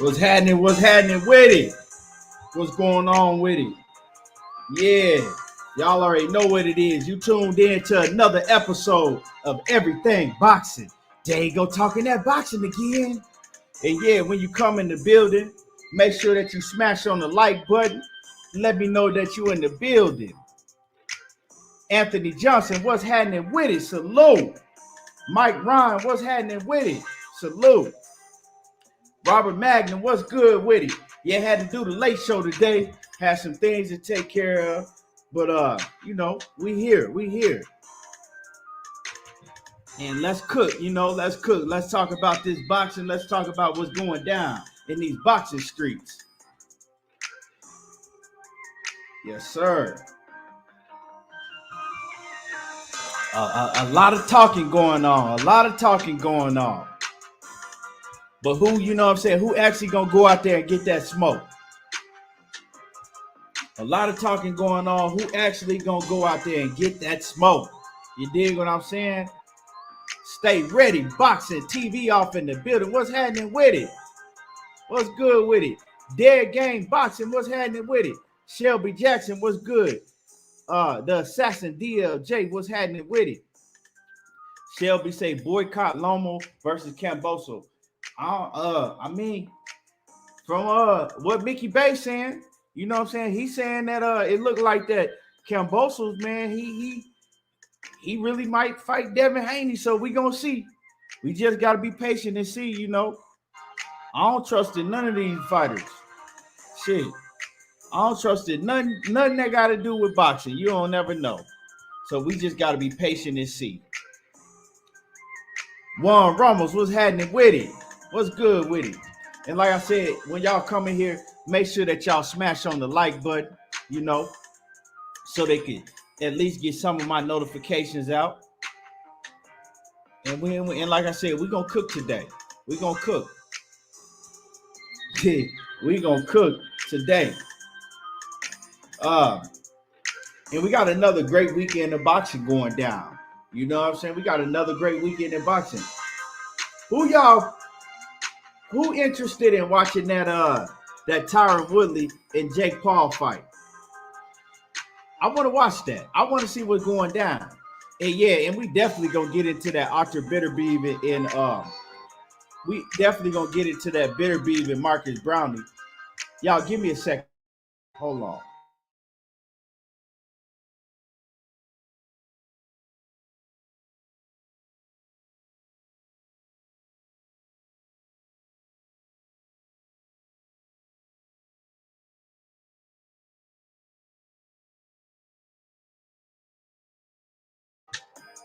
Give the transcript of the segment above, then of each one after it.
What's happening? What's happening with it? What's going on with it? Yeah, y'all already know what it is. You tuned in to another episode of Everything Boxing. There you go, talking that boxing again. And yeah, when you come in the building, make sure that you smash on the like button. Let me know that you in the building. Anthony Johnson, what's happening with it? Salute. Mike Ryan, what's happening with it? Salute. Robert Magnum, what's good with it? Yeah, had to do the late show today. Had some things to take care of. But we here. And let's cook, let's cook. Let's talk about this boxing. Let's talk about what's going down in these boxing streets. Yes, sir. A lot of talking going on. But who, who actually gonna go out there and get that smoke? A lot of talking going on. Who actually gonna go out there and get that smoke? You dig what I'm saying? Stay ready. Boxing TV off in the building. What's happening with it? What's good with it? Dead Game Boxing. What's happening with it? Shelby Jackson. What's good? The Assassin DLJ. What's happening with it? Shelby say boycott Lomo versus Camboso. From what Mickey Bay saying, he's saying that it looked like that Camboso's, man, he really might fight Devin Haney, so we gonna see. We just gotta be patient and see, I don't trust in none of these fighters. Shit. I don't trust in nothing that got to do with boxing. You don't never know. So we just gotta be patient and see. Juan Ramos, what's happening with it? What's good with it? And like I said, when y'all come in here, make sure that y'all smash on the like button, so they can at least get some of my notifications out. And like I said, we're going to cook today. We're going to cook. We're going to cook today. And we got another great weekend of boxing going down. You know what I'm saying? We got another great weekend in boxing. Who interested in watching that Tyron Woodley and Jake Paul fight? I want to watch that. I want to see what's going down. And yeah, and we definitely gonna get into that Artur Beterbiev and we definitely gonna get into that Beterbiev and Marcus Browne. Y'all give me a second. Hold on.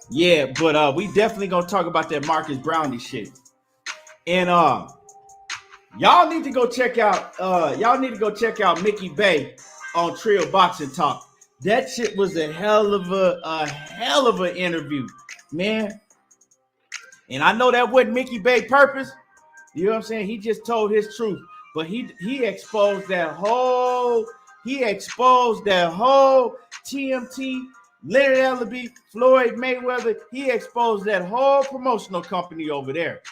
Yeah, but we definitely gonna talk about that Marcus Browne shit. And y'all need to go check out Mickey Bay on Trill Boxing Talk. That shit was a hell of an interview, man. And I know that wasn't Mickey Bay's purpose. You know what I'm saying? He just told his truth. But he exposed that whole TMT, Leonard Ellaby, Floyd Mayweather. He exposed that whole promotional company over there.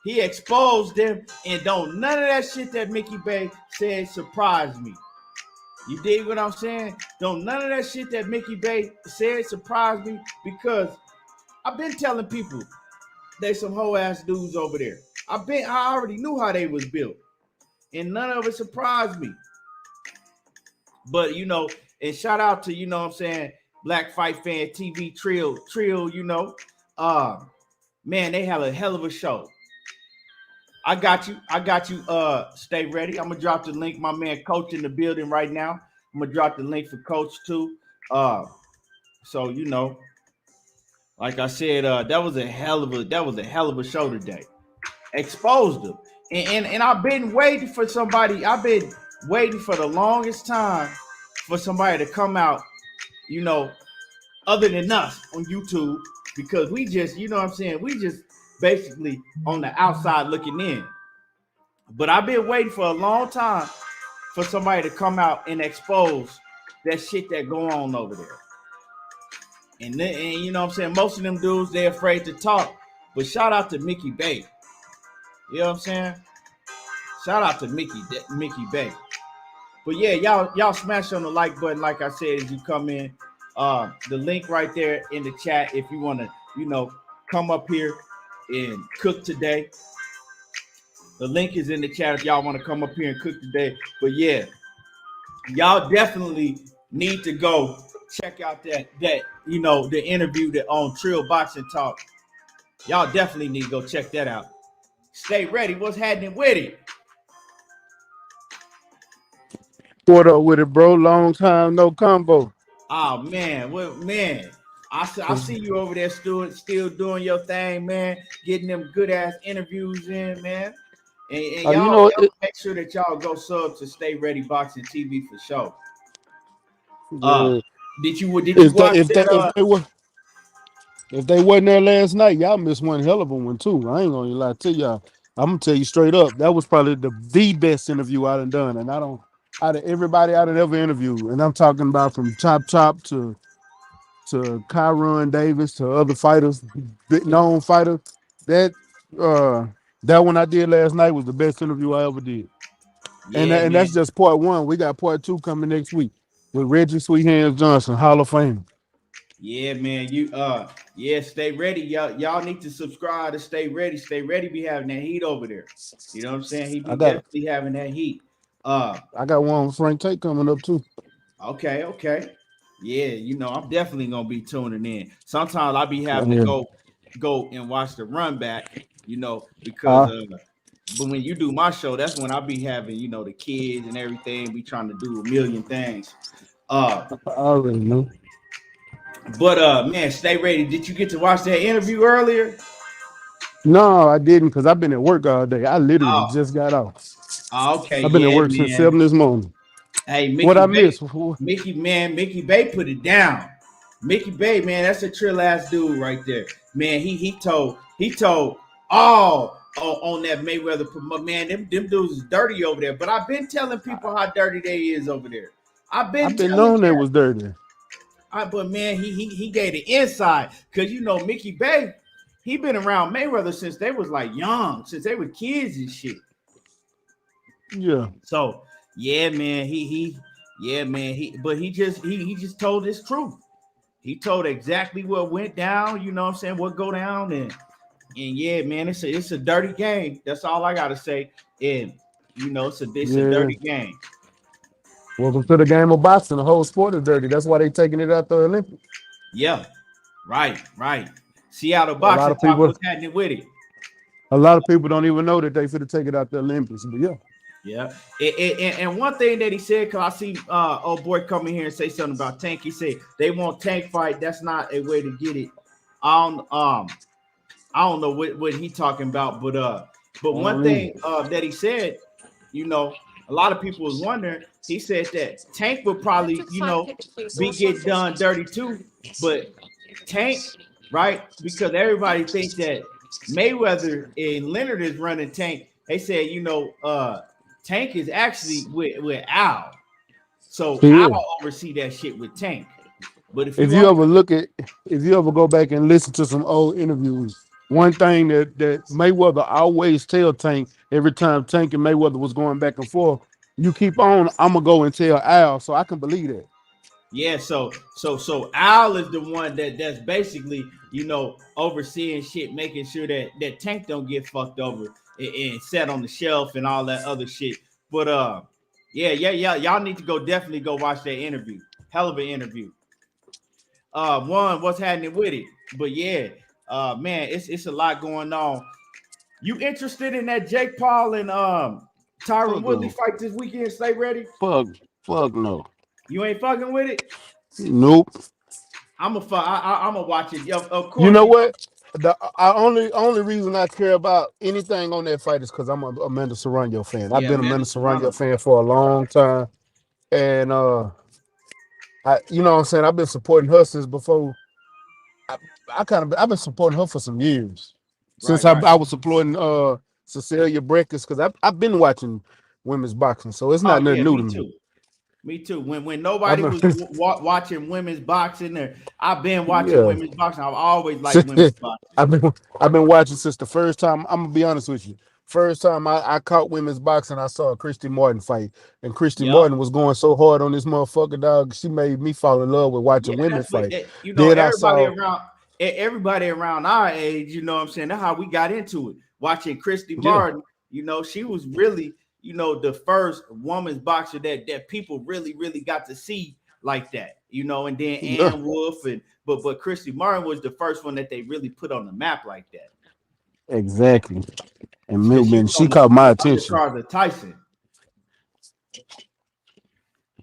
He exposed them, and don't none of that shit that Mickey Bay said surprise me. You dig what I'm saying? Don't none of that shit that Mickey Bay said surprise me, because I've been telling people they some hoe ass dudes over there. I already knew how they was built, and none of it surprised me. But and shout out to Black Fight Fan TV Trill, man, they have a hell of a show. I got you. Stay ready. I'm gonna drop the link. My man Coach in the building right now. I'm gonna drop the link for Coach too. So Like I said, that was a hell of a show today. Exposed them. And I've been waiting for somebody. I've been waiting for the longest time for somebody to come out, you know, other than us on YouTube, because we just, you know what I'm saying, we just basically on the outside looking in. But I've been waiting for a long time for somebody to come out and expose that shit that go on over there. And you know what I'm saying, most of them dudes, they're afraid to talk. But shout out to Mickey Bay. You know what I'm saying? Shout out to Mickey Bay. But yeah, y'all smash on the like button, like I said, as you come in. The link right there in the chat if you want to, you know, come up here and cook today. The link is in the chat if y'all want to come up here and cook today. But yeah, y'all definitely need to go check out that you know, the interview that on Trill Boxing Talk. Y'all definitely need to go check that out. Stay ready. What's happening with it? What up with it, bro? Long time no combo. Oh man, well, man, I see you over there still doing your thing, man. Getting them good ass interviews in, man. And You y'all know, make sure that y'all go sub to Stay Ready Boxing TV for sure. Did you watch that? If they wasn't there last night, y'all missed one hell of a one too. I ain't gonna lie to y'all. I'm gonna tell you straight up, that was probably the best interview I done. And out of everybody I done ever interviewed, and I'm talking about from Chop to Kyron Davis to other fighters, big known fighters. That that one I did last night was the best interview I ever did. And Yeah, man. that's just part one. We got part two coming next week with Reggie Sweet Hands Johnson, Hall of Fame. Yeah, man. Yeah, Stay Ready. Y'all need to subscribe to Stay Ready. Stay Ready be having that heat over there. You know what I'm saying? He be definitely having that heat. I got one with Frank Tate coming up too. Okay. Yeah, you know, I'm definitely gonna be tuning in. Sometimes I'll be having to go and watch the run back, you know, because but when you do my show, that's when I'll be having, you know, the kids and everything, be trying to do a million things. I already know. But man, Stay Ready. Did you get to watch that interview earlier? No, I didn't because I've been at work all day. I literally Oh, just got off. okay, I've been at yeah, work since man. 7 this morning. Hey, What I missed? Mickey Bay put it down. Mickey Bay, man, that's a trill ass dude right there. Man, he told all on that Mayweather promote. Man, them dudes is dirty over there. But I've been telling people how dirty they is over there. I've been telling known that. that was dirty. But man, he gave the inside because you know Mickey Bay, he been around Mayweather since they was like young, since they were kids and shit. Yeah. So yeah, man, he just told his truth. He told exactly what went down, you know what I'm saying, what go down, and yeah, man, it's a dirty game. That's all I gotta say. And you know, it's a dirty game. Welcome to the game of boxing. The whole sport is dirty. That's why they taking it out the Olympics. Yeah, right. Seattle A lot boxing of talk. people, What's happening with it? a lot of people don't even know that they finna take it out the Olympics. But yeah. Yeah, and one thing that he said, because I see old boy come in here and say something about Tank. He said they want Tank fight. That's not a way to get it. I don't know what he talking about, but one thing that he said, you know, a lot of people was wondering. He said that Tank would probably, you know, be get done dirty too, but Tank, right? Because everybody thinks that Mayweather and Leonard is running Tank. They said, you know, Tank is actually with Al, so Al oversee that shit with Tank. But if you ever go back and listen to some old interviews, one thing that Mayweather always tell Tank every time Tank and Mayweather was going back and forth, you keep on, I'm gonna go and tell Al, so I can believe that. Yeah, so Al is the one that's basically, you know, overseeing shit, making sure that Tank don't get fucked over and set on the shelf and all that other shit. But yeah, y'all need to definitely go watch that interview. Hell of an interview. What's happening with it? But yeah, man, it's a lot going on. You interested in that Jake Paul and Tyron Woodley fight this weekend? Stay ready. Fuck no. You ain't fucking with it? Nope. I'm gonna watch it. Yeah, of You course. know what? The only reason I care about anything on that fight is because I'm a Amanda Serrano fan. I've Yeah, been a Amanda Amanda Serrano Serrano. fan for a long time, and you know what I'm saying, I've been supporting her since before. I, I've been supporting her for some years since Right, I right. was supporting Cecilia Brækhus because I've been watching women's boxing, so it's Oh not nothing yeah, new to me me. too. Me too. When I've nobody been was watching women's boxing, there, I've been watching yeah. women's boxing. I've always liked women's boxing. I've been I've been watching since the first time. I'm gonna be honest with you. First time I caught women's boxing, I saw a Christy Martin fight, and Christy Yep. Martin was going so hard on this motherfucker dog. She made me fall in love with Yeah, watching women that's what fight. Then I everybody saw around everybody around our age, you know what I'm saying? That's how we got into it. Watching Christy yeah Martin, she was really, the first woman's boxer that people really got to see like that, and then yeah Ann Wolf but Christy Martin was the first one that they really put on the map like that. exactly. And Because she man, was she on caught my the attention. undercard of Tyson.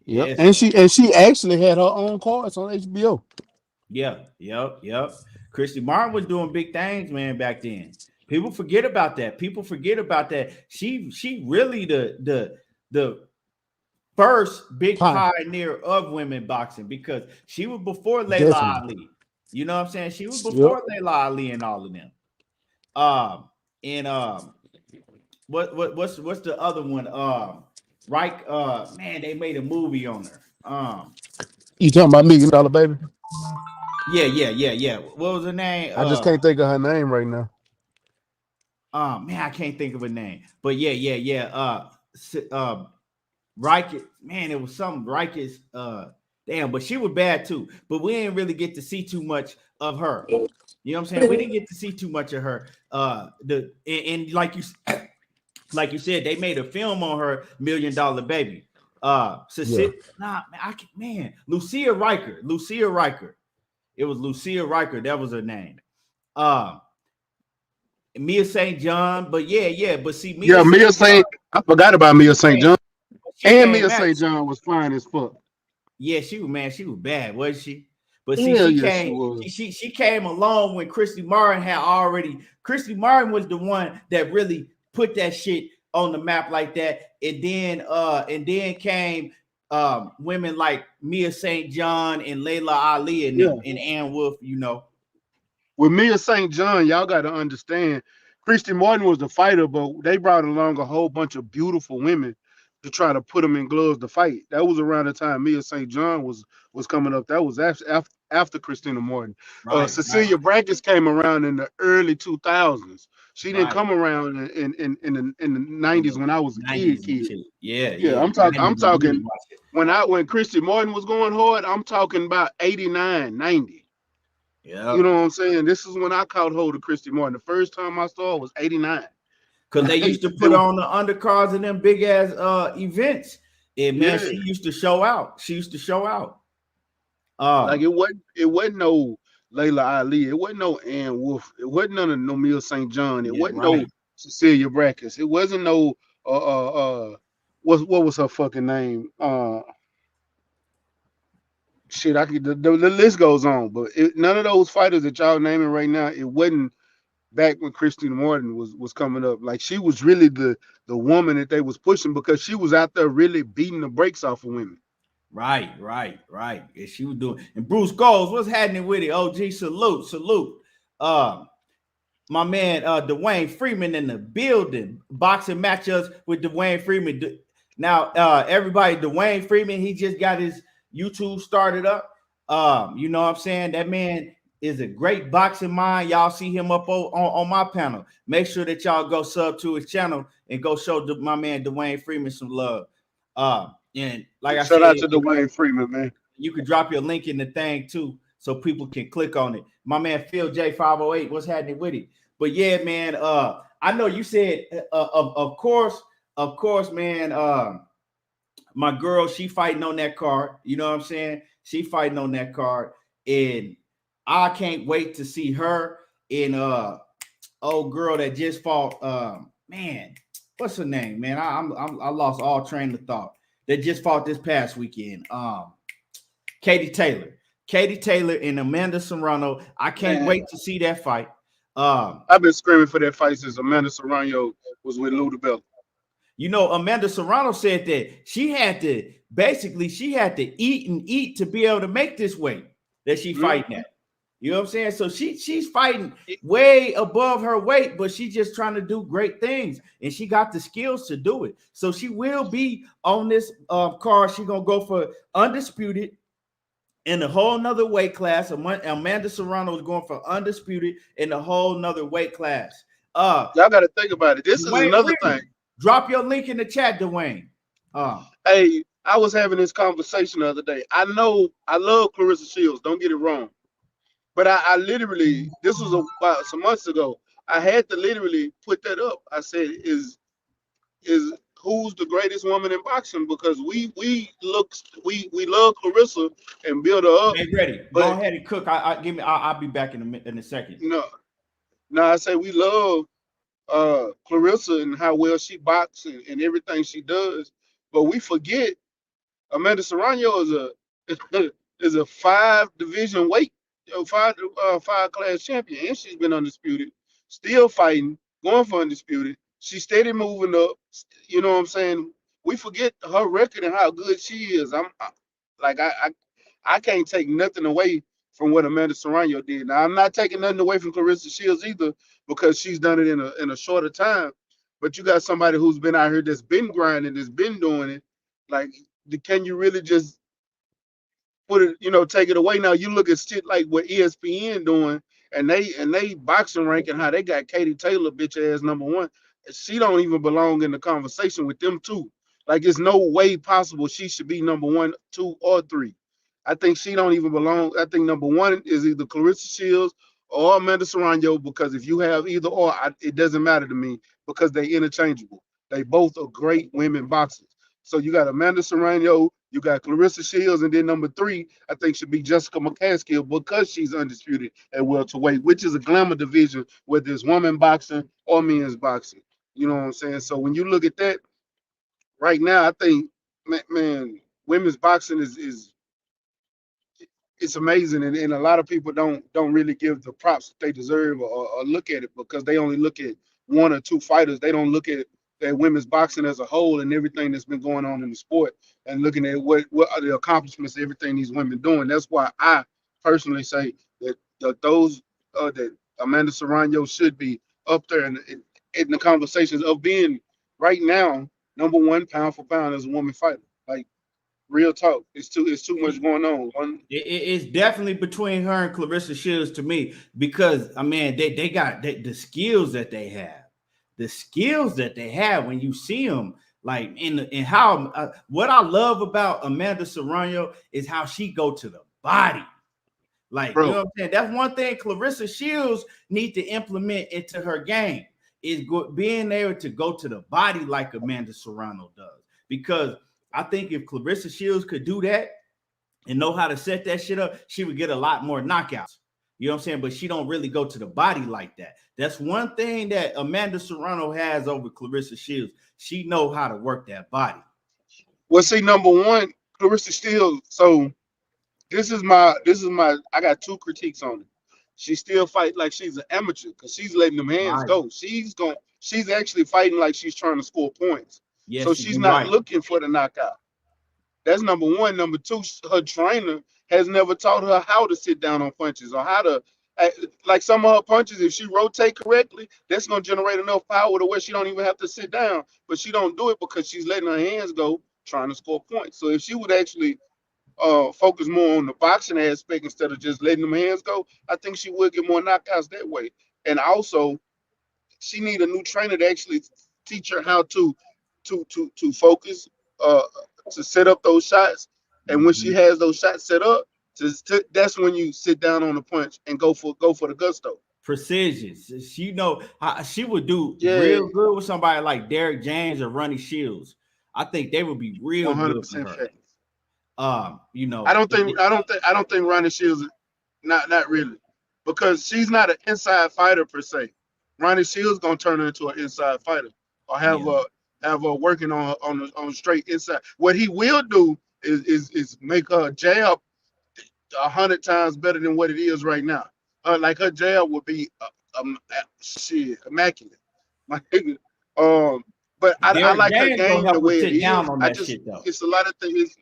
Yep, Yes, and sir. she actually had her own cards on HBO. Yeah, yep. Christy Martin was doing big things, man, back then. People forget about that. People forget about that. She really the first big Pie, pioneer of women boxing because she was before Layla definitely. Ali. You know what I'm saying? She was Yep. before Layla Ali and all of them. Um and what's the other one? Right man, they made a movie on her. You talking about $1 Million Baby? Yeah. What was her name? I just can't think of her name right now. Man, I can't think of a name, but yeah. Rikers, man, it was something Rikers. Damn, but she was bad too. But we didn't really get to see too much of her. You know what I'm saying? We didn't get to see too much of her. And like you like you said, they made a film on her, $1 Million Baby. Yeah. Lucia Riker. Lucia Riker. It was Lucia Riker. That was her name. Uh, Mia St. John, but yeah. But see, Mia Yeah, Mia St. St. John, I forgot about Mia St. came, John. she And came Mia out. St. John was fine as fuck. Yeah, she was bad, wasn't she? But see, Hell yeah, she was. she came along when Christy Martin had already. Christy Martin was the one that really put that shit on the map like that. And then came women like Mia St. John and Layla Ali and Yeah. them and Ann Wolf. With Mia St. John, y'all got to understand, Christy Martin was the fighter, but they brought along a whole bunch of beautiful women to try to put them in gloves to fight. That was around the time Mia St. John was coming up. That was after Christina Martin. Right, Cecilia Brækhus came around in the early 2000s. She didn't right. come around in the In 90s the when I was a kid. 90s and shit. Yeah, Yeah, yeah. I I'm didn't really talking watch it. when Christy Martin was going hard, I'm talking about 89, 90. You Yeah. know what I'm saying? This is when I caught hold of Christy Martin. The first time I saw her was 89. Because they used to put on the undercards and them big ass events. And man, Yeah, she used to show out. She used to show out. like Uh it wasn't no Layla Ali. It wasn't no Ann Wolf. It wasn't none of no Mia St. John. It yeah, wasn't no right. Cecilia Brækhus. It wasn't no what was her fucking name? Shit, I could the list goes on, but none of those fighters that y'all naming right now, it wasn't back when Christina Martin was coming up. Like she was really the woman that they was pushing because she was out there really beating the brakes off of women. Right. Yeah, she was doing. And Bruce Goals, what's happening with it? OG, salute. Uh, my man Dwayne Freeman in the building. Boxing matchups with Dwayne Freeman. Now, everybody, Dwayne Freeman, he just got his YouTube started up. You know what I'm saying? That man is a great boxing mind. Y'all see him up on my panel. Make sure that y'all go sub to his channel and go show my man Dwayne Freeman some love. And like I Shout said, out to Dwayne Freeman, man. you could drop your link in the thing too, so people can click on it. My man Phil J508, what's happening with it? But yeah, man. I know you said, of course, man. My girl, she fighting on that card. You know what I'm saying? She fighting on that card, and I can't wait to see her in old girl that just fought. Man, what's her name? Man, I lost all train of thought. That just fought this past weekend. Katie Taylor. Katie Taylor and Amanda Serrano. I can't Man, wait to see that fight. Um, I've been screaming for that fight since Amanda Serrano was with Ludabella. Amanda Serrano said that she had to eat and eat to be able to make this weight that she fighting Mm-hmm. at. You know what I'm saying? So she's fighting way above her weight, but she's just trying to do great things, and she got the skills to do it. So she will be on this card. She's gonna go for undisputed in a whole nother weight class. Amanda Serrano is going for undisputed in a whole nother weight class. Y'all got to think about it. This is Dwayne another thing. Freeman, drop your link in the chat, Dwayne. Hey, I was having this conversation the other day. I know I love Clarissa Shields. Don't get it wrong. But I literally, this was about some months ago. I had to literally put that up. I said, is who's the greatest woman in boxing? Because we love Clarissa and build her up, Hey, ready? Go but ahead and cook. I'll be back in a second. no, no. I say we love Clarissa and how well she boxes and everything she does, but we forget Amanda Serrano is a is a 5 division weight, five class champion, and she's been undisputed, still fighting, going for undisputed. She's steady moving up. You know what I'm saying? We forget her record and how good she is. Like I can't take nothing away from what Amanda Serrano did. Now I'm not taking nothing away from Clarissa Shields either because she's done it in a shorter time. But you got somebody who's been out here that's been grinding, that's been doing it. Like, can you really just put it, take it away? Now you look at shit like what ESPN doing, and they boxing ranking how they got Katie Taylor bitch ass #1. She don't even belong in the conversation with them two. Like, it's no way possible she should be #1, 2, or 3. I think she don't even belong. I think #1 is either Clarissa Shields or Amanda Serrano, because if you have either or, it doesn't matter to me because they interchangeable. They both are great women boxers. So you got Amanda Serrano, you got Clarissa Shields, and then #3, I think, should be Jessica McCaskill because she's undisputed at welterweight, which is a glamour division, whether it's women boxing or men's boxing. You know what I'm saying? So when you look at that right now, I think, man, women's boxing is it's amazing, and a lot of people don't really give the props that they deserve, or look at it because they only look at one or two fighters. They don't look at women's boxing as a whole and everything that's been going on in the sport, and looking at what are the accomplishments, everything these women doing. That's why I personally say that that Amanda Serrano should be up there in the conversations of being right now #1 pound for pound as a woman fighter. Like, real talk. It's too much going on. It's definitely between her and Clarissa Shields to me because I mean they got the skills that they have, when you see them like in how what I love about Amanda Serrano is how she go to the body. Like, you know Bro, what I'm saying? That's one thing Clarissa Shields need to implement into her game is being able to go to the body like Amanda Serrano does. Because I think if Clarissa Shields could do that and know how to set that shit up, she would get a lot more knockouts. You know what I'm saying? But she don't really go to the body like that. That's one thing that Amanda Serrano has over Clarissa Shields. She know how to work that body. well, see, #1, Clarissa Steele. So this is my. I got two critiques on it. She still fight like she's an amateur because she's letting them hands Right. go. She's actually fighting like she's trying to score points. So Yes, she's you're not right. looking for the knockout. That's #1. #2, her trainer has never taught her how to sit down on punches or how to, like, some of her punches. If she rotate correctly, that's gonna generate enough power to where she don't even have to sit down. But she don't do it because she's letting her hands go, trying to score points. So if she would actually focus more on the boxing aspect instead of just letting them hands go, I think she would get more knockouts that way. And also, she need a new trainer to actually teach her how to focus, uh, to set up those shots. And when she Mhm. has those shots set up, that's when you sit down on the punch and go for the gusto. Precision. She know how she would do Yeah, real good with somebody like Derek James or Ronnie Shields. I think they would be real good for 100% her. fact. You I know, don't think I don't think I don't think Ronnie Shields, not really, because she's not an inside fighter per se. Ronnie Shields gonna turn her into an inside fighter, or yeah, have her working on straight inside. What he will do is make her jab. 100 times better than what it is right now. Like her jab would be shit immaculate. My nigga. But I Derek like her James gonna game the help us way it sit down is. on I that just shit though. it's a lot of things.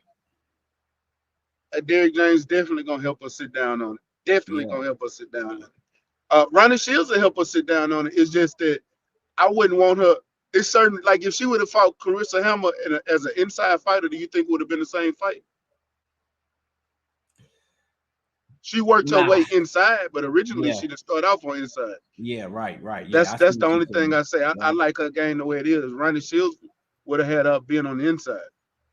Derrick James definitely gonna help us sit down on it. Definitely Yeah. gonna help us sit down on it. Ronnie Shields will help us sit down on it. It's just that I wouldn't want her. It's certain, like if she would have fought Carissa Hammer as an inside fighter, do you think it would have been the same fight? She worked her Nah. way inside, but originally Yeah. she didn't start off on inside. Yeah. Right. Yeah. That's I see that's the what you're only thing saying. I say. I Right. like her game the way it is. Ronnie Shields would have had her being on the inside,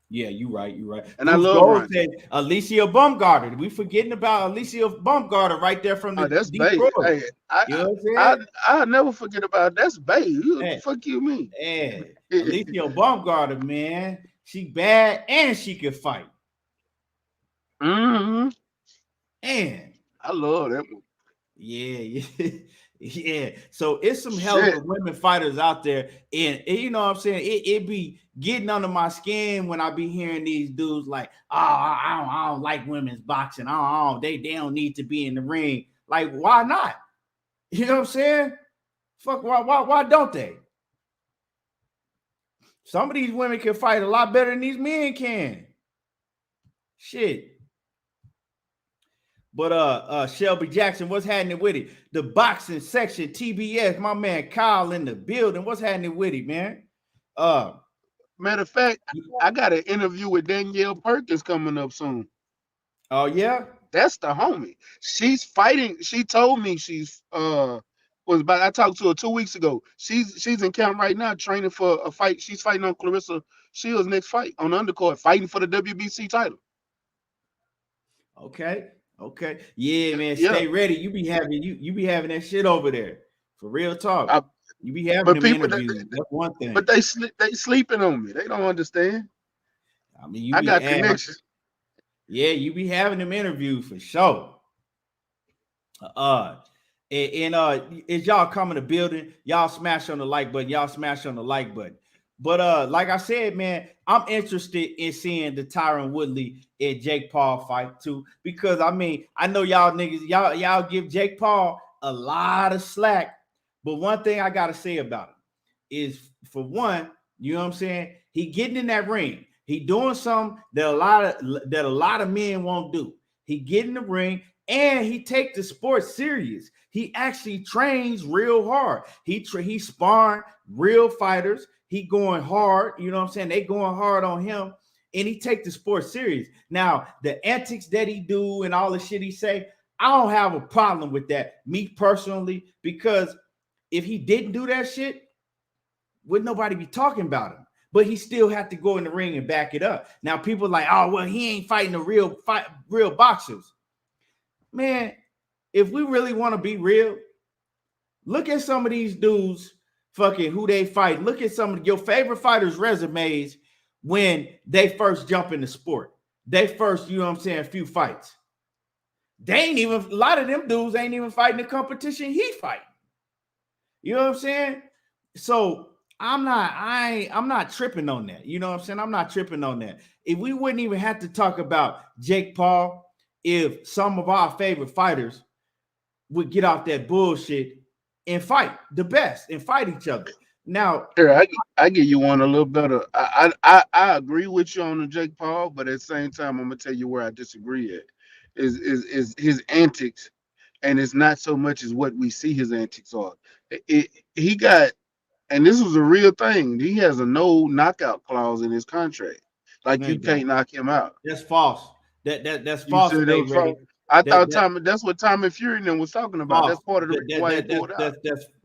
Yeah, you right. and I Bruce love Gold Ronnie. said Alicia Baumgartner. We forgetting about Alicia Baumgartner right there from Oh, the that's Bay. Detroit. Hey, I You know what I'm I saying? I never forget about that's Bay. What the Hey, fuck you mean? hey, Alicia Baumgartner, man. She bad and she can fight. Mm-hmm. And I love that one. yeah. Yeah. So it's some hell Shit. of women fighters out there. And you know what I'm saying? It be getting under my skin when I be hearing these dudes like, oh, I don't like women's boxing. They don't need to be in the ring. Like, why not? You know what I'm saying? Fuck, why don't they? Some of these women can fight a lot better than these men can. Shit. But Shelby Jackson, what's happening with it? The boxing section, TBS, my man Kyle in the building. What's happening with it, man? Matter of fact, I got an interview with Danielle Perkins coming up soon. Oh yeah? That's the homie. She's fighting. She told me she's was about. I talked to her 2 weeks ago. She's in camp right now training for a fight. She's fighting on Clarissa Shields' next fight on the undercard, fighting for the WBC title. Okay. Yeah, man. Yeah, Stay ready. You be having that shit over there. For real talk. I, You be having but them people, interviews. That's one but thing. they sleeping on me. They don't understand. I mean, you I be got connections. yeah, you be having them interviews for sure. Is y'all coming to building? Y'all smash on the like button. But like I said, man, I'm interested in seeing the Tyron Woodley and Jake Paul fight too, because I mean, I know y'all niggas, y'all give Jake Paul a lot of slack, but one thing I gotta say about him is, for one, you know what I'm saying, he getting in that ring, he doing something that a lot of men won't do. He get in the ring and he take the sport serious. He actually trains real hard. He sparring real fighters. He going hard. You know what I'm saying? They going hard on him, and he take the sport serious. Now, the antics that he do and all the shit he say, I don't have a problem with that, me personally, because if he didn't do that shit, would nobody be talking about him? But he still had to go in the ring and back it up. Now, people are like, oh, well, he ain't fighting the real boxers. Man, if we really want to be real, look at some of these dudes fucking who they fight. Look at some of your favorite fighters' resumes when they first jump in the sport. They first, you know what I'm saying, a few fights. A lot of them dudes ain't even fighting the competition he fight. You know what I'm saying? So I'm not tripping on that. You know what I'm saying? I'm not tripping on that. If we wouldn't even have to talk about Jake Paul, if some of our favorite fighters would get off that bullshit and fight the best and fight each other. Now, Here, I give you one a little better. I agree with you on the Jake Paul, but at the same time, I'm gonna tell you where I disagree at. Is his antics, and it's not so much as what we see his antics are. He got, and this was a real thing. He has a no knockout clause in his contract. Like no, you you can't don't. knock him out. That's false. That's You false. said it Stay was false. ready. I That thought that That's what Tommy Fury and them was talking about. false. That's part of the reason why he pulled out.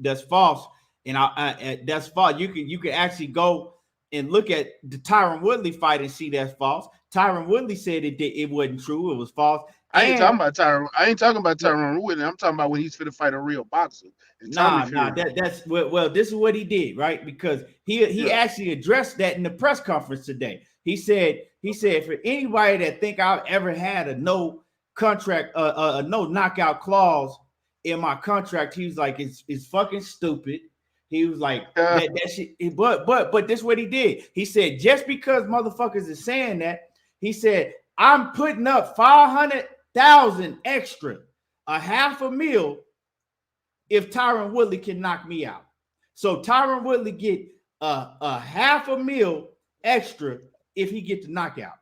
That's false. And that's false. You can actually go and look at the Tyron Woodley fight and see that's false. Tyron Woodley said it wasn't true. It was false. I ain't And talking about Tyron. I ain't talking about Tyron Woodley. I'm talking about when he's fit to fight a real boxer. And Tommy nah. Fury. That's well. This is what he did, right? Because he Yeah. actually addressed that in the press conference today. He said for anybody that think I've ever had a no contract, a no knockout clause in my contract, he was like, it's fucking stupid. He was like that shit. But this is what he did. He said, just because motherfuckers is saying that, he said, I'm putting up 500 $500,000 extra, a $500,000 if Tyron Woodley can knock me out. So Tyron Woodley get a $500,000 extra if he get the knockout.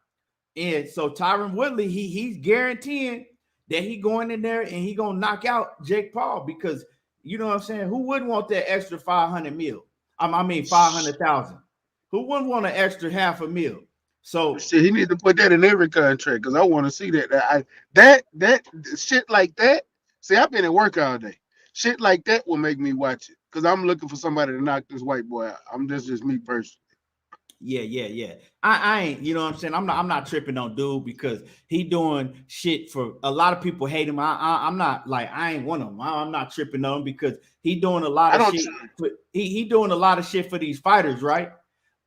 And so Tyron Woodley, he's guaranteeing that he going in there and he gonna knock out Jake Paul, because you know what I'm saying? Who wouldn't want that extra 500 mil? I mean 500,000. Who wouldn't want an extra $500,000? So shit, he need to put that in every contract because I want to see that. That shit like that. See, I've been at work all day. Shit like that will make me watch it because I'm looking for somebody to knock this white boy out. Just me personally. Yeah. I ain't, you know what I'm saying? I'm not tripping on dude because he doing shit for a lot of people hate him. I'm not like, I ain't one of them. I'm not tripping on him because he doing a lot of shit. He doing a lot of shit for these fighters, right?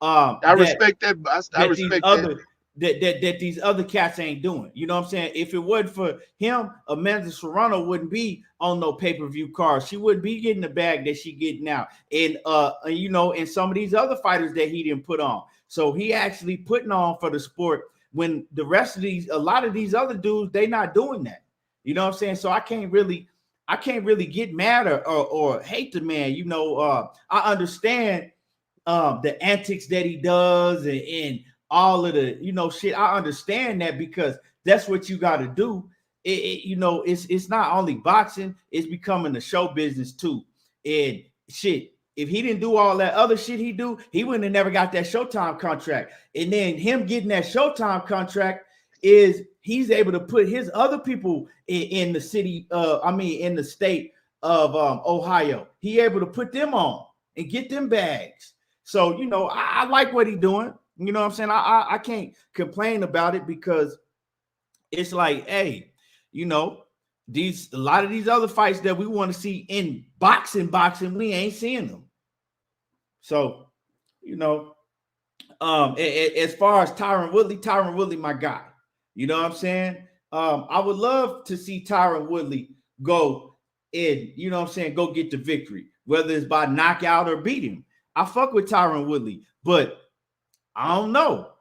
I respect that. I respect that. That these other cats ain't doing. You know what I'm saying? If it wasn't for him, Amanda Serrano wouldn't be on no pay-per-view card. She wouldn't be getting the bag that she getting now. And you know, and some of these other fighters that he didn't put on. So he actually putting on for the sport when the rest of a lot of these other dudes, they not doing that. You know what I'm saying? So I can't really get mad or hate the man. You know, I understand the antics that he does and all of the, you know, shit. I understand that because that's what you got to do. You know, it's not only boxing, it's becoming a show business too. And shit, if he didn't do all that other shit he do, he wouldn't have never got that Showtime contract. And then him getting that Showtime contract is he's able to put his other people in the city, in the state of Ohio. He able to put them on and get them bags. So, you know, I like what he's doing. You know what I'm saying? I can't complain about it because it's like, hey, you know, a lot of these other fights that we want to see in boxing, we ain't seeing them. So, you know, as far as Tyron Woodley, my guy. You know what I'm saying? I would love to see Tyron Woodley go and, you know what I'm saying, go get the victory, whether it's by knockout or beat him. I fuck with Tyron Woodley, but I don't know.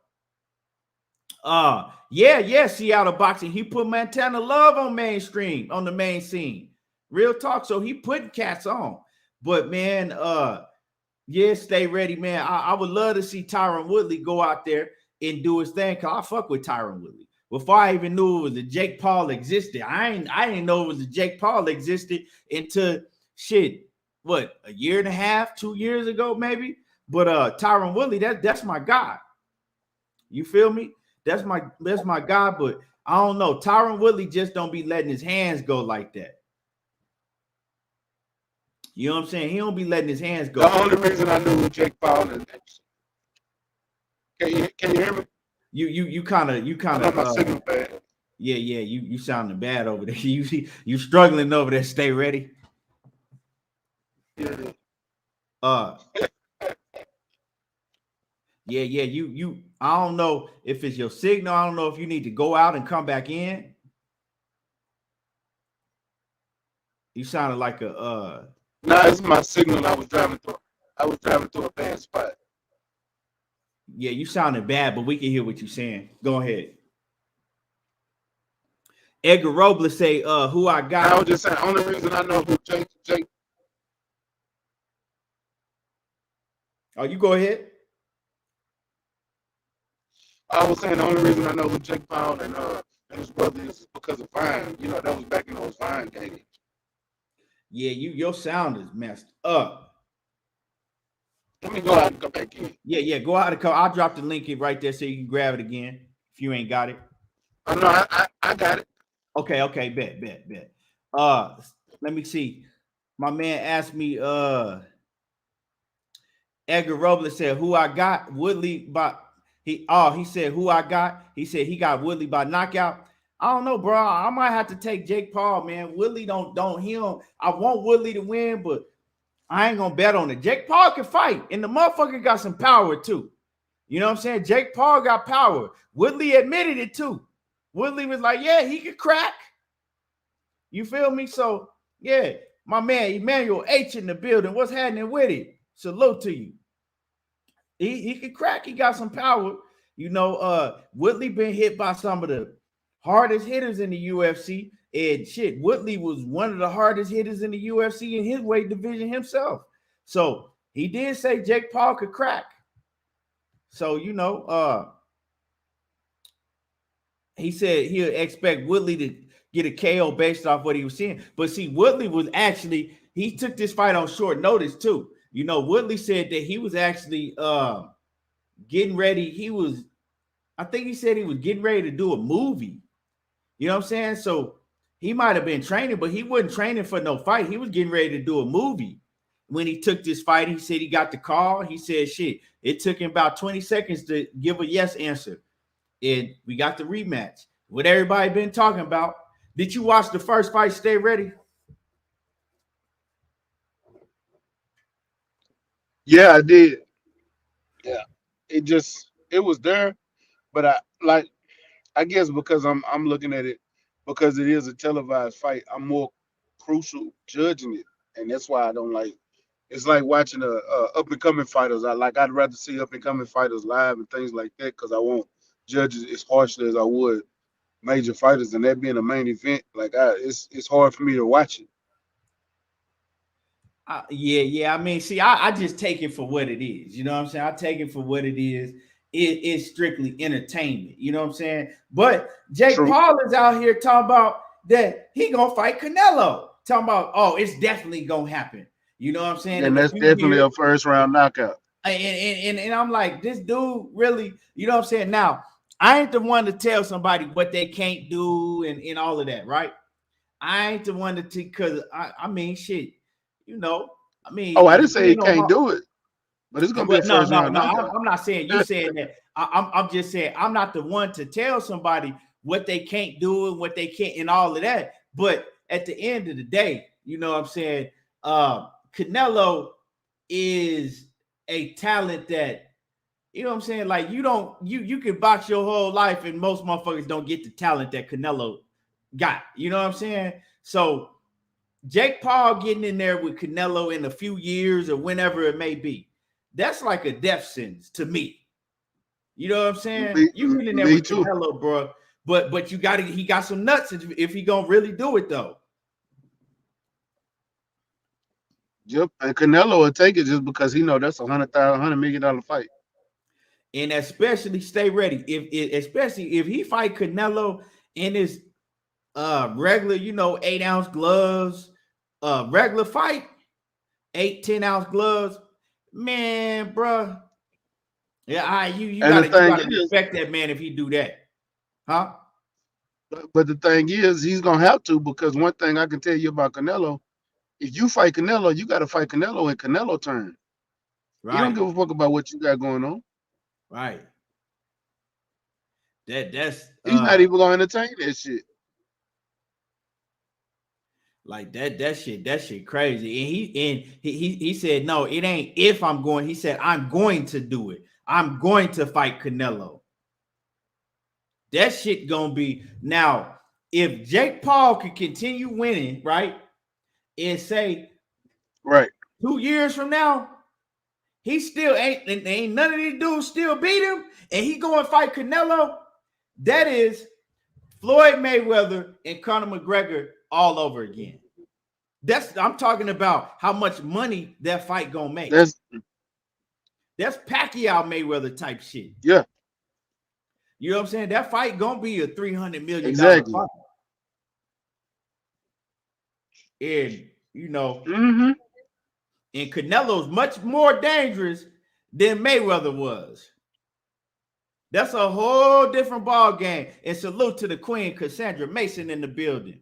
Yeah, Seattle boxing. He put Montana Love on mainstream, on the main scene. Real talk. So he putting cats on. But man, yeah, stay ready, man. I would love to see Tyron Woodley go out there and do his thing. Cause I fuck with Tyron Woodley. Before I even knew it was a Jake Paul existed. I didn't know it was a Jake Paul existed until shit. What, a year and a half, 2 years ago, maybe? But Tyron Woodley, that's my guy. You feel me? That's my guy, but I don't know. Tyron Woodley just don't be letting his hands go like that. You know what I'm saying? He don't be letting his hands go. The only reason I knew Jake Paul is can you hear me? You kind of my signal bad. Yeah, you sounding bad over there. You struggling over there. Stay ready. Yeah. Yeah, you I don't know if it's your signal. I don't know if you need to go out and come back in. You sounded like a it's my signal. I was driving through a bad spot. Yeah, you sounded bad, but we can hear what you're saying. Go ahead. Edgar Robles say, who I got. I was just saying, only reason I know who Jake. Oh, you go ahead. I was saying the only reason I know who Jake Paul and his brother is because of Vine. You know, that was back in those Vine games. Yeah, your sound is messed up. Let me go out and come back in. Yeah, go out and come. I'll drop the link in right there so you can grab it again if you ain't got it. Oh no, I got it. Okay, bet. Let me see. My man asked me, Edgar Robles said, who I got? Woodley by he said who I got. He said he got Woodley by knockout. I don't know, bro. I might have to take Jake Paul, man. Woodley I want Woodley to win, but I ain't gonna bet on it. Jake Paul can fight, and the motherfucker got some power too. You know what I'm saying? Jake Paul got power. Woodley admitted it too. Woodley was like, yeah, he could crack. You feel me? So, yeah, my man, Emmanuel H in the building. What's happening with it? Salute to you. He could crack. He got some power. You know, Woodley been hit by some of the hardest hitters in the UFC. And shit, Woodley was one of the hardest hitters in the UFC in his weight division himself. So he did say Jake Paul could crack. So, he said he'll expect Woodley to get a KO based off what he was seeing. But see, Woodley was actually, he took this fight on short notice too. Woodley said that he was actually getting ready. I think he said he was getting ready to do a movie. You know what I'm saying? So he might have been training, but he wasn't training for no fight. He was getting ready to do a movie. When he took this fight, he said he got the call. He said, shit, it took him about 20 seconds to give a yes answer. And we got the rematch. What everybody been talking about. Did you watch the first fight, Stay Ready? Yeah, I did. Yeah, it was there, but I guess because I'm looking at it because it is a televised fight, I'm more crucial judging it, and that's why I don't like. It's like watching a up and coming fighters. I'd rather see up and coming fighters live and things like that because I won't judge it as harshly as I would major fighters, and that being a main event, it's hard for me to watch it. Yeah. I mean, see, I just take it for what it is. You know what I'm saying? I take it for what it is. It's strictly entertainment. You know what I'm saying? But Jake True. Paul is out here talking about that he gonna fight Canelo. Talking about, oh, it's definitely gonna happen. You know what I'm saying? And In a that's few definitely years. a first round knockout. And I'm like, this dude really, you know what I'm saying? Now, I ain't the one to tell somebody what they can't do and all of that, right? I ain't the one to because I mean, shit, I mean, Oh, I it didn't say he depends on can't how. do it, but it's gonna be a But no, first no, round no. knockout. I'm not saying you saying that. I'm just saying I'm not the one to tell somebody what they can't do and what they can't and all of that. But at the end of the day, you know what I'm saying? Canelo is a talent that, you know what I'm saying? Like you can box your whole life and most motherfuckers don't get the talent that Canelo got. You know what I'm saying? So Jake Paul getting in there with Canelo in a few years or whenever it may be, that's like a death sentence to me. You know what I'm saying? You get in there Me with too. Canelo, bro, but he got some nuts if he gonna really do it though. Yep, and Canelo will take it just because he know that's $100 million fight. And especially stay ready. Especially if he fight Canelo in his regular, 8-ounce gloves, regular fight, 8-10 ounce gloves, man, bro. Yeah, you And the gotta thing is, respect that man if he do that, huh? but the thing is, he's gonna have to because one thing I can tell you about Canelo, if you fight Canelo, you got to fight Canelo in Canelo turn. He don't Right, give a fuck about what you got going on. right. That's He's not even gonna entertain that shit. like that shit crazy. And he said no, it ain't if I'm going. He said I'm going to do it. I'm going to fight Canelo. That shit gonna be now. If Jake Paul could continue winning, right, and say Right. 2 years from now, he still ain't none of these dudes still beat him, and he go and fight Canelo. That is Floyd Mayweather and Conor McGregor all over again. I'm talking about how much money that fight gonna make. That's That's Pacquiao Mayweather type shit. yeah, You know what I'm saying? That fight gonna be a $300 million exactly. fight. And Mm-hmm. and Canelo's much more dangerous than Mayweather was. That's a whole different ball game. And salute to the Queen Cassandra Mason in the building.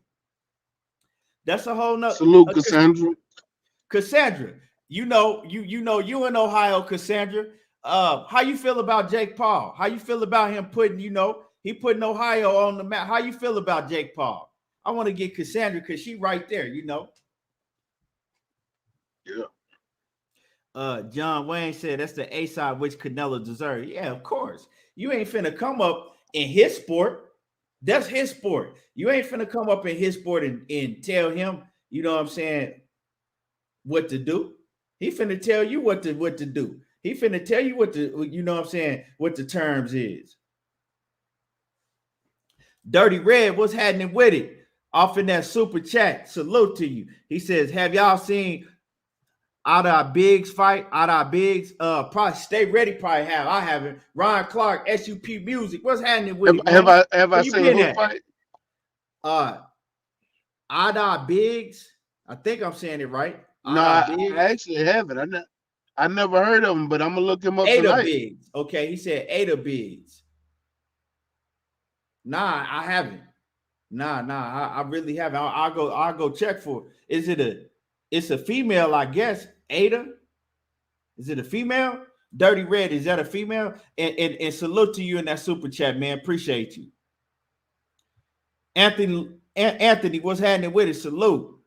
That's a whole nother Salute, Cassandra. Cassandra. You in Ohio, Cassandra. How you feel about Jake Paul? How you feel about him putting, he putting Ohio on the map? How you feel about Jake Paul? I want to get Cassandra because she right there, Yeah. John Wayne said that's the A side which Canelo deserves. Yeah, of course. You ain't finna come up in his sport. That's his sport. You ain't finna come up in his sport and tell him, you know what I'm saying, what to do. He finna tell you what to do. He finna tell you what the terms is. Dirty Red, what's happening with it? Off in that super chat. Salute to you. He says, have y'all seen Out Our Bigs fight? Out Our Bigs? Probably Stay Ready, probably have. I haven't. Ryan Clark, SUP Music. What's happening with it, man? Have I Where you seen been who at? fight? Out Our Bigs. I think I'm saying it right. No, Out Our I Bigs. actually haven't. I never heard of him, but I'm gonna look him up Ada tonight. Bigs. Okay, he said Ada Bigs. Nah, I haven't. Nah, I really haven't. I'll go check for it. It's a female, I guess. Ada? Is it a female? Dirty Red, is that a female? And salute to you in that super chat, man. Appreciate you. Anthony, what's happening with it? Salute.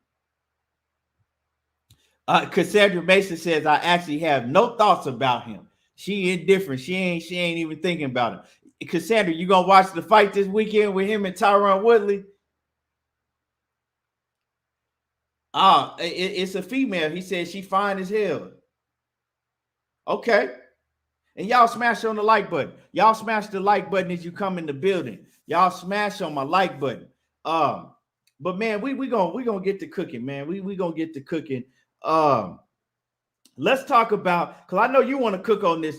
Cassandra Mason says, I actually have no thoughts about him. She indifferent. She ain't even thinking about him. Cassandra, you gonna watch the fight this weekend with him and Tyron Woodley? It's a female. He said she fine as hell. Okay. And y'all smash on the like button. Y'all smash the like button as you come in the building. Y'all smash on my like button. But man, we gonna get to cooking, man. We gonna get to cooking. Let's talk about, because I know you want to cook on this,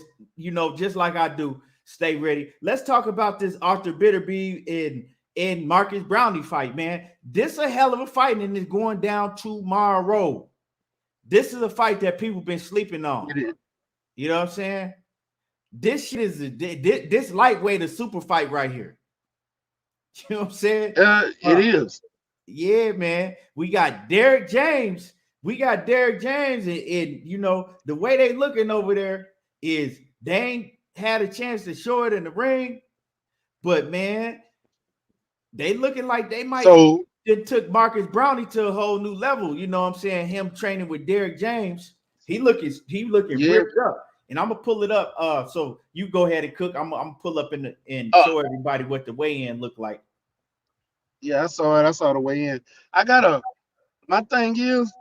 just like I do. Stay ready. Let's talk about this Artur Beterbiev and Marcus Browne fight, man. This is a hell of a fight, and it's going down tomorrow. This is a fight that people been sleeping on. You know what I'm saying? This shit is this lightweight a super fight right here. You know what I'm saying? It is. Yeah, man. We got Derek James. And the way they looking over there is they ain't had a chance to show it in the ring, but man, they looking like they might it took Marcus Browne to a whole new level. You know what I'm saying? Him training with Derek James, he looking ripped up. And I'm gonna pull it up. So you go ahead and cook. I'm gonna pull up and show everybody what the weigh-in look like. Yeah, I saw it. I saw the weigh-in. My thing is,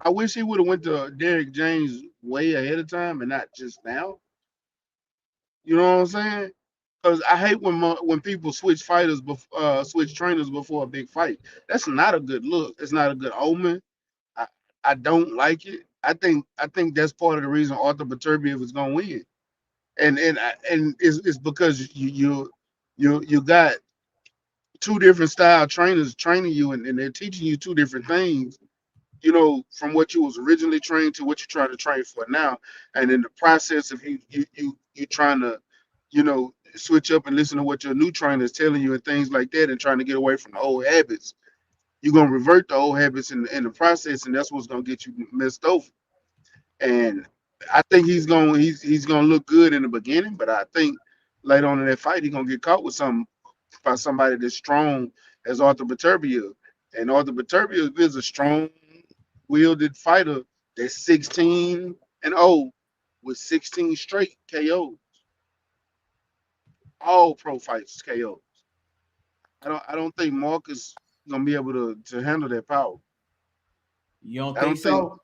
I wish he would have went to Derek James way ahead of time and not just now. You know what I'm saying? Because I hate when people switch switch trainers before a big fight. That's not a good look. It's not a good omen. I don't like it. I think that's part of the reason Artur Beterbiev is gonna win, and it's because you got two different style trainers training you, and they're teaching you two different things. From what you was originally trained to what you're trying to train for now, and in the process of you trying to, switch up and listen to what your new trainer is telling you and things like that, and trying to get away from the old habits, you're gonna revert the old habits in the process, and that's what's gonna get you messed over. And I think he's gonna look good in the beginning, but I think later on in that fight he's gonna get caught with something by somebody that's strong as Artur Beterbiev. And Artur Beterbiev is a strong wielded fighter that's 16-0 with 16 straight KOs. All pro fights KOs. I don't think Marcus is gonna be able to handle that power. You don't think so?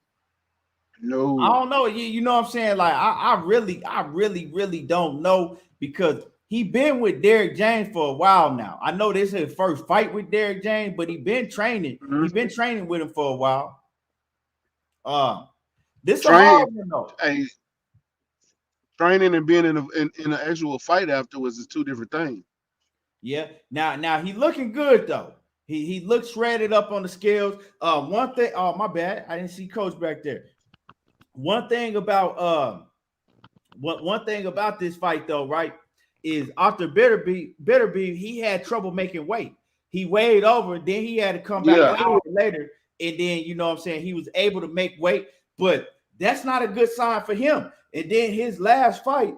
No. I don't know. You know what I'm saying? Like I really don't know, because he been with Derek James for a while now. I know this is his first fight with Derek James, but he been training. Mm-hmm. He been training with him for a while. This is a hard one though. Training and being in an actual fight afterwards is two different things. Yeah. Now he looking good though. He looks shredded up on the scales. One thing. Oh, my bad. I didn't see Coach back there. One thing about this fight though, right, is Artur Beterbiev, he had trouble making weight. He weighed over, then he had to come back an hour later, and then you know what I'm saying, he was able to make weight, but that's not a good sign for him. And then his last fight,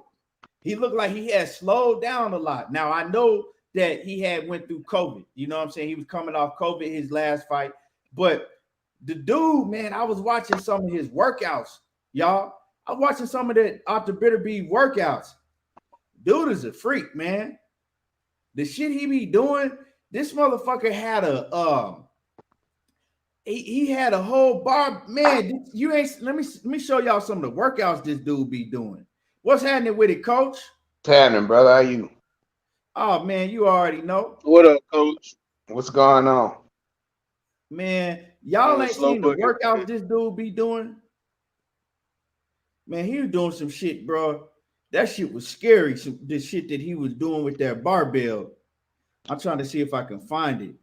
he looked like he had slowed down a lot. Now I know that he had went through COVID. You know what I'm saying? He was coming off COVID his last fight, but the dude, man, I was watching some of his workouts, y'all. I'm watching some of that Artur Beterbiev workouts. Dude is a freak, man. The shit he be doing, this motherfucker had he had a whole bar. Man, you ain't. Let me show y'all some of the workouts this dude be doing. What's happening with it, Coach? What's happening, brother? How you? Oh man, you already know. What up, Coach? What's going on? Man, y'all ain't Slow seen the boogie, workouts man. this dude be doing. Man, he was doing some shit, bro. That shit was scary. The shit that he was doing with that barbell. I'm trying to see if I can find it.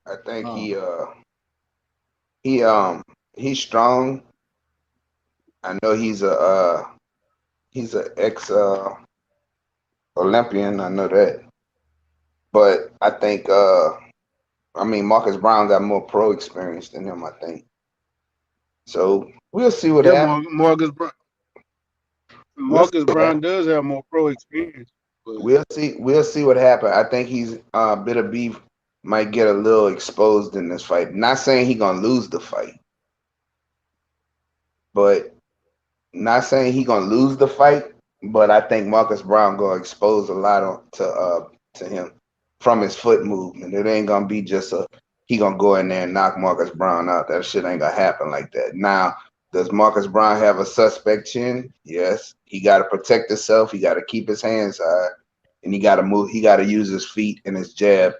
I think Uh, he he's strong. I know he's a ex Olympian. I know that, but I think I mean Marcus Brown got more pro experience than him. I think so. We'll see what Yeah, happens. We'll see Marcus what Brown happens. does have more pro experience, but We'll see. We'll see what happens. I think he's bit of beef might get a little exposed in this fight. Not saying he gonna lose the fight, but not saying he gonna lose the fight, but I think Marcus Brown gonna expose a lot to him from his foot movement. It ain't gonna be just he gonna go in there and knock Marcus Brown out. That shit ain't gonna happen like that. Now, does Marcus Brown have a suspect chin? Yes. He gotta protect himself. He gotta keep his hands high, and he gotta move. He gotta use his feet and his jab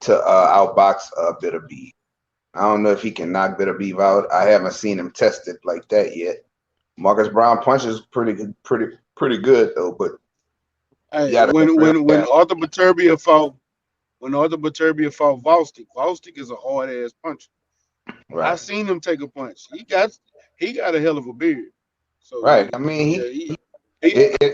to outbox Beterbiev. I don't know if he can knock Beterbiev out. I haven't seen him tested like that yet. Marcus Brown punches pretty good though, but you hey, gotta be real when careful. Artur Beterbiev fought Vostik is a hard ass puncher. I Right, seen him take a punch. He got a hell of a beard. So right. I mean, yeah, he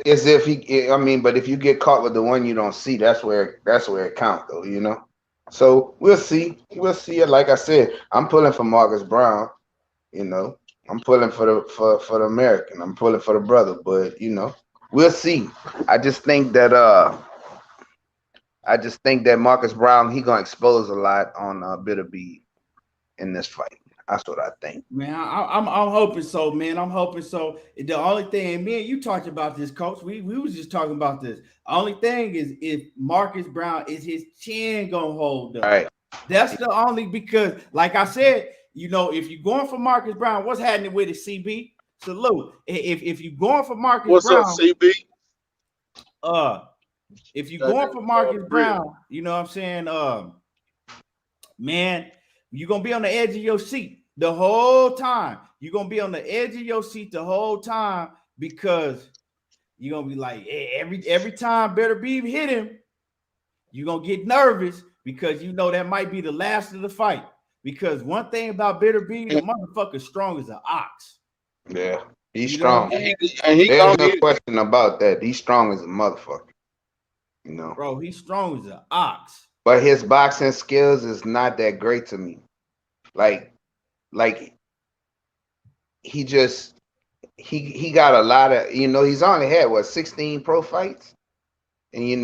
as if he. I mean, but if you get caught with the one you don't see, that's where it counts though. You know. So we'll see. We'll see. Like I said, I'm pulling for Marcus Brown. You know, I'm pulling for the American. I'm pulling for the brother. But you know, we'll see. I just think that Marcus Brown he gonna expose a lot on Beterbiev in this fight. That's what I think. Man, I'm hoping so, man. I'm hoping so. The only thing, and me and you talked about this, coach. We was just talking about this. Only thing is if Marcus Brown is his chin gonna hold All up. right. That's the only because, like I said, if you're going for Marcus Brown, what's happening with it, CB? Salute. If you're going for Marcus what's up, Brown, CB? uh, if you're going Goddamn for Florida Marcus real. Brown, you know what I'm saying? Man, you're gonna be on the edge of your seat the whole time. You're gonna be on the edge of your seat the whole time because you're gonna be like, hey, every time Beterbiev hit him, you're gonna get nervous because you know that might be the last of the fight. Because one thing about Beterbiev, the And, motherfucker's strong as an ox. Yeah, he's You know what I'm strong. saying? he There's gonna no get it. question about that. He's strong as a motherfucker. You know, Bro, he's strong as an ox. but his boxing skills is not that great to me. Like, like he just he got a lot of he's only had 16 pro fights, and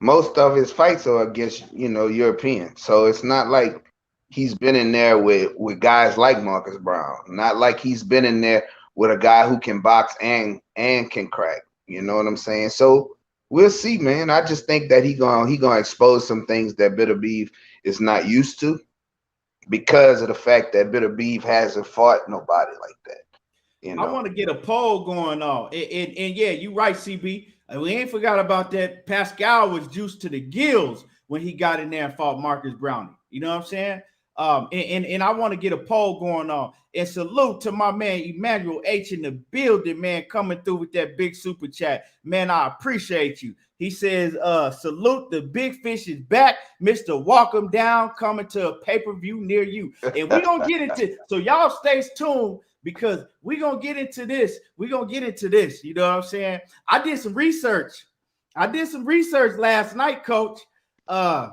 most of his fights are against Europeans. So it's not like he's been in there with guys like Marcus Brown. Not like he's been in there with a guy who can box and can crack. You know what I'm saying? So we'll see, man. I just think that he gonna expose some things that Beterbiev is not used to because of the fact that Beterbiev hasn't fought nobody like that. You I know. want to get a poll going on. And yeah, you right, CB. We ain't forgot about that. Pascal was juiced to the gills when he got in there and fought Marcus Browning. You know what I'm saying? And I want to get a poll going on. And salute to my man Emmanuel H in the building, man, coming through with that big super chat. Man, I appreciate you. He says, salute, the big fish is back. Mr. Walk 'em down, coming to a pay-per-view near you. And we're gonna get into so y'all stay tuned because we're gonna get into this. We're gonna get into this. You know what I'm saying? I did some research last night, coach. Stay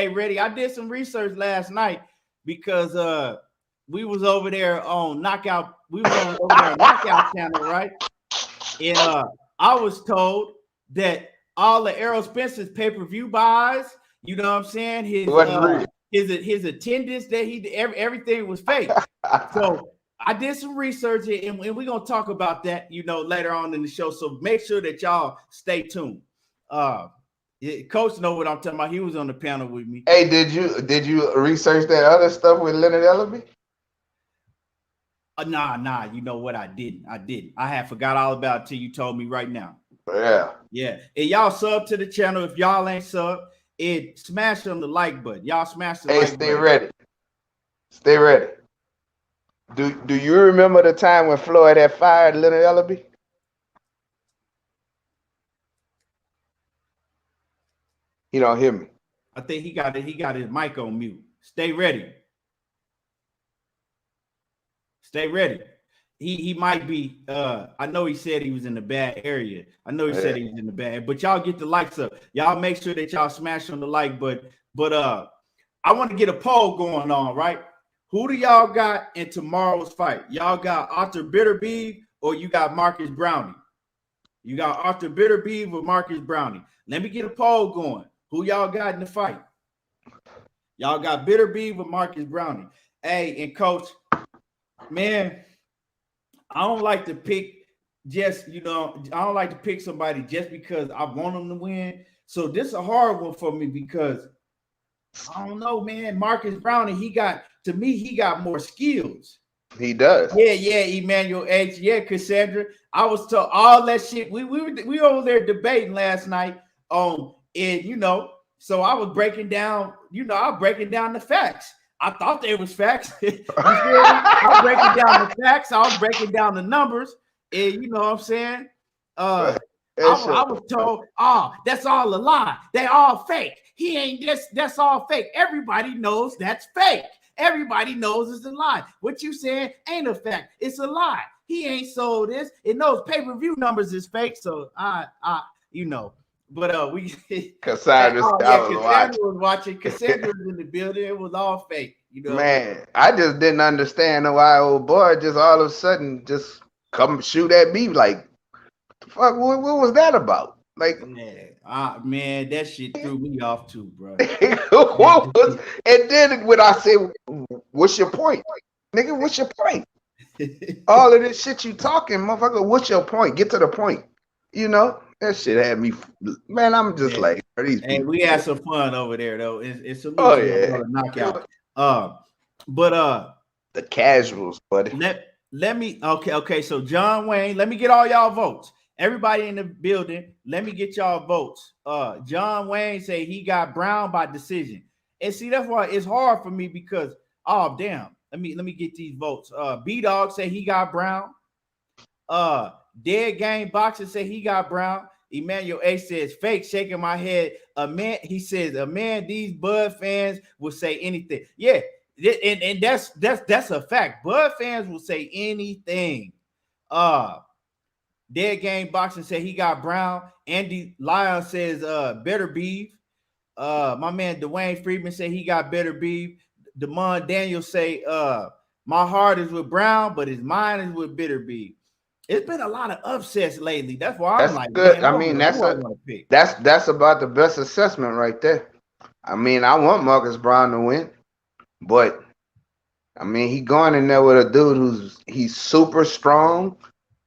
ready. I did some research last night because we was over there on Knockout. We was over there on Knockout channel, right? And I was told that all the Errol Spence's pay-per-view buys, you know what I'm saying? His attendance that he did, everything was fake. So I did some research and we're gonna talk about that, later on in the show. So make sure that y'all stay tuned. Coach know what I'm talking about. He was on the panel with me. Hey, did you research that other stuff with Leonard Ellaby? Nah. You know what? I didn't. I had forgot all about it till you told me right now. Yeah. Yeah. And y'all sub to the channel. If y'all ain't sub, smash on the like button. Y'all smash the Hey, like stay button. ready. Stay ready. Do you remember the time when Floyd had fired Lineal? He don't hear me. I think he got his mic on mute. Stay ready. Stay ready. He might be. I know he said he was in the bad area. I know he said he was in the bad, but y'all get the likes up. Y'all make sure that y'all smash on the like button. But I want to get a poll going on, right? Who do y'all got in tomorrow's fight? Y'all got Artur Beterbiev or you got Marcus Browne? You got Artur Beterbiev or Marcus Browne? Let me get a poll going. Who y'all got in the fight? Y'all got Beterbiev or Marcus Browne? Hey, and coach, man, I don't like to pick I don't like to pick somebody just because I want them to win. So this is a hard one for me because I don't know, man. Marcus Browne, he got more skills. He does. Yeah, Emmanuel H. Yeah, Cassandra. I was told all that shit. We were over there debating last night so I was breaking down, I was breaking down the facts. I thought there was facts. You feel me? I was breaking down the facts. I was breaking down the numbers. And you know what I'm saying? I was told, that's all a lie. They all fake. He ain't that's all fake. Everybody knows that's fake. Everybody knows it's a lie. What you saying ain't a fact. It's a lie. He ain't sold this. And those pay-per-view numbers is fake. So But we Cassandra was watching. Cassandra was in the building. It was all fake. Man, I just didn't understand why old boy just all of a sudden just come shoot at me like, fuck, what was that about? Like, man, that shit threw me off too, bro. And then when I say, what's your point? Nigga, what's your point? All of this shit you talking, motherfucker, what's your point? Get to the point. That shit had me, man, I'm just like, these people. And we had some fun over there, though. It's a knockout. The casuals, buddy. Let me, okay, so John Wayne, let me get all y'all votes. Everybody in the building, let me get y'all votes. John Wayne say he got Browne by decision. And see, that's why it's hard for me because, damn. Let me get these votes. B-Dog say he got Browne. Dead Game Boxer say he got Browne. Emmanuel A says fake, shaking my head. He says, these Bud fans will say anything. Yeah, and that's a fact. Bud fans will say anything. Dead Game Boxing said he got Browne. Andy Lyon says Beterbiev. My man Dwayne Friedman said he got Beterbiev. Damon Daniels say my heart is with Browne, but his mind is with Beterbiev. It's been a lot of upsets lately. That's why I'm like, good. Man, I mean, that's about the best assessment right there. I mean, I want Marcus Browne to win, but I mean, he going in there with a dude he's super strong.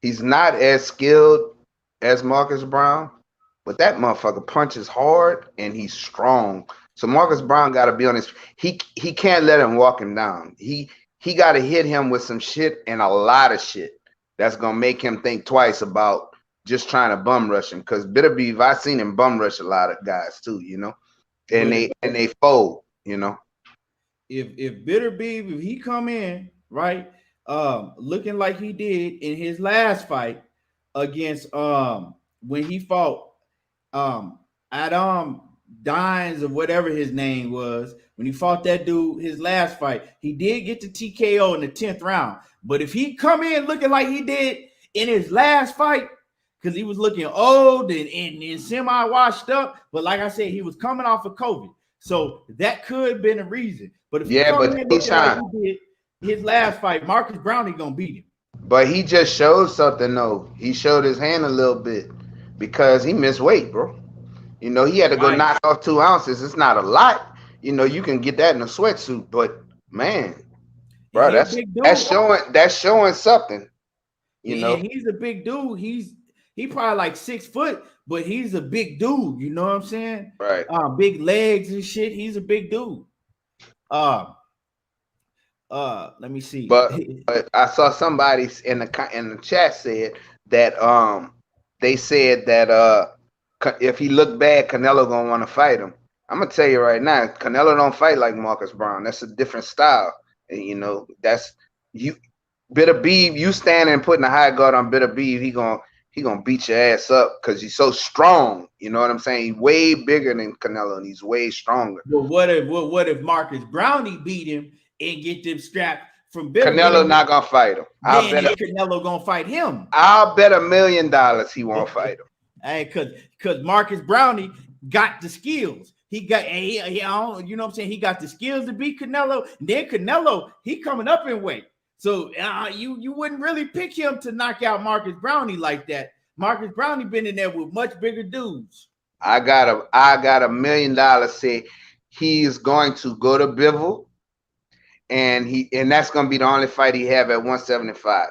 He's not as skilled as Marcus Browne, but that motherfucker punches hard and he's strong. So Marcus Browne got to be on his. He can't let him walk him down. He got to hit him with some shit and a lot of shit that's gonna make him think twice about just trying to bum rush him. Because Beterbiev, I've seen him bum rush a lot of guys too, and they fold, If Beterbiev, if he come in right, looking like he did in his last fight against when he fought Adam Dines or whatever his name was, when he fought that dude his last fight, he did get the TKO in the 10th round. But if he come in looking like he did in his last fight, because he was looking old and semi-washed up, but like I said, he was coming off of COVID. So that could have been a reason. But if he come in looking like he did his last fight, Marcus Browne gonna beat him. But he just showed something though. He showed his hand a little bit because he missed weight, bro. He had to go knock off 2 ounces. It's not a lot. You can get that in a sweatsuit, but man, bro, that's showing something. And he's a big dude. He probably like 6 foot, but he's a big dude. You know what I'm saying? Right. Big legs and shit. He's a big dude. Let me see. But I saw somebody in the chat said that they said that if he look bad, Canelo gonna want to fight him. I'm gonna tell you right now, Canelo don't fight like Marcus Browne. That's a different style, and you know that's you. Beterbiev, you standing and putting a high guard on Beterbiev, he gonna beat your ass up because he's so strong. You know what I'm saying? He's way bigger than Canelo, and he's way stronger. But what if Marcus Browne beat him and get them strapped from Beterbiev? Canelo not gonna fight him. Then Canelo gonna fight him. I'll bet $1 million he won't fight him. Hey, cause Marcus Browne got the skills. He got, you know what I'm saying? He got the skills to beat Canelo. And then Canelo, he coming up in weight. So you wouldn't really pick him to knock out Marcus Browne like that. Marcus Browne been in there with much bigger dudes. I got $1 million. Say he's going to go to Bivol, and that's gonna be the only fight he have at 175.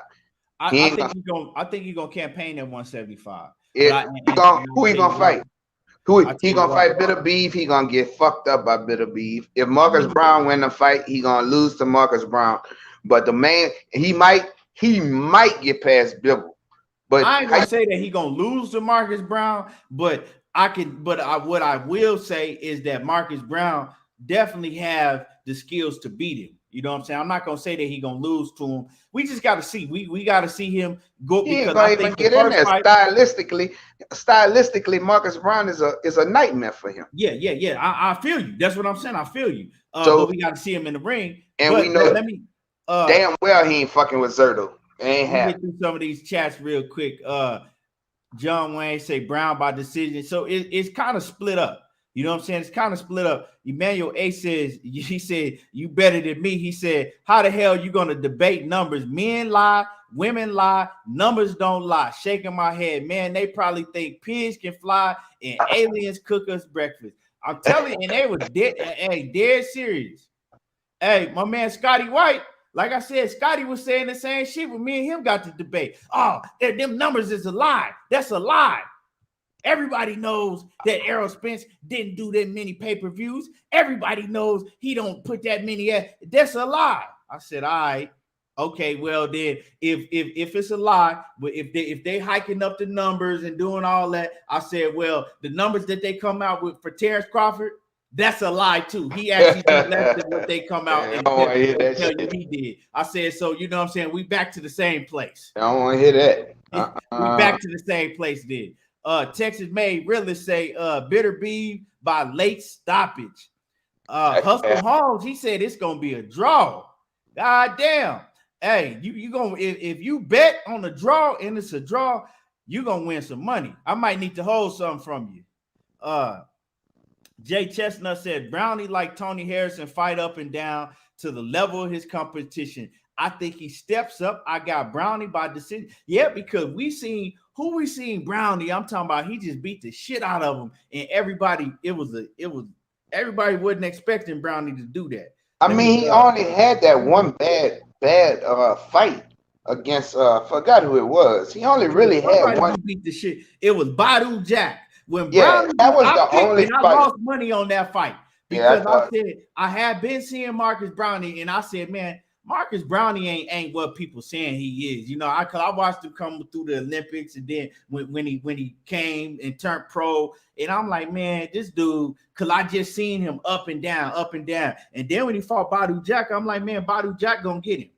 I think he's gonna campaign at 175. Who he gonna fight? He gonna fight Beterbiev? He gonna get fucked up by Beterbiev. If Marcus Browne win the fight, he gonna lose to Marcus Browne. But the man, he might get past Bivol. But I ain't gonna say that he gonna lose to Marcus Browne, but what I will say is that Marcus Browne definitely have the skills to beat him. You know what I'm saying? I'm not gonna say that he gonna lose to him. We just gotta see. We gotta see him go. He ain't gonna even get in there. Stylistically, Marcus Browne is a nightmare for him. Yeah. I feel you. That's what I'm saying. I feel you. But we gotta see him in the ring. And we know damn well he ain't fucking with Zerto. Ain't happy. Get through some of these chats real quick. John Wayne say Browne by decision. So it's kind of split up. You know what I'm saying? It's kind of split up. Emmanuel A says, he said, you better than me. He said, how the hell you going to debate numbers? Men lie, women lie, numbers don't lie. Shaking my head. Man, they probably think pigs can fly and aliens cook us breakfast. I'm telling you, and they was dead serious. Hey, my man Scotty White, like I said, Scotty was saying the same shit when me and him got to debate. Oh, them numbers is a lie. That's a lie. Everybody knows that Errol Spence didn't do that many pay-per-views. Everybody knows he don't put that many. That's a lie. I said, all right, okay, well then, if it's a lie, but if they hiking up the numbers and doing all that, I said, well, the numbers that they come out with for Terence Crawford, that's a lie too. He actually did less than what they come out and tell you he did. I said, so you know what I'm saying? We back to the same place. I don't want to hear that. We back to the same place then. Texas made realist say Beterbiev by late stoppage. Hustle Holmes, he said it's gonna be a draw. God damn. Hey, you gonna if you bet on a draw and it's a draw, you gonna win some money. I might need to hold something from you. Jay Chestnut said Brownie like Tony Harrison fight up and down to the level of his competition. I think he steps up. I got Brownie by decision. Yeah, because we seen Brownie. I'm talking about he just beat the shit out of him, and everybody everybody wasn't expecting Brownie to do that. I mean, he only had that one bad fight against forgot who it was. He only really had one. Beat the shit. It was Badu Jack. When Brownie, that was the only fight. I lost money on that fight because I said I had been seeing Marcus Brownie, and I said, man, Marcus Browne ain't what people saying he is. You know, I watched him come through the Olympics, and then when he came and turned pro, and I'm like, man, this dude, because I just seen him up and down. And then when he fought Badu Jack, I'm like, man, Badu Jack gonna get him.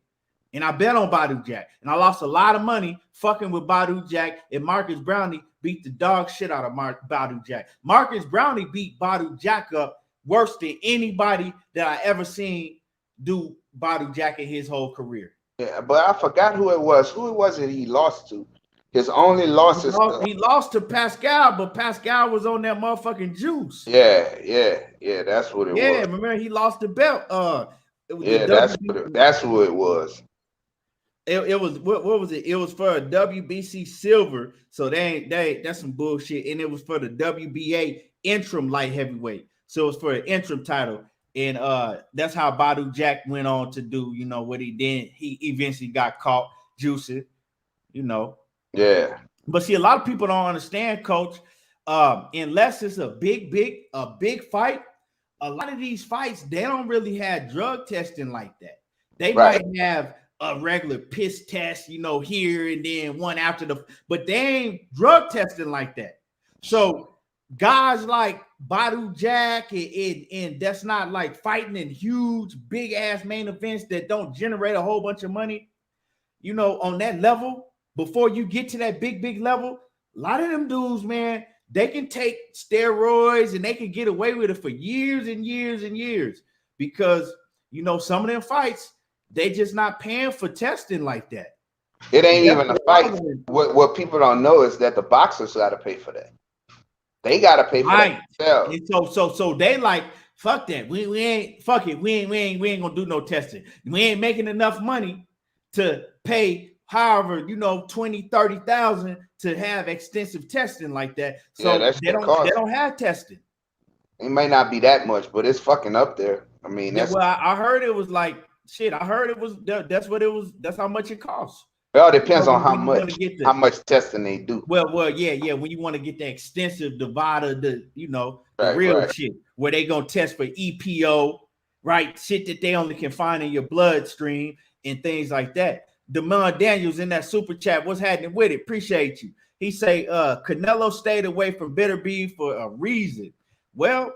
And I bet on Badu Jack. And I lost a lot of money fucking with Badu Jack, and Marcus Browne beat the dog shit out of Badu Jack. Marcus Browne beat Badu Jack up worse than anybody that I ever seen do Badu Jack in his whole career. Yeah, but I forgot who it was. Who was it he lost to? His only loss is he lost to Pascal, but Pascal was on that motherfucking juice. Yeah, that's what it was. Yeah, remember he lost the belt. That's who it was. It was what was it? It was for a WBC silver. So that's some bullshit. And it was for the WBA interim light heavyweight. So it was for an interim title. And that's how Badu Jack went on to do, you know, what he did. He eventually got caught juicing, you know. Yeah. But see, a lot of people don't understand, Coach. Unless it's a big fight, a lot of these fights, they don't really have drug testing like that. They might have a regular piss test, you know, here and then one after but they ain't drug testing like that. So guys like Badu Jack and that's not like fighting in huge, big ass main events that don't generate a whole bunch of money, you know, on that level, before you get to that big level, a lot of them dudes, man, they can take steroids and they can get away with it for years and years and years because, you know, some of them fights, they just not paying for testing like that. It ain't That's even a what fight. What people don't know is that the boxers got to pay for that. They got to pay for that themselves. And so they like, fuck that. We ain't fuck it. We ain't gonna do no testing. We ain't making enough money to pay however, you know, 20,000-30,000 to have extensive testing like that. So Yeah, they don't have testing. It may not be that much, but it's fucking up there. I mean, that's I heard it was like shit. I heard it was that's what it was. That's how much it costs. Well, it depends on how much testing they do. Well, yeah. When you want to get the extensive Nevada, the real shit, where they gonna test for EPO, right? Shit that they only can find in your bloodstream and things like that. Demond Daniels in that super chat, what's happening with it? Appreciate you. He say, Canelo stayed away from Beterbiev for a reason. Well,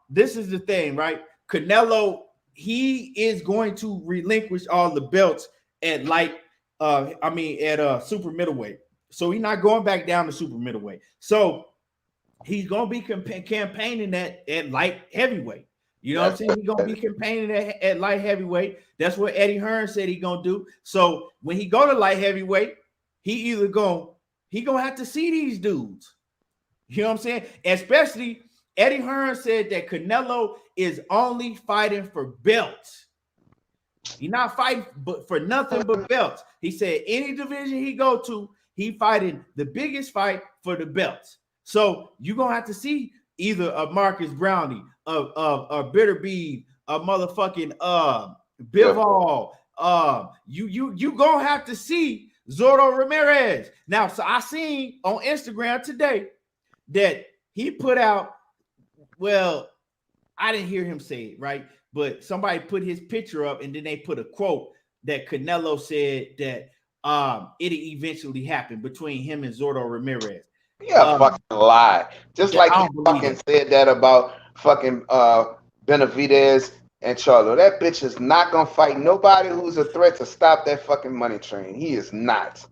this is the thing, right? Canelo, he is going to relinquish all the belts at super middleweight. So he's not going back down to super middleweight. So he's gonna be campaigning at light heavyweight. You know what I'm saying? He's gonna be campaigning at light heavyweight. That's what Eddie Hearn said he's gonna do. So when he go to light heavyweight, he gonna have to see these dudes. You know what I'm saying? Especially Eddie Hearn said that Canelo is only fighting for belts. He's not fighting for nothing but belts. He said any division he go to, he fighting the biggest fight for the belts. So you're gonna have to see either a Marcus Browne, a Beterbiev, a motherfucking Bivol. You gonna have to see Zordo Ramirez. Now, so I seen on Instagram today that he put out. Well, I didn't hear him say it, right? But somebody put his picture up and then they put a quote that Canelo said that it'll eventually happen between him and Zordo Ramirez. Yeah, fucking lie. Just like he fucking said that about fucking Benavidez and Charlo. That bitch is not gonna fight nobody who's a threat to stop that fucking money train. He is not.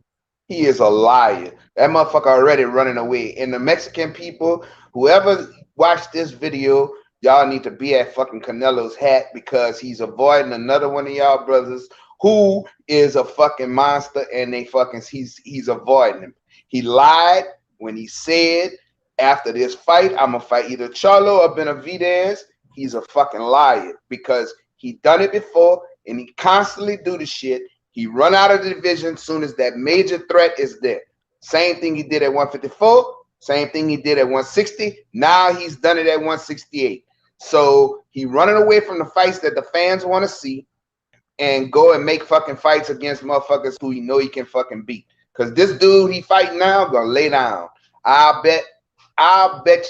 He is a liar. That motherfucker already running away. And the Mexican people, whoever watched this video, y'all need to be at fucking Canelo's hat because he's avoiding another one of y'all brothers who is a fucking monster, and he's avoiding him. He lied when he said after this fight, I'm gonna fight either Charlo or Benavidez. He's a fucking liar because he done it before and he constantly do the shit. He run out of the division soon as that major threat is there. Same thing he did at 154. Same thing he did at 160. Now he's done it at 168. So he running away from the fights that the fans want to see and go and make fucking fights against motherfuckers who he know he can fucking beat. Because this dude he fighting now gonna lay down. I'll bet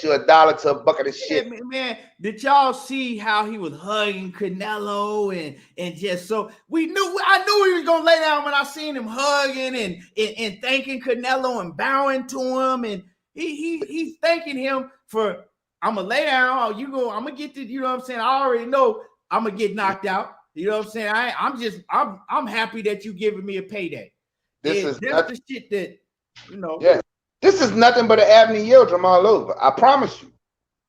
you $1 to a bucket of shit. Man, did y'all see how he was hugging Canelo and just so I knew he was gonna lay down when I seen him hugging and thanking Canelo and bowing to him, and he's thanking him for I'm gonna lay down. I'm gonna get the, you know what I'm saying? I already know I'm gonna get knocked out. You know what I'm saying? I'm happy that you giving me a payday. That's the shit that, you know. Yeah. This is nothing but an Abney Yildirim all over. I promise you.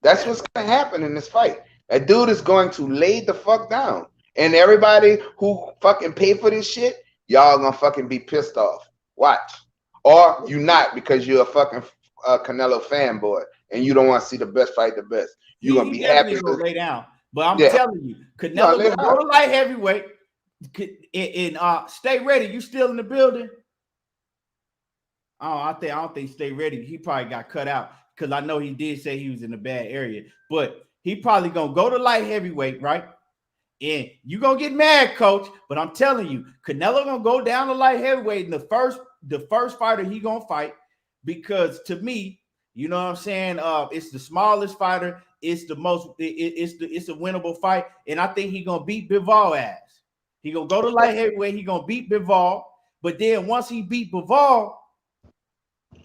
That's what's going to happen in this fight. That dude is going to lay the fuck down. And everybody who fucking pay for this shit, y'all going to fucking be pissed off. Watch. Or you not because you're a fucking Canelo fanboy and you don't want to see the best fight the best. You're going to be happy to lay down. But I'm telling you, Canelo go to light heavyweight and stay ready. You still in the building? I don't think stay ready. He probably got cut out because I know he did say he was in a bad area. But he probably gonna go to light heavyweight, right? And you gonna get mad, coach. But I'm telling you, Canelo gonna go down to light heavyweight in the first fighter he gonna fight, because to me, you know what I'm saying? It's the smallest fighter. It's the most. It's a winnable fight, and I think he gonna beat Bivol ass. He gonna go to light heavyweight. He gonna beat Bivol, but then once he beat Bivol,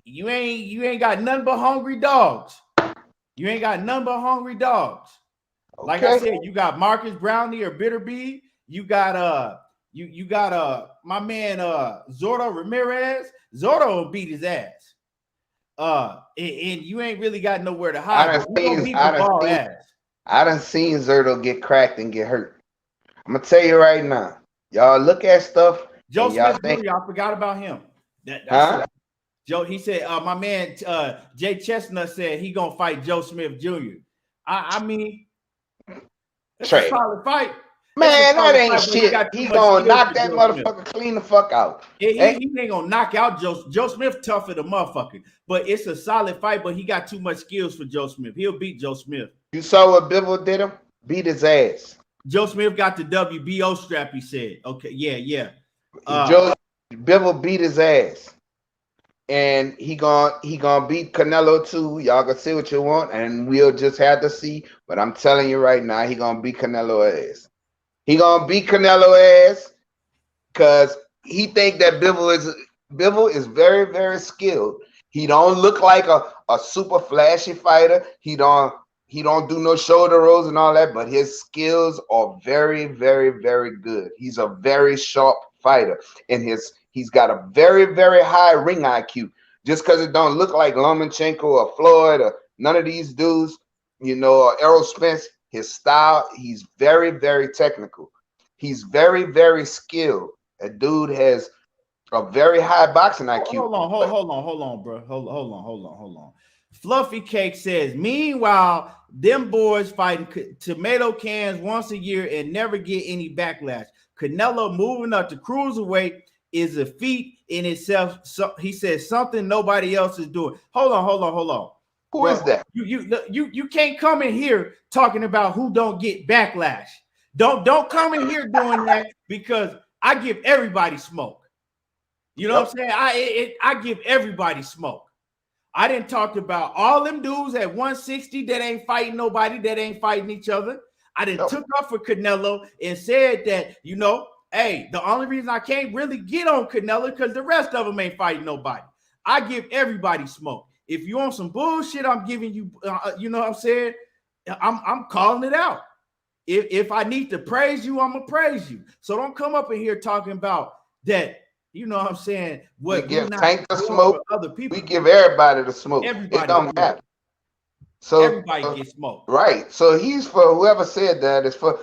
You ain't got nothing but hungry dogs. You ain't got none but hungry dogs. Okay. Like I said, you got Marcus Browne or Beterbiev. You got you got my man Zordo Ramirez. Zordo will beat his ass. And you ain't really got nowhere to hide. But we gonna beat the ball ass. I done seen Zerto get cracked and get hurt. I'm gonna tell you right now. Y'all look at stuff. Joe and y'all Smith think, Jr. I forgot about him. That's huh? it. Joe, he said, my man Jay Chestnut said he gonna fight Joe Smith Jr. I mean, it's Trey. a solid fight. Man, that ain't shit. He gonna knock that motherfucker clean the fuck out. He ain't gonna knock out Joe Smith. Tough for the motherfucker, but it's a solid fight. But he got too much skills for Joe Smith. He'll beat Joe Smith. You saw what Bivol did him? Beat his ass. Joe Smith got the WBO strap. He said, "Okay, yeah." Bivol beat his ass, and he gonna beat Canelo too. Y'all can see what you want, and we'll just have to see. But I'm telling you right now, he gonna beat Canelo ass. He gonna beat Canelo ass because he think that Bivol is very, very skilled. He don't look like a super flashy fighter. He don't do no shoulder rolls and all that, but his skills are very, very, very good. He's a very sharp fighter, and he's got a very, very high ring IQ. Just because it don't look like Lomachenko or Floyd or none of these dudes, or Errol Spence, his style, he's very, very technical. He's very, very skilled. A dude has a very high boxing IQ. Hold on, bro. Hold on. Fluffy Cake says, meanwhile, them boys fighting tomato cans once a year and never get any backlash. Canelo moving up to cruiserweight is a feat in itself. So he says something nobody else is doing. Hold on. Who is that? You can't come in here talking about who don't get backlash. Don't come in here doing that because I give everybody smoke. You know what I'm saying? I give everybody smoke. I didn't talk about all them dudes at 160 that ain't fighting nobody, that ain't fighting each other. I didn't took up for Canelo and said that, hey, the only reason I can't really get on Canelo because the rest of them ain't fighting nobody. I give everybody smoke. If you want some bullshit, I'm giving you, you know what I'm saying? I'm calling it out. If I need to praise you, I'm gonna praise you. So don't come up in here talking about that. You know what I'm saying? What we give Tank the smoke. Other people, we give everybody the smoke. Everybody it don't matter. So everybody gets smoked. Right. So he's for whoever said that is for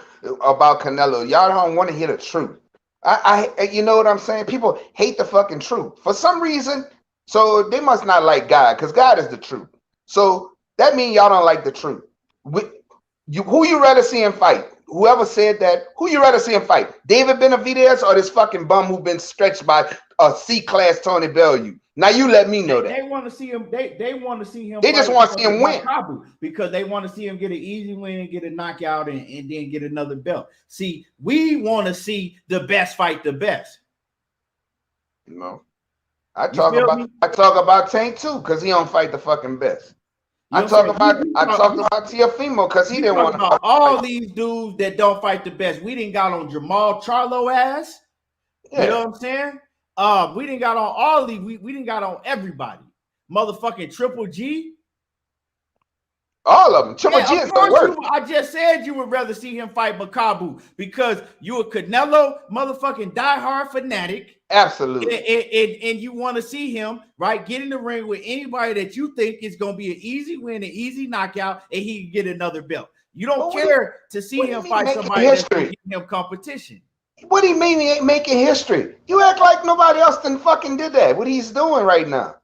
about Canelo. Y'all don't want to hear the truth. I you know what I'm saying? People hate the fucking truth for some reason. So they must not like God because God is the truth. So that means y'all don't like the truth. Who you rather see him fight? Whoever said that, who you rather see him fight? David Benavidez or this fucking bum who been stretched by a C-class Tony Bellew? Now you let me know that. They want to see him. They want to see him. They just want to see him win because they want to see him get an easy win and get a knockout and then get another belt. See, we want to see the best fight the best. I talk about Tank too because he don't fight the fucking best. I talked about Teofimo because he didn't want to fight. All these dudes that don't fight the best. We didn't got on Jamal Charlo ass. Yeah. You know what I'm saying? We didn't got on all these. We didn't got on everybody. Motherfucking Triple G. All of them. Triple G is the worst. I just said you would rather see him fight Makabu because you a Canelo motherfucking diehard fanatic. Absolutely. And you want to see him, right, get in the ring with anybody that you think is going to be an easy win, an easy knockout, and he can get another belt. You don't care to see him fight somebody that's going to give him competition. What do you mean he ain't making history? You act like nobody else done fucking did that. What he's doing right now.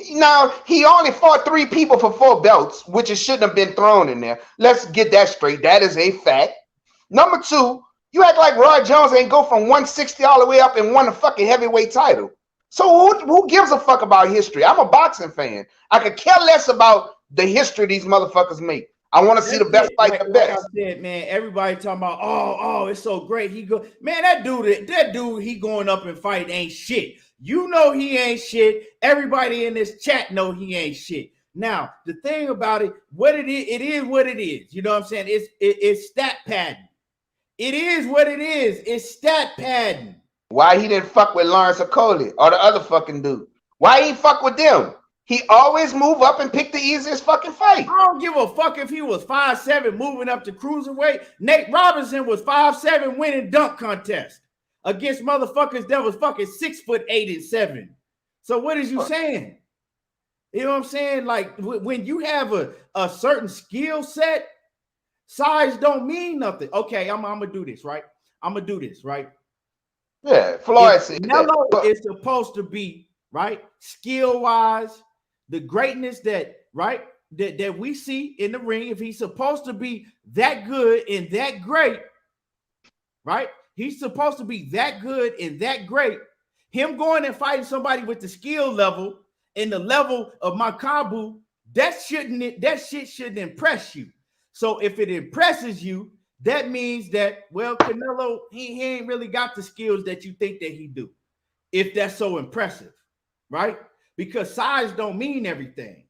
Now, he only fought 3 people for 4 belts, which it shouldn't have been thrown in there. Let's get that straight. That is a fact. Number 2, you act like Roy Jones ain't go from 160 all the way up and won a fucking heavyweight title. So who gives a fuck about history? I'm a boxing fan. I could care less about the history these motherfuckers make. I want to see the best fight the best. Like I said, man, everybody talking about, oh, it's so great. That dude, he going up and fight ain't shit. You know he ain't shit. Everybody in this chat know he ain't shit. Now, the thing about it what it is what it is. You know what I'm saying? It's stat padding. It is what it is. It's stat padding. Why he didn't fuck with Lawrence Okoli or the other fucking dude? Why he fuck with them? He always move up and pick the easiest fucking fight. I don't give a fuck if he was 5'7" moving up to cruiserweight. Nate Robinson was 5'7" winning dunk contest against motherfuckers that was fucking 6'8" and 7. So what is you saying? You know what I'm saying? Like when you have a certain skill set, size don't mean nothing. Okay, I'm gonna do this, right? I'm gonna do this, right? Yeah, Floyd said Canelo that. is supposed to be, right, skill-wise, the greatness that, right, that we see in the ring. If he's supposed to be that good and that great, right? He's supposed to be that good and that great. Him going and fighting somebody with the skill level and the level of Makabu, that shit shouldn't impress you. So if it impresses you, that means that, well, Canelo, he ain't really got the skills that you think that he do, if that's so impressive, right? Because size don't mean everything.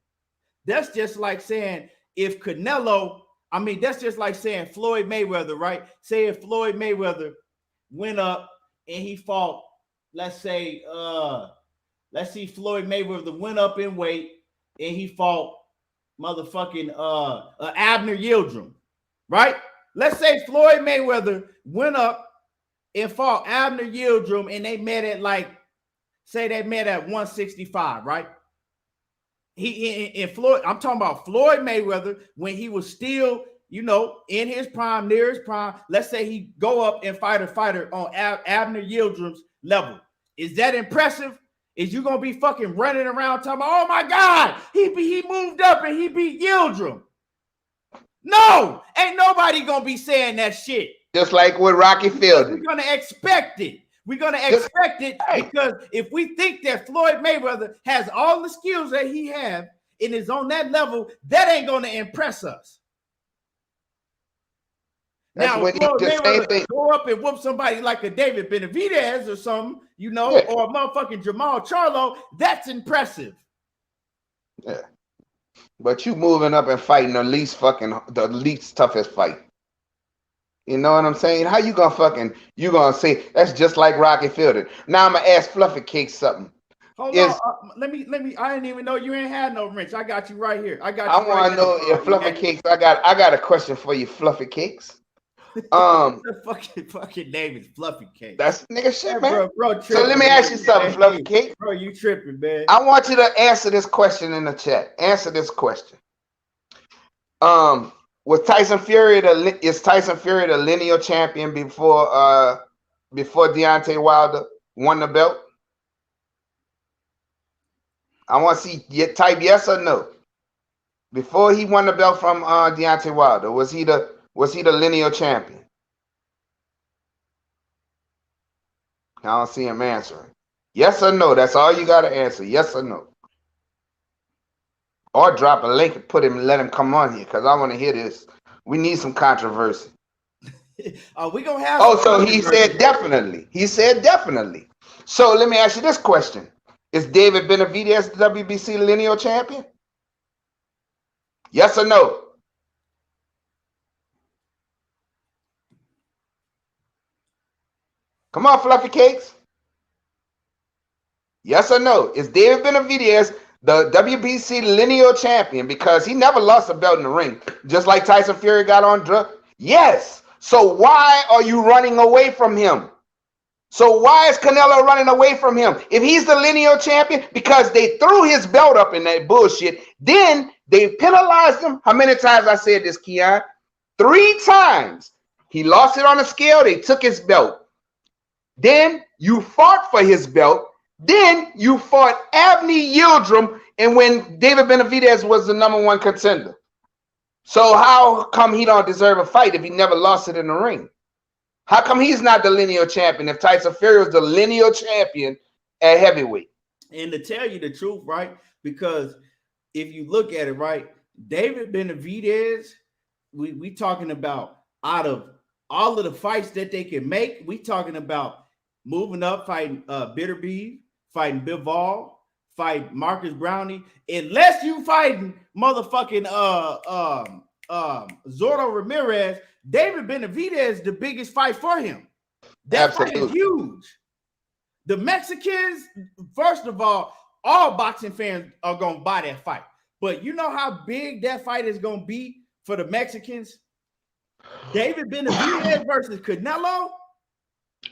That's just like saying if Canelo, I mean, that's just like saying Floyd Mayweather, right? Say if Floyd Mayweather went up and he fought, let's see Floyd Mayweather went up in weight and he fought motherfucking Abner Yildirim, right? Let's say Floyd Mayweather went up and fought Abner Yildirim and they met at they met at 165, right? I'm talking about Floyd Mayweather when he was still, in his prime, near his prime. Let's say he go up and fight a fighter on Abner Yildirim's level. Is that impressive? Is you gonna be fucking running around talking about, oh my God, he moved up and he beat Yildirim? No, ain't nobody gonna be saying that shit. Just like with Rocky Fielding. We're gonna expect it. We're gonna expect it because if we think that Floyd Mayweather has all the skills that he have and is on that level, that ain't gonna impress us. Now, Floyd Mayweather go up and whoop somebody like a David Benavidez or something, or a motherfucking Jamal Charlo, that's impressive. Yeah. But you moving up and fighting the least toughest fight. You know what I'm saying? How you gonna say that's just like Rocky Fielding? Now I'm gonna ask Fluffy Cake something. Hold on, let me. I didn't even know you ain't had no wrench. I got you right here. I want to know if Fluffy Cakes. I got a question for you, Fluffy Cakes. The fucking name is Fluffy Cake. That's nigga shit, man. Bro, so let me ask you something, Fluffy Cake. Bro, you tripping, man. I want you to answer this question in the chat. Answer this question. Was Tyson Fury is Tyson Fury the lineal champion before Deontay Wilder won the belt? I want to see type yes or no. Before he won the belt from Deontay Wilder, was he the lineal champion? I don't see him answering. Yes or no? That's all you got to answer. Yes or no. Or drop a link and let him come on here because I want to hear this. We need some controversy. We gonna have. Oh, so he said definitely. He said definitely. So let me ask you this question: is David Benavidez the WBC lineal champion? Yes or no? Come on, Fluffy Cakes. Yes or no? Is David Benavidez the WBC lineal champion because he never lost a belt in the ring, just like Tyson Fury got on drug? Yes. So why are you running away from him? So why is Canelo running away from him? If he's the lineal champion, because they threw his belt up in that bullshit, then they penalized him. How many times I said this, Keon? 3 times. He lost it on the scale. They took his belt. Then you fought for his belt. Then you fought Abner Yildirim, and when David Benavidez was the #1 contender. So how come he don't deserve a fight if he never lost it in the ring? How come he's not the lineal champion if Tyson Fury was the lineal champion at heavyweight? And to tell you the truth, right? Because if you look at it, right, David Benavidez, we talking about out of all of the fights that they can make, we talking about moving up, fighting Beterbiev, fighting Bivol, fight Marcus Browne, unless you fighting motherfucking Zorro Ramirez, David Benavidez the biggest fight for him. That fight is huge. The Mexicans, first of all, all boxing fans are gonna buy that fight. But you know how big that fight is gonna be for the Mexicans? David Benavidez versus Canelo.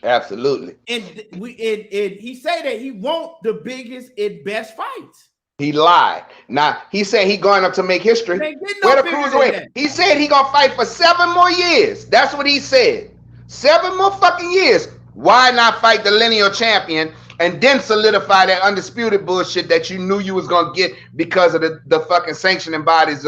Absolutely. And he said that he want the biggest and best fights. He lied. Now he said he going up to make history. Where the cruiserweight? He said he gonna fight for 7 more years. That's what he said. 7 more fucking years. Why not fight the lineal champion and then solidify that undisputed bullshit that you knew you was gonna get because of the fucking sanctioning bodies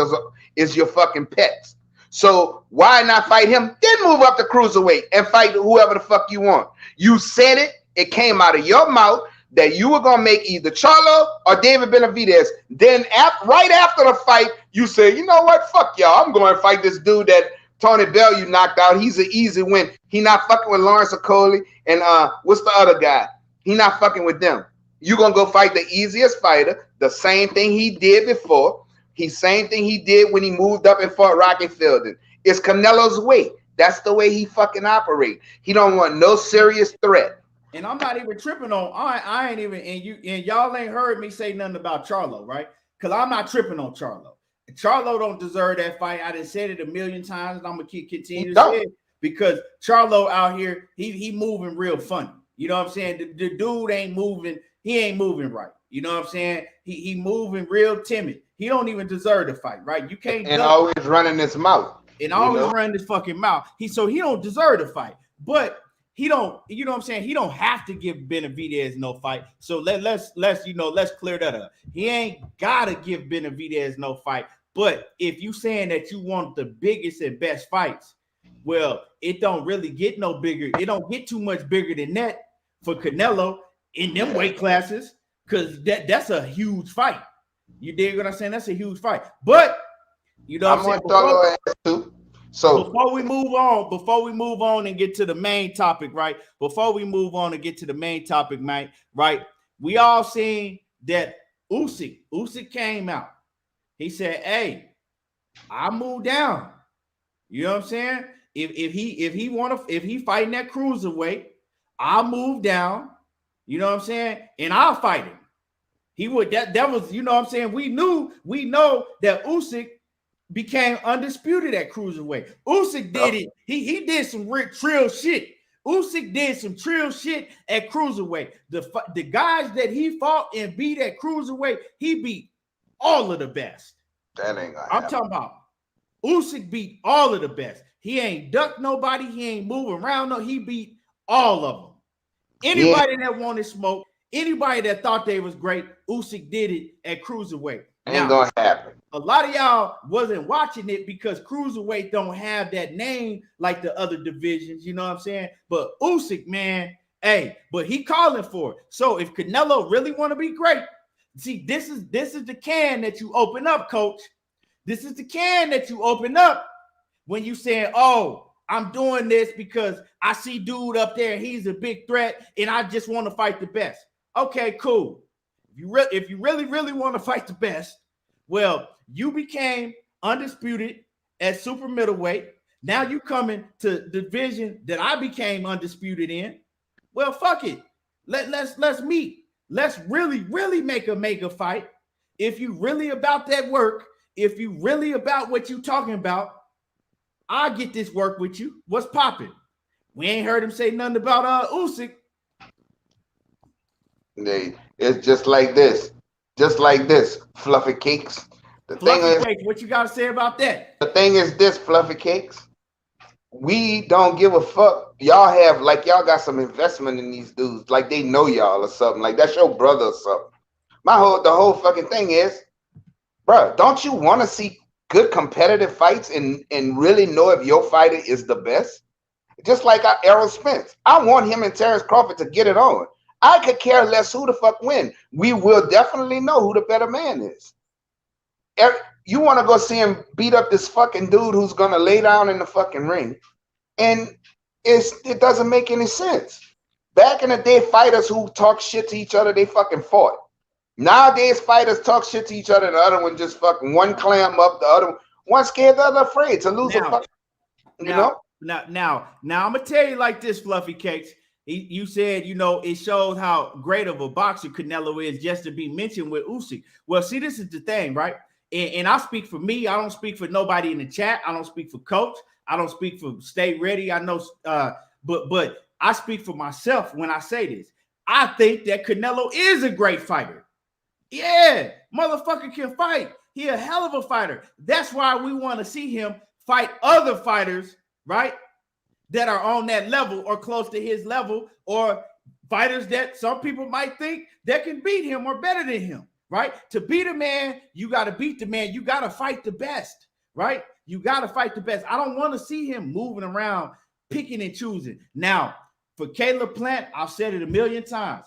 is your fucking pets. So why not fight him? Then move up to cruiserweight and fight whoever the fuck you want. You said it. It came out of your mouth that you were gonna make either Charlo or David Benavidez. Then right after the fight, you say, you know what? Fuck y'all. I'm going to fight this dude that Tony Bellew knocked out. He's an easy win. He not fucking with Lawrence Okoli and what's the other guy? He not fucking with them. You gonna go fight the easiest fighter. The same thing he did before. Same thing he did when he moved up and fought Rocky Fielding. It's Canelo's weight. That's the way he fucking operate. He don't want no serious threat. And I'm not even tripping on. I ain't even. And y'all ain't heard me say nothing about Charlo, right? Because I'm not tripping on Charlo. Charlo don't deserve that fight. I done said it a million times, and I'm gonna continue to say it because Charlo out here, he moving real funny. You know what I'm saying? The dude ain't moving. He ain't moving right. You know what I'm saying? He moving real timid. He don't even deserve the fight, right? You can't. And always running his mouth. And always running his fucking mouth. So he don't deserve the fight, but he don't. You know what I'm saying? He don't have to give Benavidez no fight. So let's clear that up. He ain't gotta give Benavidez no fight. But if you saying that you want the biggest and best fights, well, it don't really get no bigger. It don't get too much bigger than that for Canelo in them weight classes, because that's a huge fight. You dig what I'm saying? That's a huge fight. But you know what I'm saying? So before we move on and get to the main topic, right? Before we move on and get to the main topic, mate, right? We all seen that Usyk came out. He said, "Hey, I moved down." You know what I'm saying? If he fighting that cruiserweight, I'll move down. You know what I'm saying? And I'll fight him. He would that was, you know what I'm saying? We know that Usyk became undisputed at cruiserweight. Usyk did it. He did some trill shit. Usyk did some trill shit at cruiserweight. The guys that he fought and beat at cruiserweight, he beat all of the best. That ain't gonna happen. Talking about Usyk beat all of the best. He ain't ducked nobody. He ain't moving around. No, he beat all of them. Anybody that wanted smoke, anybody that thought they was great, Usyk did it at cruiserweight. Ain't gonna happen. A lot of y'all wasn't watching it because cruiserweight don't have that name like the other divisions. You know what I'm saying? But Usyk, man, hey, but he calling for it. So if Canelo really want to be great, see, this is the can that you open up, coach. This is the can that you open up when you saying, "Oh, I'm doing this because I see dude up there, he's a big threat, and I just want to fight the best." Okay, cool. If you really want to fight the best, well, you became undisputed at super middleweight. Now you coming to the division that I became undisputed in. Well, fuck it. Let's meet. Let's really make a fight. If you really about that work, if you really about what you talking about, I'll get this work with you. What's popping? We ain't heard him say nothing about Usyk. It's just like this, fluffy cakes. What you got to say about that? The thing is this, fluffy cakes. We don't give a fuck. Y'all got some investment in these dudes, like they know y'all or something. Like that's your brother or something. The whole fucking thing is, bro, don't you want to see good competitive fights and really know if your fighter is the best? Just like Errol Spence. I want him and Terence Crawford to get it on. I could care less who the fuck win. We will definitely know who the better man is. You want to go see him beat up this fucking dude who's going to lay down in the fucking ring. And it doesn't make any sense. Back in the day, fighters who talk shit to each other, they fucking fought. Nowadays, fighters talk shit to each other, and the other one just fucking one clam up, the other one scared, the other afraid to lose a fuck. You know? Now I'm gonna tell you like this, Fluffy Cakes. You said, you know, it shows how great of a boxer Canelo is just to be mentioned with Usyk. Well, see, this is the thing, right? And I speak for me. I don't speak for nobody in the chat. I don't speak for Coach. I don't speak for Stay Ready. I know, but I speak for myself when I say this. I think that Canelo is a great fighter. Yeah, motherfucker can fight. He a hell of a fighter. That's why we want to see him fight other fighters, right? That are on that level or close to his level, or fighters that some people might think that can beat him or better than him, right? To beat a man, you got to beat the man. You got to fight the best, right? You got to fight the best. I don't want to see him moving around, picking and choosing. Now, for Caleb Plant, I've said it a million times.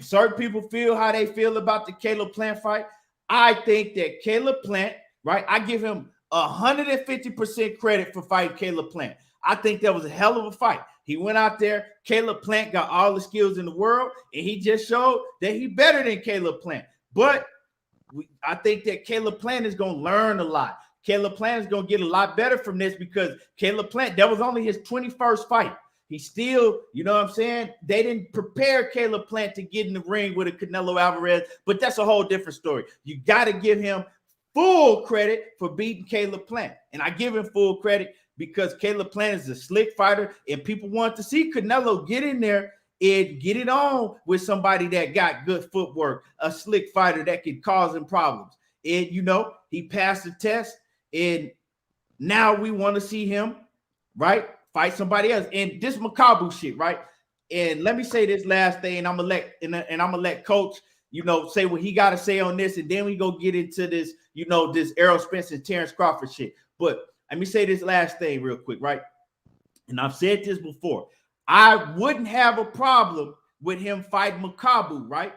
Certain people feel how they feel about the Caleb Plant fight. I think that Caleb Plant, right? I give him 150% credit for fighting Caleb Plant. I think that was a hell of a fight. He went out there. Caleb Plant got all the skills in the world, and he just showed that he's better than Caleb Plant. But I think that Caleb Plant is going to learn a lot. Caleb Plant is going to get a lot better from this because Caleb Plant, that was only his 21st fight. He still, you know what I'm saying? They didn't prepare Caleb Plant to get in the ring with a Canelo Alvarez, but that's a whole different story. You got to give him full credit for beating Caleb Plant. And I give him full credit because Caleb Plant is a slick fighter, and people want to see Canelo get in there and get it on with somebody that got good footwork, a slick fighter that can cause him problems. And, you know, he passed the test, and now we want to see him, right, fight somebody else. And this Makabu shit, right? And let me say this last thing, and I'm gonna let Coach, you know, say what he got to say on this, and then we go get into this, you know, this Errol Spence and Terence Crawford shit. But let me say this last thing real quick, right? And I've said this before. I wouldn't have a problem with him fighting Makabu, right?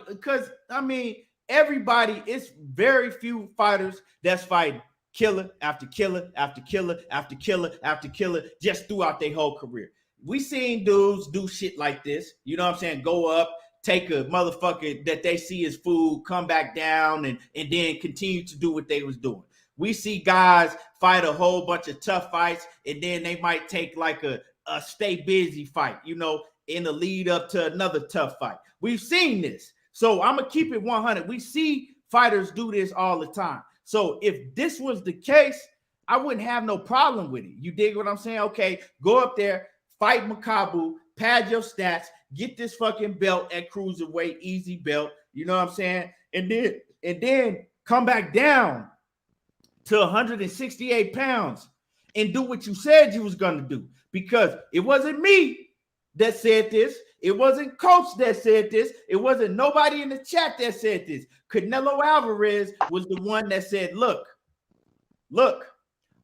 Because, I mean, everybody, it's very few fighters that's fighting killer after killer after killer after killer after killer just throughout their whole career. We seen dudes do shit like this, you know what I'm saying? Go up, take a motherfucker that they see as food, come back down, and then continue to do what they was doing. We see guys fight a whole bunch of tough fights, and then they might take like a stay busy fight, you know, in the lead up to another tough fight. We've seen this. So I'm going to keep it 100. We see fighters do this all the time. So if this was the case, I wouldn't have no problem with it. You dig what I'm saying? Okay, go up there, fight Makabu, pad your stats, get this fucking belt at cruiserweight, easy belt, you know what I'm saying? And then come back down to 168 pounds and do what you said you was going to do, because it wasn't me that said this. It wasn't Coach that said this. It wasn't nobody in the chat that said this. Canelo Alvarez was the one that said, look,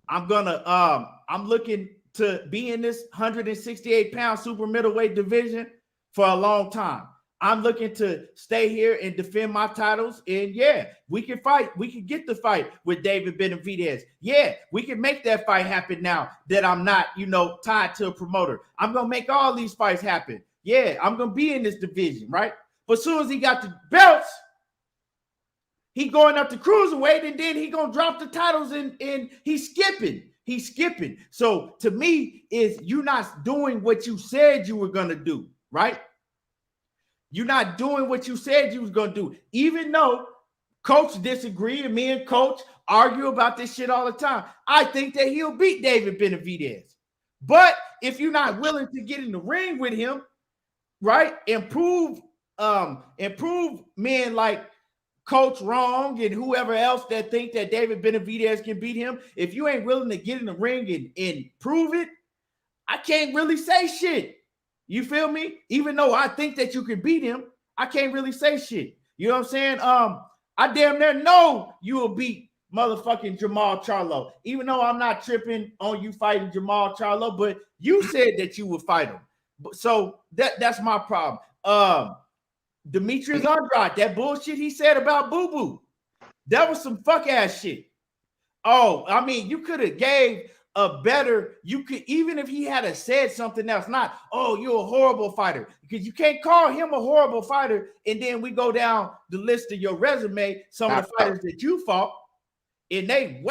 I'm looking to be in this 168 pound super middleweight division for a long time. I'm looking to stay here and defend my titles. And yeah, we can fight. We can get the fight with David Benavidez. Yeah, we can make that fight happen now that I'm not, you know, tied to a promoter. I'm going to make all these fights happen. Yeah, I'm going to be in this division, right? But as soon as he got the belts, he going up to cruiserweight, and then he going to drop the titles and he's skipping. He's skipping. So to me, is you not doing what you said you were going to do, right? You're not doing what you said you was going to do. Even though Coach disagree, and me and Coach argue about this shit all the time, I think that he'll beat David Benavidez. But if you're not willing to get in the ring with him, right, improve men like Coach Wrong and whoever else that think that David Benavidez can beat him, if you ain't willing to get in the ring and prove it, I can't really say shit. You feel me? Even though I think that you can beat him, I can't really say shit. You know what I'm saying? I damn near know you will beat motherfucking Jamal Charlo. Even though I'm not tripping on you fighting Jamal Charlo, but you said that you would fight him. So that's my problem. Demetrius Andrade, that bullshit he said about Boo Boo, that was some fuck ass shit. Oh, I mean, you could have gave a better, you could, even if he had said something else, not, oh, you're a horrible fighter, because you can't call him a horrible fighter. And then we go down the list of your resume, some of the fighters that you fought. And they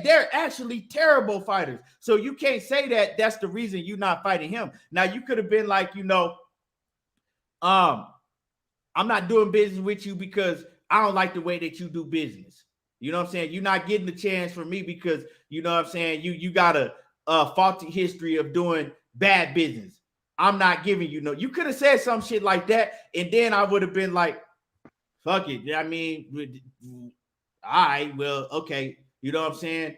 they're actually terrible fighters. So you can't say that that's the reason you're not fighting him. Now you could have been like, I'm not doing business with you because I don't like the way that you do business. You know what I'm saying? You're not getting the chance for me because, you know what I'm saying, you got a faulty history of doing bad business. I'm not giving you no. You could have said some shit like that, and then I would have been like, fuck it. I mean, all right, well, okay. You know what I'm saying?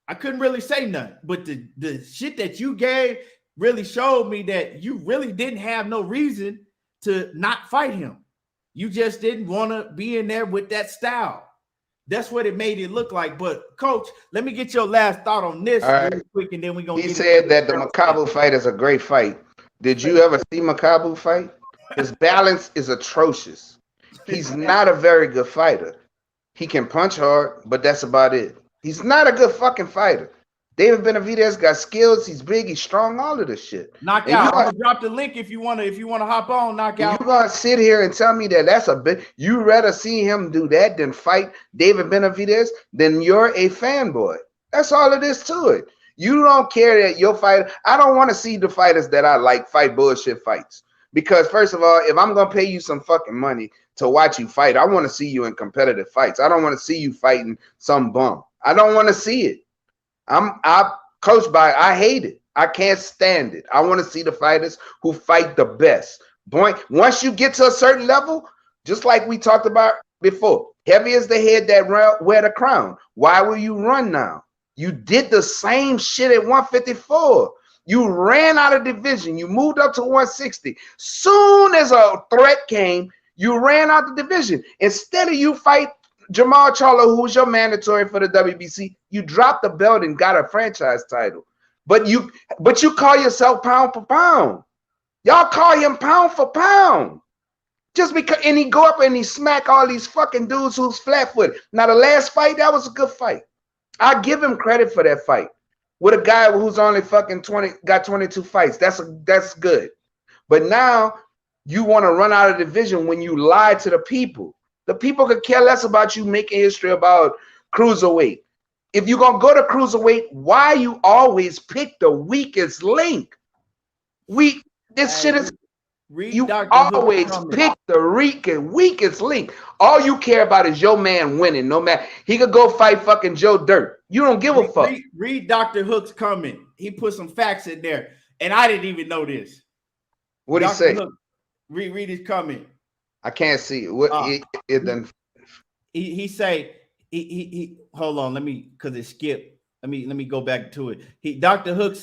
I couldn't really say nothing. But the shit that you gave really showed me that you really didn't have no reason to not fight him. You just didn't want to be in there with that style. That's what it made it look like. But, Coach, let me get your last thought on this real quick, and then we're going to He said that the Makabu fight is a great fight. Did you ever see Makabu fight? His balance is atrocious. He's not a very good fighter. He can punch hard, but that's about it. He's not a good fucking fighter. David Benavidez got skills. He's big. He's strong. All of this shit. Knockout. I'm gonna drop the link if you wanna hop on. Knockout. You gonna sit here and tell me that that's a bit? You rather see him do that than fight David Benavidez? Then you're a fanboy. That's all it is to it. You don't care that your fighter. I don't want to see the fighters that I like fight bullshit fights. Because first of all, if I'm gonna pay you some fucking money to watch you fight, I want to see you in competitive fights. I don't want to see you fighting some bum. I don't want to see it. I coach by. I hate it. I can't stand it. I want to see the fighters who fight the best. Boy, once you get to a certain level, just like we talked about before, heavy is the head that wear the crown. Why will you run now? You did the same shit at 154. You ran out of division. You moved up to 160. Soon as a threat came, you ran out the division. Instead of you fight Jamal Charlo, who's your mandatory for the WBC, you dropped the belt and got a franchise title. But you call yourself pound for pound. Y'all call him pound for pound. Just because, and he go up and he smack all these fucking dudes who's flat-footed. Now, the last fight, that was a good fight. I give him credit for that fight. With a guy who's only fucking 22 fights. That's good. But now you want to run out of division when you lie to the people. The people could care less about you making history about cruiserweight. If you're going to go to cruiserweight, why you always pick the weakest link? This shit is, you always pick the weakest link. All you care about is your man winning. No matter, he could go fight fucking Joe Dirt. You don't give a fuck. Read Dr. Hook's comment. He put some facts in there, and I didn't even know this. What did he say? Hook, read his comment. I can't see it. What it then? He say he hold on. Let me, because it skipped. Let me go back to it. Dr. Hook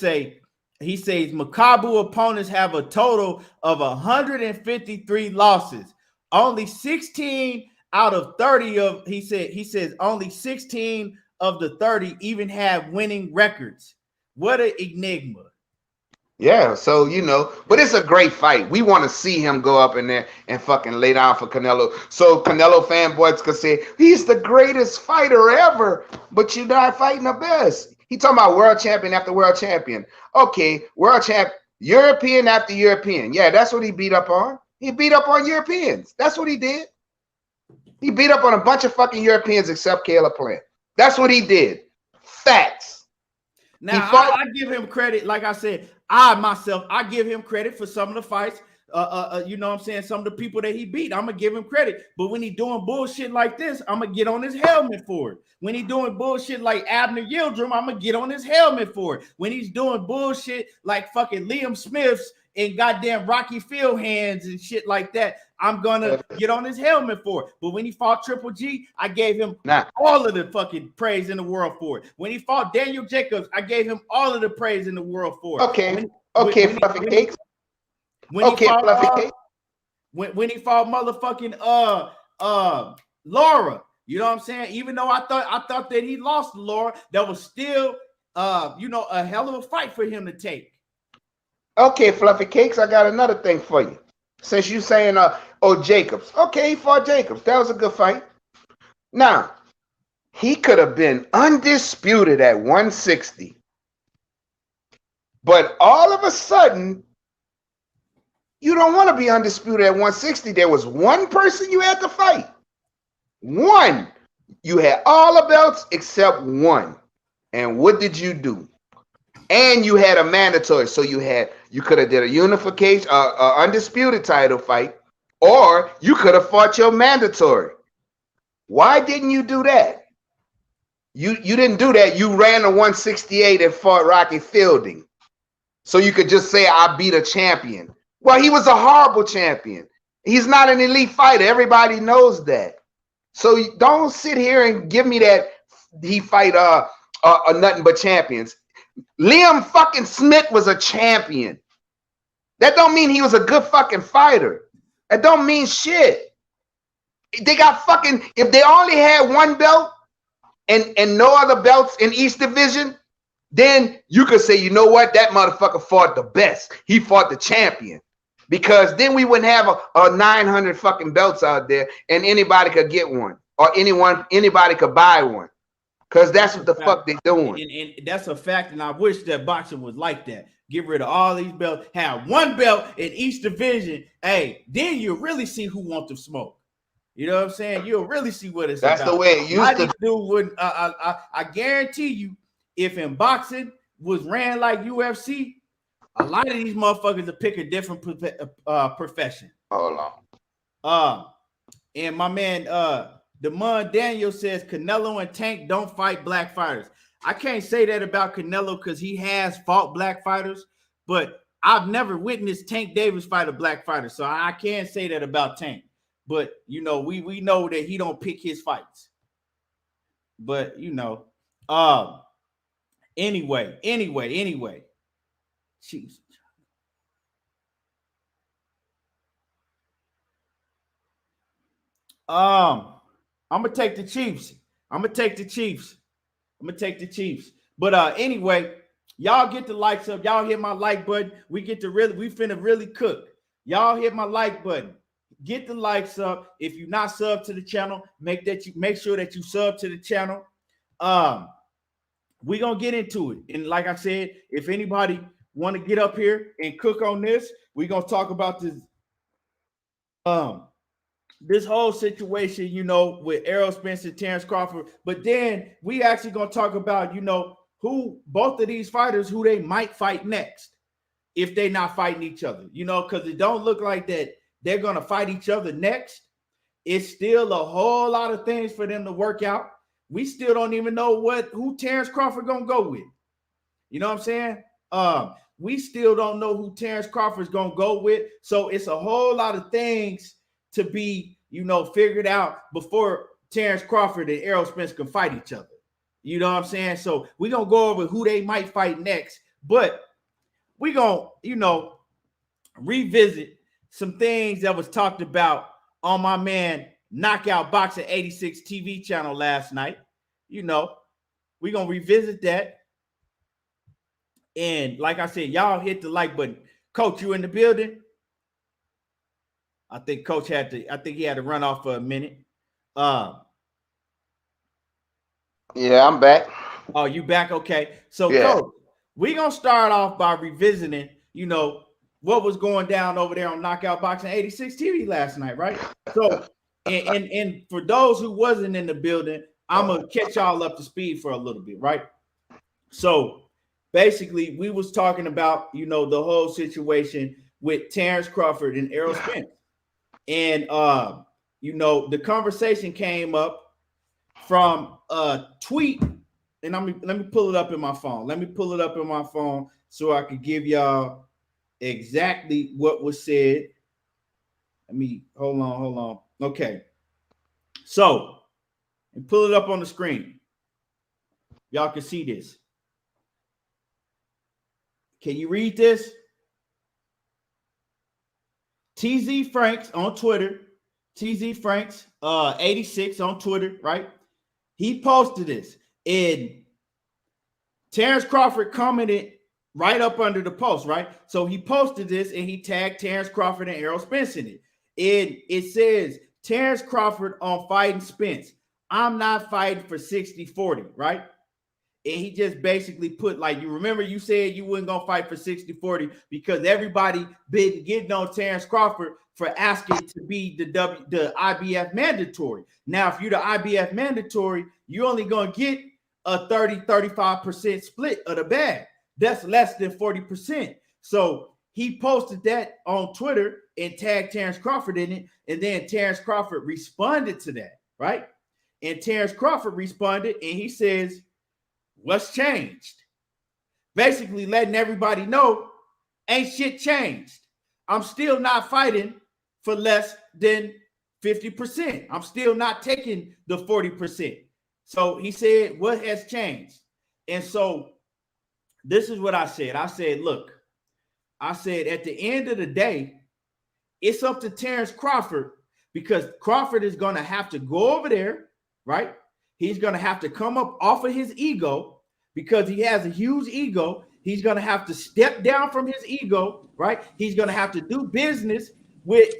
he says Makabu opponents have a total of 153 losses. Only 16 out of 30 of he says only 16 of the 30 even have winning records. What an enigma. Yeah, so but it's a great fight. We want to see him go up in there and fucking lay down for Canelo. So Canelo fanboys could say he's the greatest fighter ever, but you're not fighting the best. He talking about world champion after world champion. Okay, world champ, European after European. Yeah, that's what he beat up on. He beat up on Europeans. That's what he did. He beat up on a bunch of fucking Europeans except Caleb Plant. That's what he did. Facts. Now, I give him credit. Like I said, I give him credit for some of the fights. You know what I'm saying? Some of the people that he beat, I'm going to give him credit. But when he's doing bullshit like this, I'm going to get on his helmet for it. When he's doing bullshit like Abner Yildirim, I'm going to get on his helmet for it. When he's doing bullshit like fucking Liam Smith's and goddamn Rocky Field hands and shit like that, I'm going to get on his helmet for it. But when he fought Triple G, I gave him all of the fucking praise in the world for it. When he fought Daniel Jacobs, I gave him all of the praise in the world for it. Okay, Fluffy Cakes. When he fought motherfucking Laura, you know what I'm saying? Even though I thought that he lost to Laura, that was still a hell of a fight for him to take. Okay, Fluffy Cakes, I got another thing for you. Since you saying Jacobs. Okay, he fought Jacobs. That was a good fight. Now, he could have been undisputed at 160. But all of a sudden, you don't want to be undisputed at 160. There was one person you had to fight. One. You had all the belts except one. And what did you do? And you had a mandatory, so you could have did a unification, undisputed title fight, or you could have fought your mandatory. Why didn't you do that? You didn't do that. You ran the 168 and fought Rocky Fielding, so you could just say I beat a champion. Well, he was a horrible champion. He's not an elite fighter. Everybody knows that. So don't sit here and give me that he fight nothing but champions. Liam fucking Smith was a champion. That don't mean he was a good fucking fighter. That don't mean shit. They got fucking, if they only had one belt and no other belts in each division, then you could say, you know what, that motherfucker fought the best. He fought the champion. Because then we wouldn't have a 900 fucking belts out there and anybody could get one. Or anybody could buy one. Because that's what the fuck they doing. And that's a fact, and I wish that boxing was like that. Get rid of all these belts, have one belt in each division. Hey, then you'll really see who wants to smoke. You know what I'm saying? You'll really see what it's about. That's the way it used to do. I guarantee you, if in boxing was ran like UFC, a lot of these motherfuckers would pick a different profession. Hold on. And my man, Damon Daniel says Canelo and Tank don't fight black fighters. I can't say that about Canelo because he has fought black fighters, but I've never witnessed Tank Davis fight a black fighter, so I can't say that about Tank. But you know, we know that he don't pick his fights. But you know, anyway. Jeez. I'm gonna take the Chiefs. But anyway, y'all get the likes up. Y'all hit my like button. We finna really cook. Y'all hit my like button. Get the likes up. If you're not subbed to the channel, make sure that you sub to the channel. We're gonna get into it. And like I said, if anybody want to get up here and cook on this, we're gonna talk about this. This whole situation, you know, with Errol Spence and Terence Crawford, but then we actually gonna talk about, you know, who both of these fighters, who they might fight next if they're not fighting each other, you know, because it don't look like that they're gonna fight each other next. It's still a whole lot of things for them to work out. We still don't even know who Terence Crawford gonna go with. You know what I'm saying? We still don't know who Terence Crawford's gonna go with. So it's a whole lot of things to be, you know, figured out before Terence Crawford and Errol Spence can fight each other. You know what I'm saying? So we're going to go over who they might fight next, but we're going to, you know, revisit some things that was talked about on my man Knockout Boxing 86 TV channel last night. You know, we're going to revisit that. And like I said, y'all hit the like button. Coach, you in the building? I think Coach had to run off for a minute. Yeah, I'm back. Oh, you back? Okay. So, yeah. Coach, we're going to start off by revisiting, you know, what was going down over there on Knockout Boxing 86 TV last night, right? So, and for those who wasn't in the building, I'm going to catch y'all up to speed for a little bit, right? So, basically, we was talking about, you know, the whole situation with Terence Crawford and Errol Spence. And, you know, the conversation came up from a tweet, and let me pull it up in my phone. So I could give y'all exactly what was said. Hold on. Okay. So, and pull it up on the screen. Y'all can see this. Can you read this? TZ Franks on Twitter, TZ Franks 86 on Twitter, right? He posted this, and Terence Crawford commented right up under the post, right? So he posted this and he tagged Terence Crawford and Errol Spence in it. And it says, Terence Crawford on Fighting Spence. I'm not fighting for 60-40, right? And he just basically put, like, you remember you said you wasn't gonna fight for 60-40 because everybody been getting on Terence Crawford for asking to be the IBF mandatory. Now, if you're the IBF mandatory, you're only gonna get a 30-35% split of the bag. That's less than 40%. So he posted that on Twitter and tagged Terence Crawford in it, and then Terence Crawford responded to that, right? And Terence Crawford responded, and he says, "What's changed?" Basically letting everybody know ain't shit changed. I'm still not fighting for less than 50%. I'm still not taking the 40%. So he said, what has changed? And so this is what I said. I said, look, I said, at the end of the day, it's up to Terence Crawford, because Crawford is going to have to go over there, right? He's going to have to come up off of his ego, because he has a huge ego. He's going to have to step down from his ego, right? He's going to have to do business with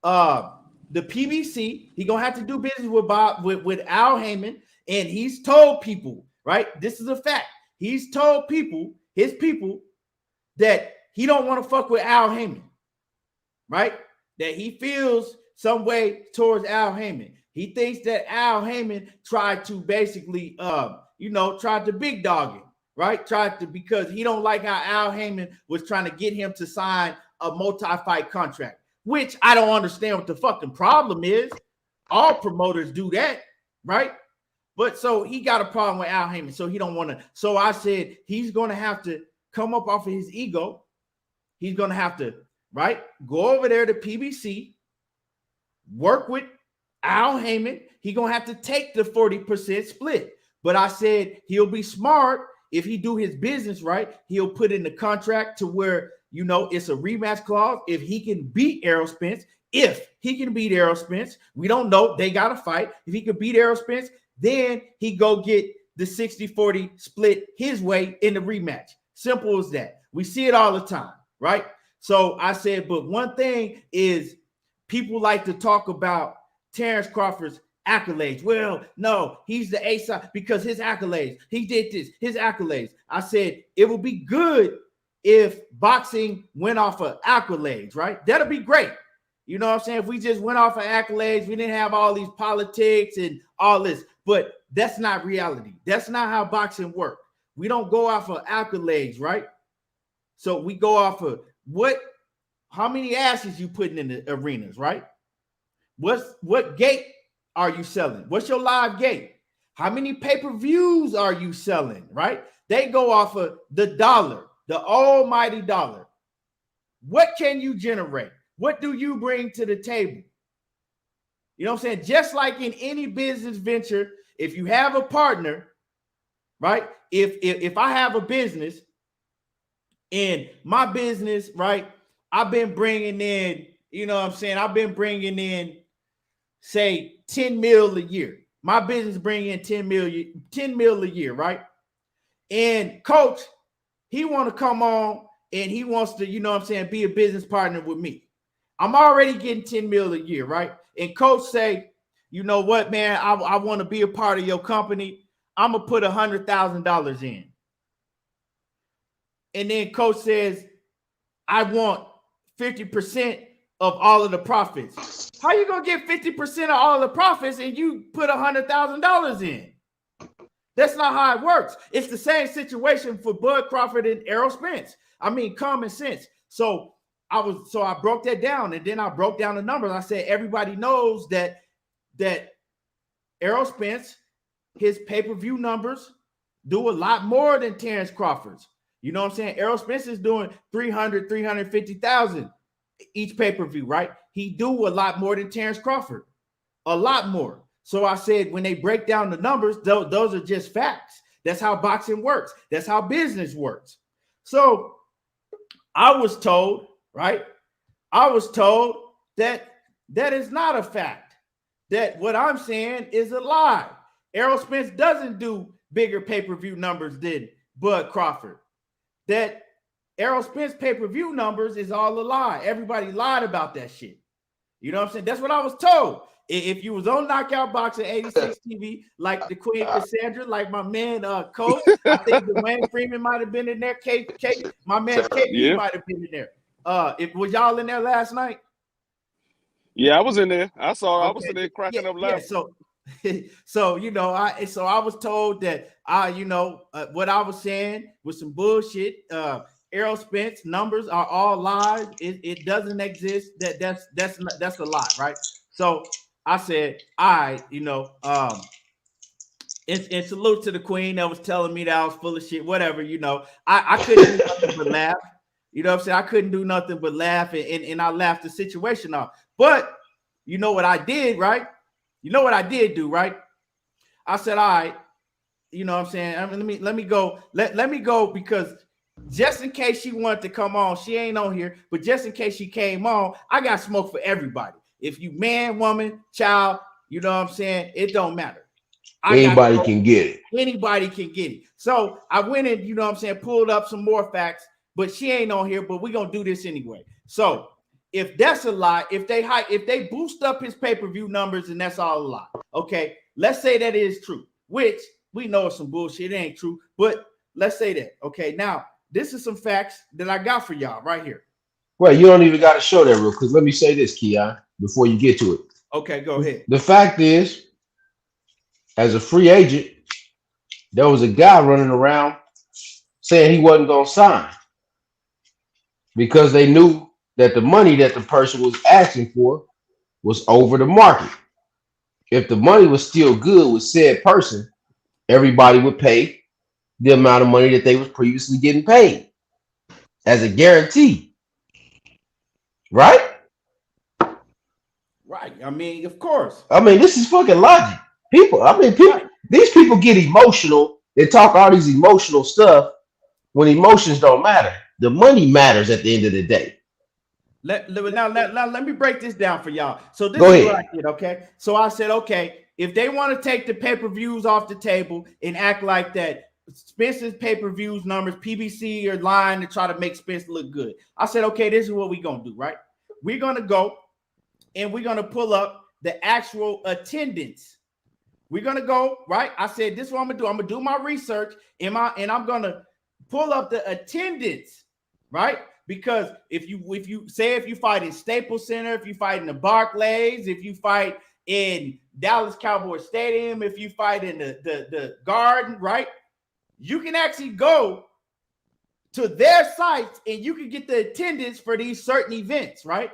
the PBC. He's going to have to do business with Al Heyman. And he's told people, right? This is a fact. He's told people, his people, that he don't want to fuck with Al Heyman, right? That he feels some way towards Al Heyman. He thinks that Al Heyman tried to basically, tried to big dog him, right? Because he don't like how Al Heyman was trying to get him to sign a multi-fight contract, which I don't understand what the fucking problem is. All promoters do that, right? But so he got a problem with Al Heyman, so he don't want to. So I said he's going to have to come up off of his ego. He's going to have to, right, go over there to PBC, work with Al Heyman. He's going to have to take the 40% split. But I said he'll be smart if he do his business right. He'll put in the contract to where, it's a rematch clause. If he can beat Errol Spence, we don't know. They got to fight. If he could beat Errol Spence, then he go get the 60-40 split his way in the rematch. Simple as that. We see it all the time, right? So I said, but one thing is people like to talk about Terence Crawford's accolades. Well, no, he's the A side because his accolades. He did this, his accolades. I said it would be good if boxing went off of accolades, right? That'll be great. You know what I'm saying? If we just went off of accolades, we didn't have all these politics and all this. But that's not reality. That's not how boxing works. We don't go off of accolades, right? So we go off of how many asses you putting in the arenas, right? What gate are you selling? What's your live gate? How many pay-per-views are you selling, right? They go off of the dollar, the almighty dollar. What can you generate? What do you bring to the table? You know what I'm saying? Just like in any business venture, if you have a partner, right? If I have a business and my business, right, I've been bringing in, I've been bringing in, say, 10 mil a year. My business bringing in 10 mil a year, right? And coach, he want to come on and he wants to, be a business partner with me. I'm already getting 10 mil a year, right? And coach say, you know what, man, I want to be a part of your company. I'm going to put $100,000 in. And then coach says, I want 50% of all of the profits. How you going to get 50% of all the profits and you put $100,000 in? That's not how it works. It's the same situation for Bud Crawford and Errol Spence. I mean, common sense. So I broke that down, and then I broke down the numbers. I said everybody knows that Errol Spence, his pay-per-view numbers do a lot more than Terence Crawford's. You know what I'm saying? Errol Spence is doing 350,000 each pay-per-view, right? He do a lot more than Terence Crawford, a lot more. So I said when they break down the numbers, those are just facts. That's how boxing works. That's how business works. So I was told, right? I was told that is not a fact, that what I'm saying is a lie. Errol Spence doesn't do bigger pay-per-view numbers than Bud Crawford. That Errol Spence pay-per-view numbers is all a lie. Everybody lied about that shit. You know what I'm saying? That's what I was told. if you was on Knockout Boxing 86 TV, like the Queen Cassandra, like my man Coach, I think Dwayne Freeman might have been in there. My man KP might have been in there. If was y'all in there last night? Yeah, I was in there. I Okay. was in there cracking up Yeah, laughing. so you know, I was told that what I was saying was some bullshit. Errol Spence numbers are all lies. It doesn't exist. That's a lie, right? So I said, and salute to the Queen that was telling me that I was full of shit. Whatever, I couldn't do nothing but laugh. You know what I'm saying? I couldn't do nothing but laugh, and I laughed the situation off. But you know what I did, right? You know what I did do, right? I said, all right, you know what I'm saying? I mean, let me go. Let me go, because just in case she wanted to come on, she ain't on here, but just in case she came on, I got smoke for everybody. If you man, woman, child, you know what I'm saying? It don't matter. Anybody can get it. Anybody can get it. So I went and, you know what I'm saying, pulled up some more facts, but she ain't on here, but we're going to do this anyway. So if that's a lie, if they boost up his pay-per-view numbers and that's all a lie, okay, let's say that is true, which we know is some bullshit. It ain't true, but let's say that. Okay, now this is some facts that I got for y'all right here. Well, you don't even got to show that real quick. Let me say this, Keon, before you get to it. Okay, go ahead. The fact is, as a free agent, there was a guy running around saying he wasn't going to sign because they knew that the money that the person was asking for was over the market. If the money was still good with said person, everybody would pay the amount of money that they was previously getting paid as a guarantee. Right? Right. I mean, of course. I mean, this is fucking logic. Right. These people get emotional. They talk all these emotional stuff when emotions don't matter. The money matters at the end of the day. Let me break this down for y'all. So this Go is ahead. what I did, okay? So I said, okay, if they want to take the pay-per-views off the table and act like that Spence's pay-per-views numbers, PBC, are lying to try to make Spence look good. I said, okay, this is what we're going to do, right? We're going to go and we're going to pull up the actual attendance. We're going to go, right? I said, this is what I'm going to do. I'm going to do my research and I'm going to pull up the attendance, right? Because if you fight in Staples Center, if you fight in the Barclays, if you fight in Dallas Cowboy Stadium, if you fight in the Garden, right? You can actually go to their sites and you can get the attendance for these certain events, right?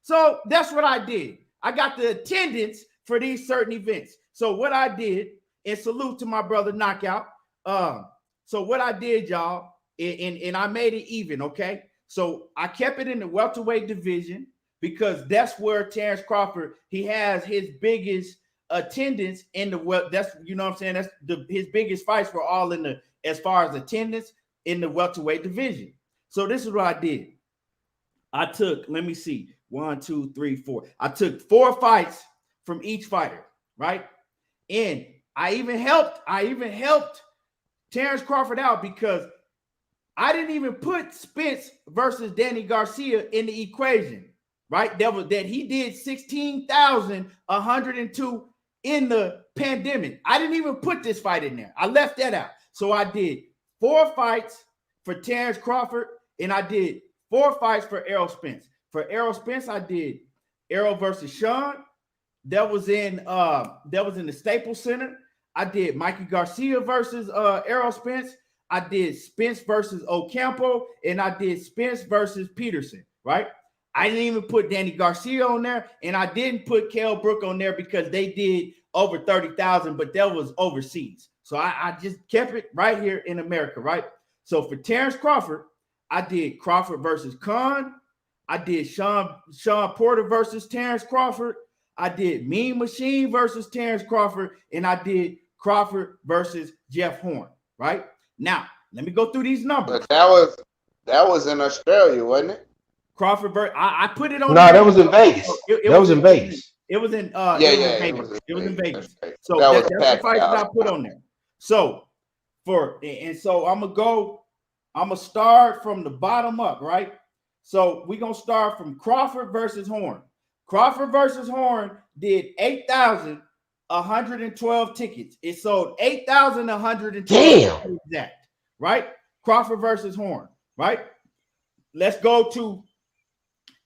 So that's what I did. I got the attendance for these certain events. So what I did, and salute to my brother Knockout. So what I did, y'all, and I made it even, okay? So I kept it in the welterweight division because that's where Terence Crawford, he has his biggest attendance in the that's, you know what I'm saying, that's his biggest fights were all in the, as far as attendance, in the welterweight division. So this is what I did. I took, let me see, 1, 2, 3, 4. I took 4 fights from each fighter, right? And I even helped Terence Crawford out because I didn't even put Spence versus Danny Garcia in the equation, right? That he did 16,102 in the pandemic. I didn't even put this fight in there. I left that out. So I did 4 fights for Terence Crawford, and I did 4 fights for Errol Spence. For Errol Spence, I did Errol versus Sean. That was in the Staples Center. I did Mikey Garcia versus Errol Spence. I did Spence versus Ocampo, and I did Spence versus Peterson, right? I didn't even put Danny Garcia on there, and I didn't put Kell Brook on there because they did over 30,000, but that was overseas. So I just kept it right here in America, right? So for Terence Crawford, I did Crawford versus Khan. I did Sean Porter versus Terence Crawford. I did Mean Machine versus Terence Crawford, and I did Crawford versus Jeff Horn, right? Now, let me go through these numbers. But that was in Australia, wasn't it? Crawford, I put it on. No, that was in Vegas. That was in Vegas. It was in Vegas. It was in Vegas. Okay. So that's the fight that I put on there. So I'm gonna start from the bottom up, right? So we're gonna start from Crawford versus Horn. Crawford versus Horn did 8,112 tickets. It sold 8,112 Damn. exact, right? Crawford versus Horn, right? Let's go to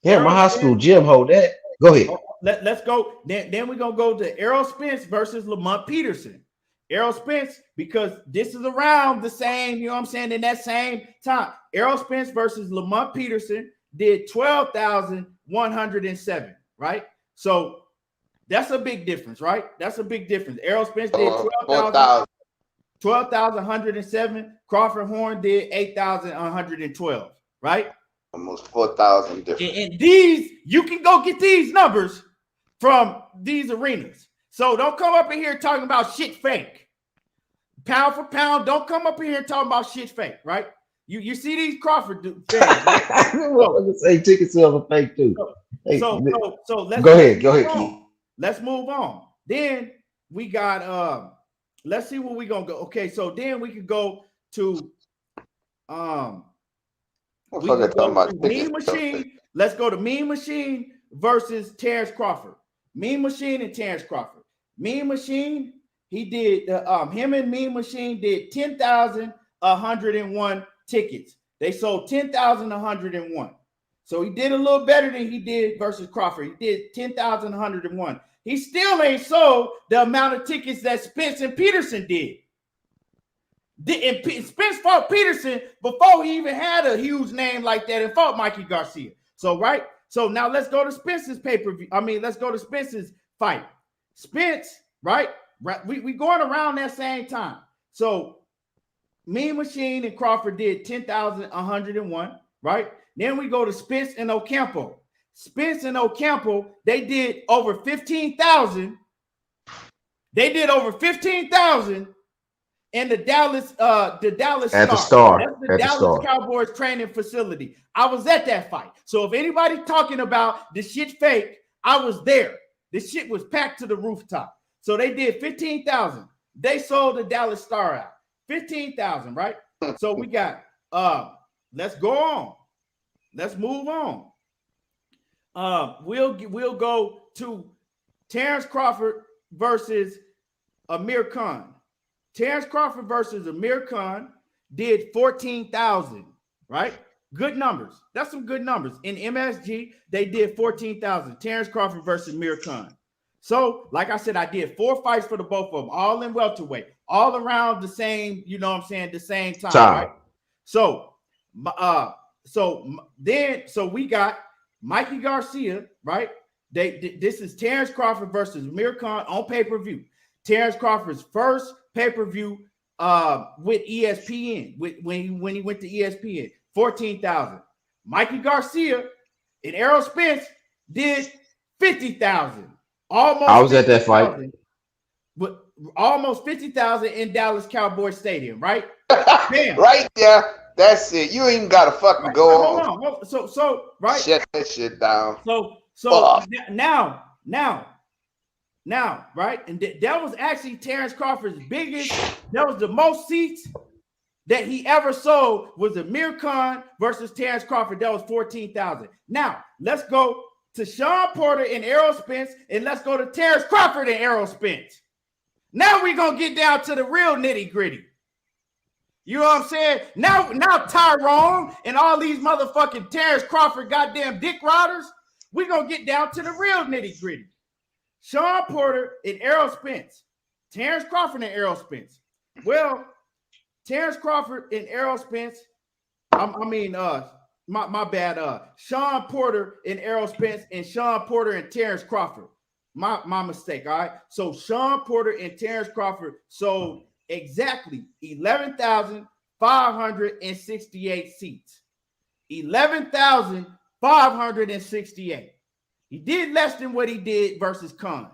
Yeah, my Errol high Spence. school gym hold that. Go ahead. Let's go. Then we're gonna go to Errol Spence versus Lamont Peterson. Errol Spence, because this is around the same, you know what I'm saying, in that same time. Errol Spence versus Lamont Peterson did 12,107, right? So that's a big difference, right? That's a big difference. Errol Spence did 12,107. Crawford Horn did 8,112, right? Almost 4,000 different. And these, you can go get these numbers from these arenas. So don't come up in here talking about shit fake. Pound for pound, don't come up in here talking about shit fake, right? You see these Crawford fans, right? So, say ticket sales are fake too. So let's go ahead, Keith. Let's move on. Then we got let's see where we gonna go. Okay, so then we can go to we can go to Mean Machine. Let's go to Mean Machine versus Terence Crawford. Mean Machine and Terence Crawford. Mean Machine, he did him and Mean Machine did 10,101 tickets. They sold 10,101. So he did a little better than he did versus Crawford. He did 10,101. He still ain't sold the amount of tickets that Spence and Peterson did. And Spence fought Peterson before he even had a huge name like that and fought Mikey Garcia. So, right? So now let's go to Spence's pay-per-view. Let's go to Spence's fight. Spence, right? We going around that same time. So Mean Machine and Crawford did 10,101, right? Then we go to Spence and Ocampo. Spence and Ocampo, they did over 15,000. They did over 15,000 in the Dallas Star. That's the Dallas Cowboys training facility. I was at that fight. So if anybody talking about the shit fake, I was there. This shit was packed to the rooftop. So they did 15,000. They sold the Dallas Star out. 15,000, right? So we got let's go on. Let's move on. We'll go to Terence Crawford versus Amir Khan. Terence Crawford versus Amir Khan did 14,000, right? Good numbers. That's some good numbers. In MSG, they did 14,000. Terence Crawford versus Amir Khan. So, like I said, I did 4 fights for the both of them, all in welterweight, all around the same, you know what I'm saying, the same time, right? So we got Mikey Garcia, right? This is Terence Crawford versus Amir Khan on pay-per-view. Terence Crawford's first pay-per-view with ESPN, when he went to ESPN, 14,000. Mikey Garcia and Errol Spence did 50,000. Almost I was at that fight. But almost 50,000 in Dallas Cowboys Stadium, right? Damn. Right there. That's it. You ain't even gotta fucking go on. Hold on. So right. Shut that shit down. So now, right? And that was actually Terence Crawford's biggest. That was the most seats that he ever sold was Amir Khan versus Terence Crawford. That was 14,000. Now let's go to Sean Porter and Errol Spence, and let's go to Terence Crawford and Errol Spence. Now we're gonna get down to the real nitty-gritty. You know what I'm saying? Now Tyrone and all these motherfucking Terence Crawford goddamn dick riders, we're gonna get down to the real nitty-gritty. Sean Porter and Errol Spence. Terence Crawford and Errol Spence. Well, Terence Crawford and Errol Spence, my bad. Sean Porter and Errol Spence and Sean Porter and Terence Crawford. My mistake, all right? So Sean Porter and Terence Crawford sold exactly 11,568 seats. 11,568. He did less than what he did versus Khan,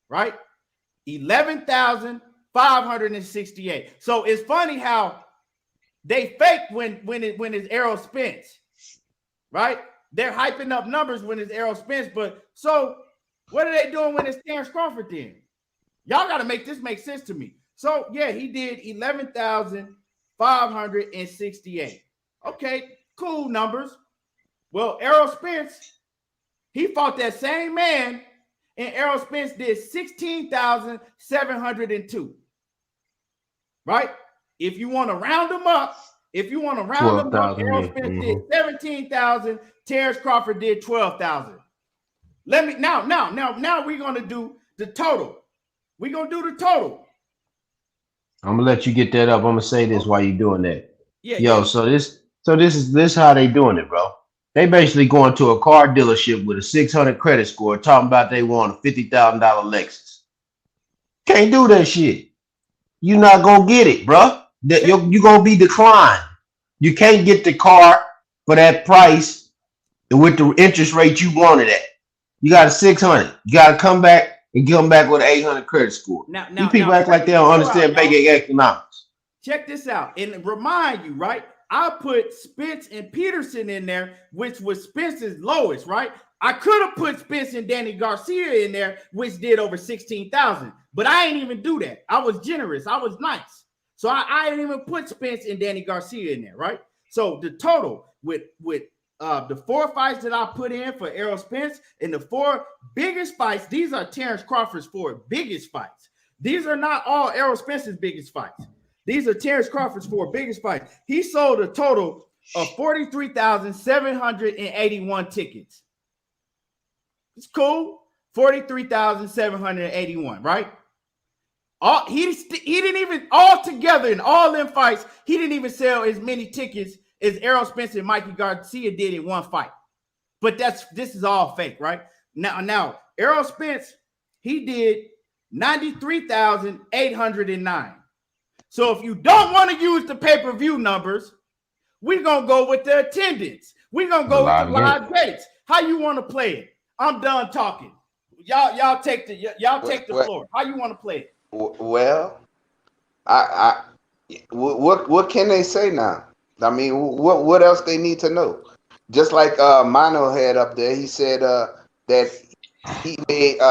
right? 11,568. So it's funny how they fake when it's Errol Spence, right? They're hyping up numbers when it's Errol Spence, but so what are they doing when it's Terence Crawford then? Y'all got to make this make sense to me. So yeah, he did 11,568. Okay, cool numbers. Well, Errol Spence, He fought that same man, and Errol Spence did 16,702. Right? If you want to round them up, Errol Spence did 17,000. Terence Crawford did 12,000. Now we're gonna do the total. We're gonna do the total. I'm gonna let you get that up. I'm gonna say this while you're doing that. Yeah, Yo, yeah. so this is how they doing it, bro. They basically going to a car dealership with a 600 credit score, talking about they want a $50,000 Lexus. Can't do that shit. You're not gonna get it, bro. You're gonna be declined. You can't get the car for that price and with the interest rate you wanted at. You got a 600. You got to come back with an 800 credit score. These people act like they don't understand basic economics. Check this out. And remind you, right? I put Spence and Peterson in there, which was Spence's lowest, right? I could have put Spence and Danny Garcia in there, which did over 16,000. But I ain't even do that. I was generous. I was nice. So I didn't even put Spence and Danny Garcia in there, right? So the total with the 4 fights that I put in for Errol Spence and the 4 biggest fights, these are Terence Crawford's 4 biggest fights. These are not all Errol Spence's biggest fights. These are Terence Crawford's 4 biggest fights. He sold a total of 43,781 tickets. It's cool. 43,781, right? He didn't even all together in all them fights, he didn't even sell as many tickets as Errol Spence and Mikey Garcia did in one fight. But this is all fake, right? Now Errol Spence, he did 93,809. So if you don't want to use the pay-per-view numbers, we're gonna go with the attendance. We're gonna go with the live dates. How you want to play it? I'm done talking. Y'all take the floor. How you want to play it? Well, what can they say now? I mean, what else they need to know? Just like Mano had up there, he said that he made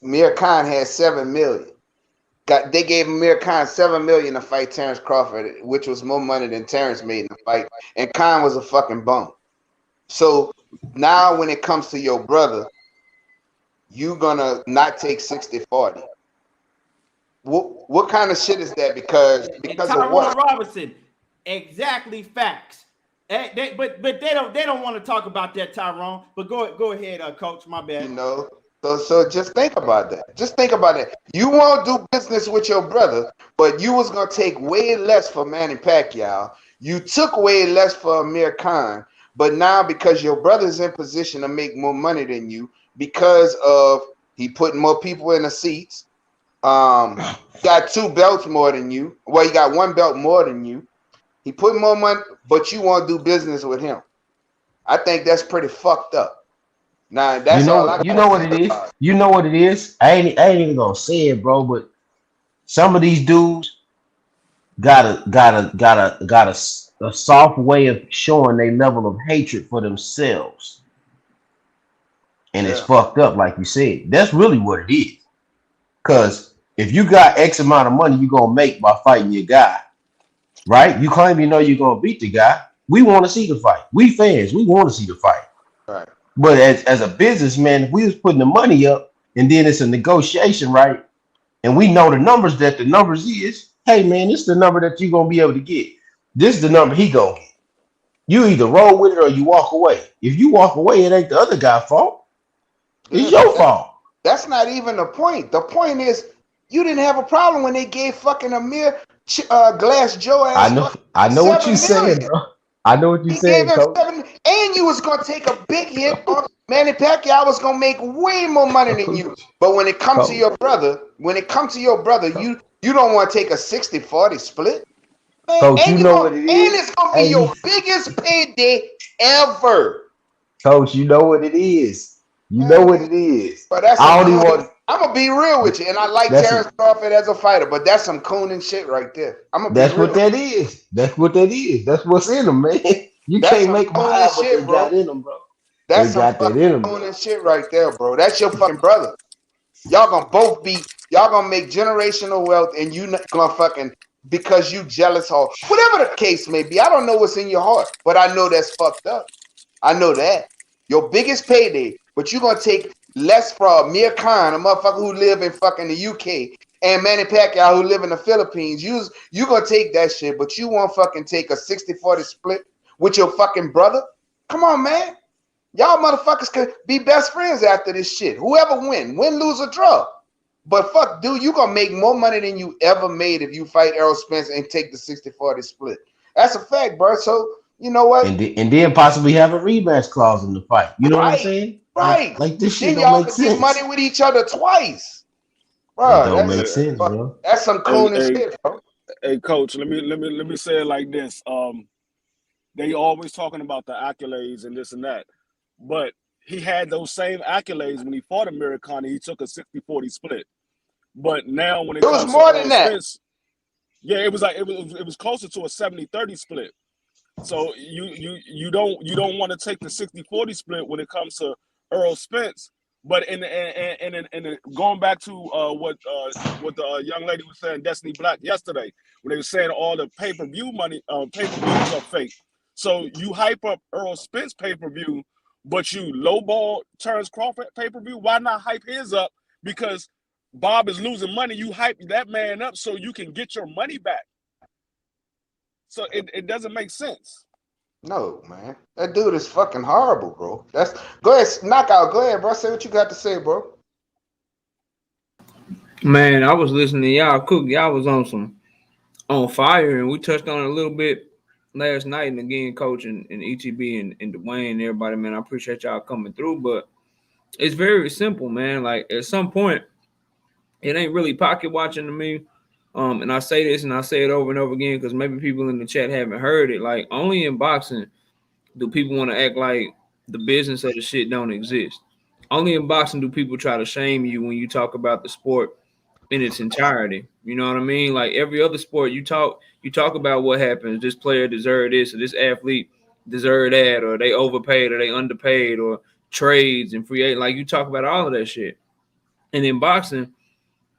Mir Khan had 7 million. They gave Mir Khan 7 million to fight Terence Crawford, which was more money than Terence made in the fight, and Khan was a fucking bum. So now when it comes to your brother, you gonna not take 60-40. What kind of shit is that? Because of what? Robinson, exactly facts. But they don't want to talk about that, Tyrone. But go ahead, Coach. My bad. You know, so just think about that. Just think about it. You won't do business with your brother, but you was gonna take way less for Manny Pacquiao. You took way less for Amir Khan, but now because your brother's in position to make more money than you, because of he putting more people in the seats. Got 2 belts more than you. Well, he got 1 belt more than you. He put more money, but you won't do business with him. I think that's pretty fucked up. Now that's you know what it is. You know what it is. I ain't even gonna say it, bro. But some of these dudes got a soft way of showing their level of hatred for themselves, and it's fucked up, like you said. That's really what it is. Cause if you got X amount of money you're gonna make by fighting your guy, right? You claim you know you're gonna beat the guy. We want to see the fight. We fans, we want to see the fight. Right. But as a businessman, if we was putting the money up and then it's a negotiation, right? And we know the numbers is, hey man, this is the number that you're gonna be able to get. This is the number he gonna get. You either roll with it or you walk away. If you walk away, it ain't the other guy's fault. It's your fault. That's not even the point. The point is you didn't have a problem when they gave fucking Amir Glass Joe ass. I know what you're saying, bro. I know what you're saying, Coach. And you was gonna take a big hit on Manny Pacquiao. Was gonna make way more money than you. But when it comes to your brother, you don't want to take a 60-40 split. Man, Coach, you know what it is. And it's gonna be your biggest payday ever. Coach, you know what it is. You know what it is. But I'm gonna be real with you, and I like Terence Crawford as a fighter, but that's some cooning shit right there. That's what that is. That's what's in them, man. You can't make my shit, bro. Got in them, bro. That's some fucking cooning shit right there, bro. That's your fucking brother. Y'all gonna make generational wealth, and you not gonna fucking because you jealous or whatever the case may be. I don't know what's in your heart, but I know that's fucked up. I know that. Your biggest payday, But you're gonna take less from Amir Khan, a motherfucker who live in fucking the UK, and Manny Pacquiao who live in the Philippines. You gonna take that shit, but you won't fucking take a 60-40 split with your fucking brother? Come on, man. Y'all motherfuckers could be best friends after this shit. Whoever win, lose, or draw. But fuck, dude, you gonna make more money than you ever made if you fight Errol Spence and take the 60-40 split. That's a fact, bro. So you know what? And then possibly have a rematch clause in the fight. You know what I'm saying? Right. Like this shit Then don't y'all make could get money sense. with each other twice. It Bro, don't that's make Hey, sense, bro. that's some hey, coon hey, shit, bro. hey, coach. Let me say it like this. They always talking about the accolades and this and that, but he had those same accolades when he fought Amir Khan. He took a 60-40 split. But now when it It was comes to more Errol than that. Spence, yeah, it was closer to a 70-30 split. So you don't want to take the 60-40 split when it comes to Errol Spence. But in going back to what the young lady was saying, Destiny Black yesterday, when they were saying all the pay-per-view money, pay-per-views are fake. So you hype up Errol Spence pay-per-view, but you lowball Terence Crawford pay-per-view. Why not hype his up? Because Bob is losing money. You hype that man up so you can get your money back. So it doesn't make sense. No, man. That dude is fucking horrible, bro. Go ahead, knockout. Go ahead, bro. Say what you got to say, bro. Man, I was listening to y'all cook. Y'all was on fire, and we touched on it a little bit last night. And again, Coach and ETB and Dwayne and everybody, man, I appreciate y'all coming through. But it's very simple, man. Like at some point, it ain't really pocket watching to me. And I say this and I say it over and over again because maybe people in the chat haven't heard it. Like only in boxing do people want to act like the business of the shit don't exist. Only in boxing do people try to shame you when you talk about the sport in its entirety. You know what I mean? Like every other sport, you talk about what happens. This player deserved this, or this athlete deserved that, or they overpaid, or they underpaid, or trades and free agent. Like you talk about all of that shit. And in boxing,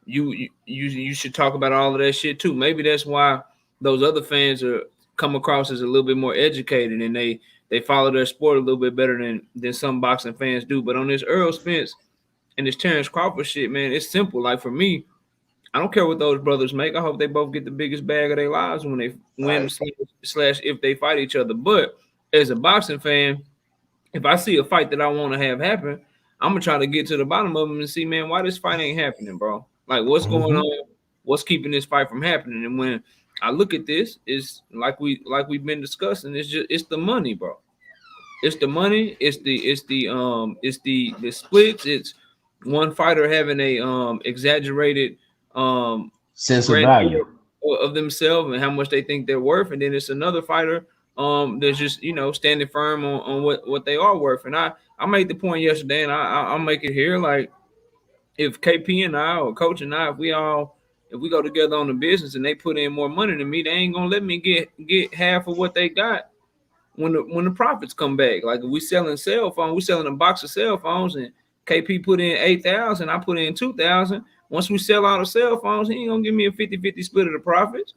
you should talk about all of that shit too. Maybe that's why those other fans are come across as a little bit more educated and they follow their sport a little bit better than some boxing fans do. But on this Errol Spence and this Terence Crawford shit, man, it's simple. Like for me, I don't care what those brothers make. I hope they both get the biggest bag of their lives when they win Right. slash if they fight each other. But as a boxing fan, if I see a fight that I want to have happen, I'm gonna try to get to the bottom of them and see, man, why this fight ain't happening, bro. Like, what's going Mm-hmm. on? What's keeping this fight from happening? And when I look at this, it's like we've been discussing. It's the money, bro. It's the money. It's the splits. It's one fighter having a exaggerated Sense of grandeur value. of themselves and how much they think they're worth, and then it's another fighter that's just standing firm on what they are worth. And I made the point yesterday, and I'll make it here. Like if KP and I or Coach and I, if we go together on the business and they put in more money than me, they ain't gonna let me get half of what they got when the profits come back. Like if we selling cell phones, we selling a box of cell phones, and KP put in 8,000, I put in 2,000. Once we sell all the cell phones, he ain't gonna give me a 50-50 split of the profits.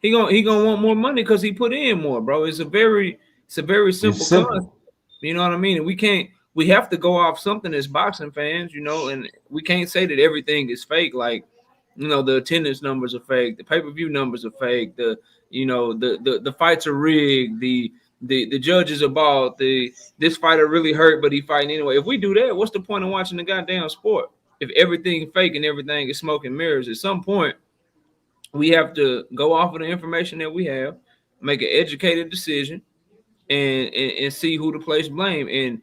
He gonna want more money because he put in more, bro. It's a very It's simple concept. simple. You know what I mean? And we have to go off something as boxing fans, and we can't say that everything is fake. Like, the attendance numbers are fake, the pay-per-view numbers are fake, the fights are rigged, the judges are bald, this fighter really hurt, but he fighting anyway. If we do that, what's the point of watching the goddamn sport? If everything fake and everything is smoke and mirrors, at some point we have to go off of the information that we have, make an educated decision, and see who to place blame. And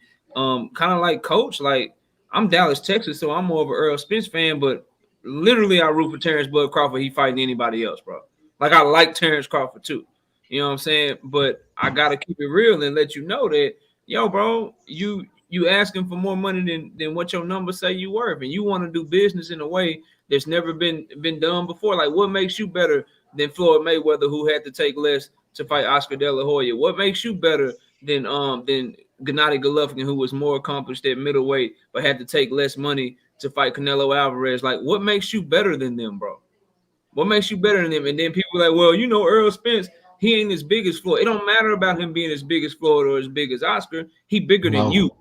kind of like Coach, like I'm Dallas, Texas, so I'm more of an Errol Spence fan, but literally I root for Terence Bud Crawford. He fighting anybody else, bro. Like I like Terence Crawford too. You know what I'm saying? But I gotta keep it real and let you know that, yo, bro, you asking for more money than what your numbers say you worth, and you want to do business in a way that's never been done before. Like, what makes you better than Floyd Mayweather, who had to take less to fight Oscar De La Hoya? What makes you better than Gennady Golovkin, who was more accomplished at middleweight but had to take less money to fight Canelo Alvarez? Like, what makes you better than them, bro? What makes you better than them? And then people are like, well, Errol Spence, he ain't as big as Floyd. It don't matter about him being as big as Floyd or as big as Oscar. He bigger than you. No.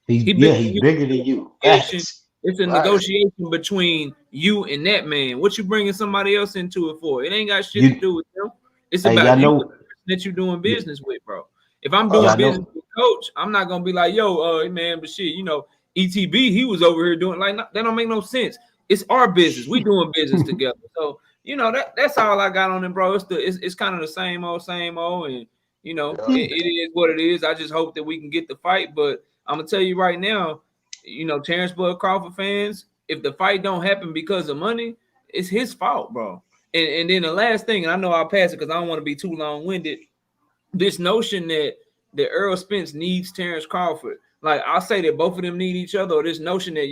He's bigger than he's you. bigger than you. Negotiation. Facts. It's a Right. negotiation between you and that man. What you bringing somebody else into it for? It ain't got shit to You do with them. It's hey, about y'all you and the know person that you doing y- business with, bro. If I'm Uh, doing y'all business know with Coach, I'm not gonna be like, yo, man, but shit, ETB, he was over here doing like that don't make no sense. It's our business. We doing business together. So that's all I got on him, bro. It's kind of the same old, and yeah. it is what it is. I just hope that we can get the fight. But I'm gonna tell you right now, Terrence Bud Crawford fans, if the fight don't happen because of money, it's his fault, bro. And then the last thing, and I know I'll pass it because I don't want to be too long-winded. This notion that Errol Spence needs Terrence Crawford, like I'll say that both of them need each other. Or this notion that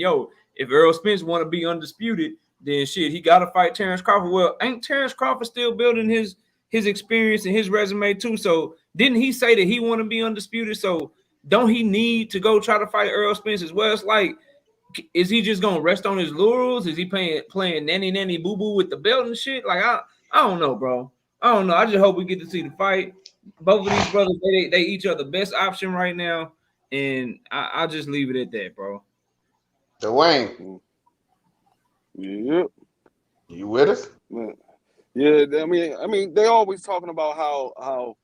if Errol Spence want to be undisputed, then shit, he got to fight Terrence Crawford. Well, ain't Terrence Crawford still building his experience and his resume too? So didn't he say that he want to be undisputed? So don't he need to go try to fight Errol Spence as well? It's like, is he just gonna rest on his laurels? Is he playing nanny boo boo with the belt and shit? Like I don't know, bro. I don't know. I just hope we get to see the fight. Both of these brothers, they each are the best option right now, and I'll just leave it at that, bro. Dwayne, Yep. you with us? Yeah, I mean, they always talking about how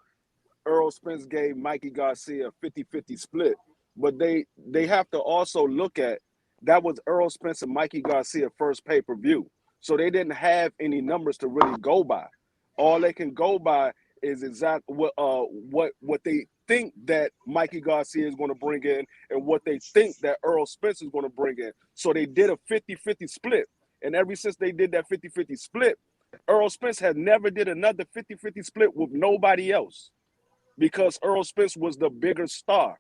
Errol Spence gave Mikey Garcia a 50-50 split, but they have to also look at that was Errol Spence and Mikey Garcia first pay-per-view. So they didn't have any numbers to really go by. All they can go by is exactly what they think that Mikey Garcia is going to bring in and what they think that Errol Spence is going to bring in. So they did a 50-50 split. And ever since they did that 50-50 split, Errol Spence had never did another 50-50 split with nobody else because Errol Spence was the bigger star.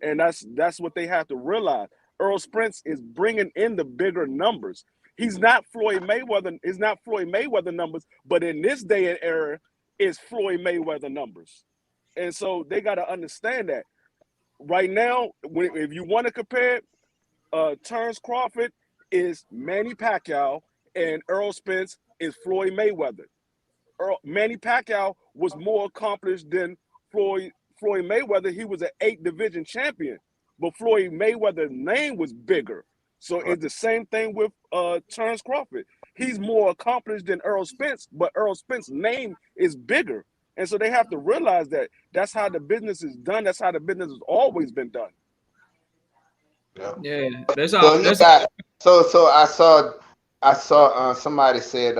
And that's what they have to realize. Errol Spence is bringing in the bigger numbers. He's not Floyd Mayweather. It's not Floyd Mayweather numbers, but in this day and era, it's Floyd Mayweather numbers. And so they got to understand that. Right now, if you want to compare, Terence Crawford is Manny Pacquiao and Errol Spence is Floyd Mayweather. Manny Pacquiao was more accomplished than Floyd Mayweather. He was an 8-division champion, but Floyd Mayweather's name was bigger. So it's the same thing with Terence Crawford. He's more accomplished than Errol Spence, but Errol Spence's name is bigger. And so they have to realize that that's how the business is done. That's how the business has always been done. Yeah, that's So all. he That's got so I saw somebody said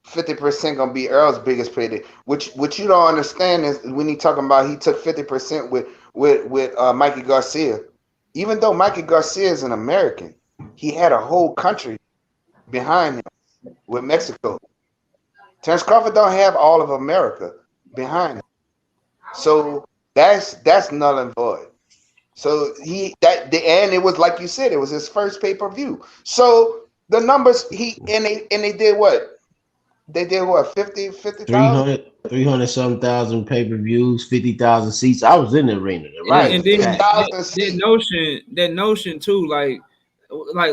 50% gonna be Earl's biggest payday. Which you don't understand is when he talking about he took 50% with Mikey Garcia. Even though Mikey Garcia is an American, he had a whole country behind him with Mexico. Terence Crawford don't have all of America behind him. So that's null and void. So and it was like you said, it was his first pay-per-view. So the numbers they did what? They did what? 50,000? 300 some thousand pay-per-views, 50,000 seats. I was in the arena. Right. and then 50,000 that seats. notion too, like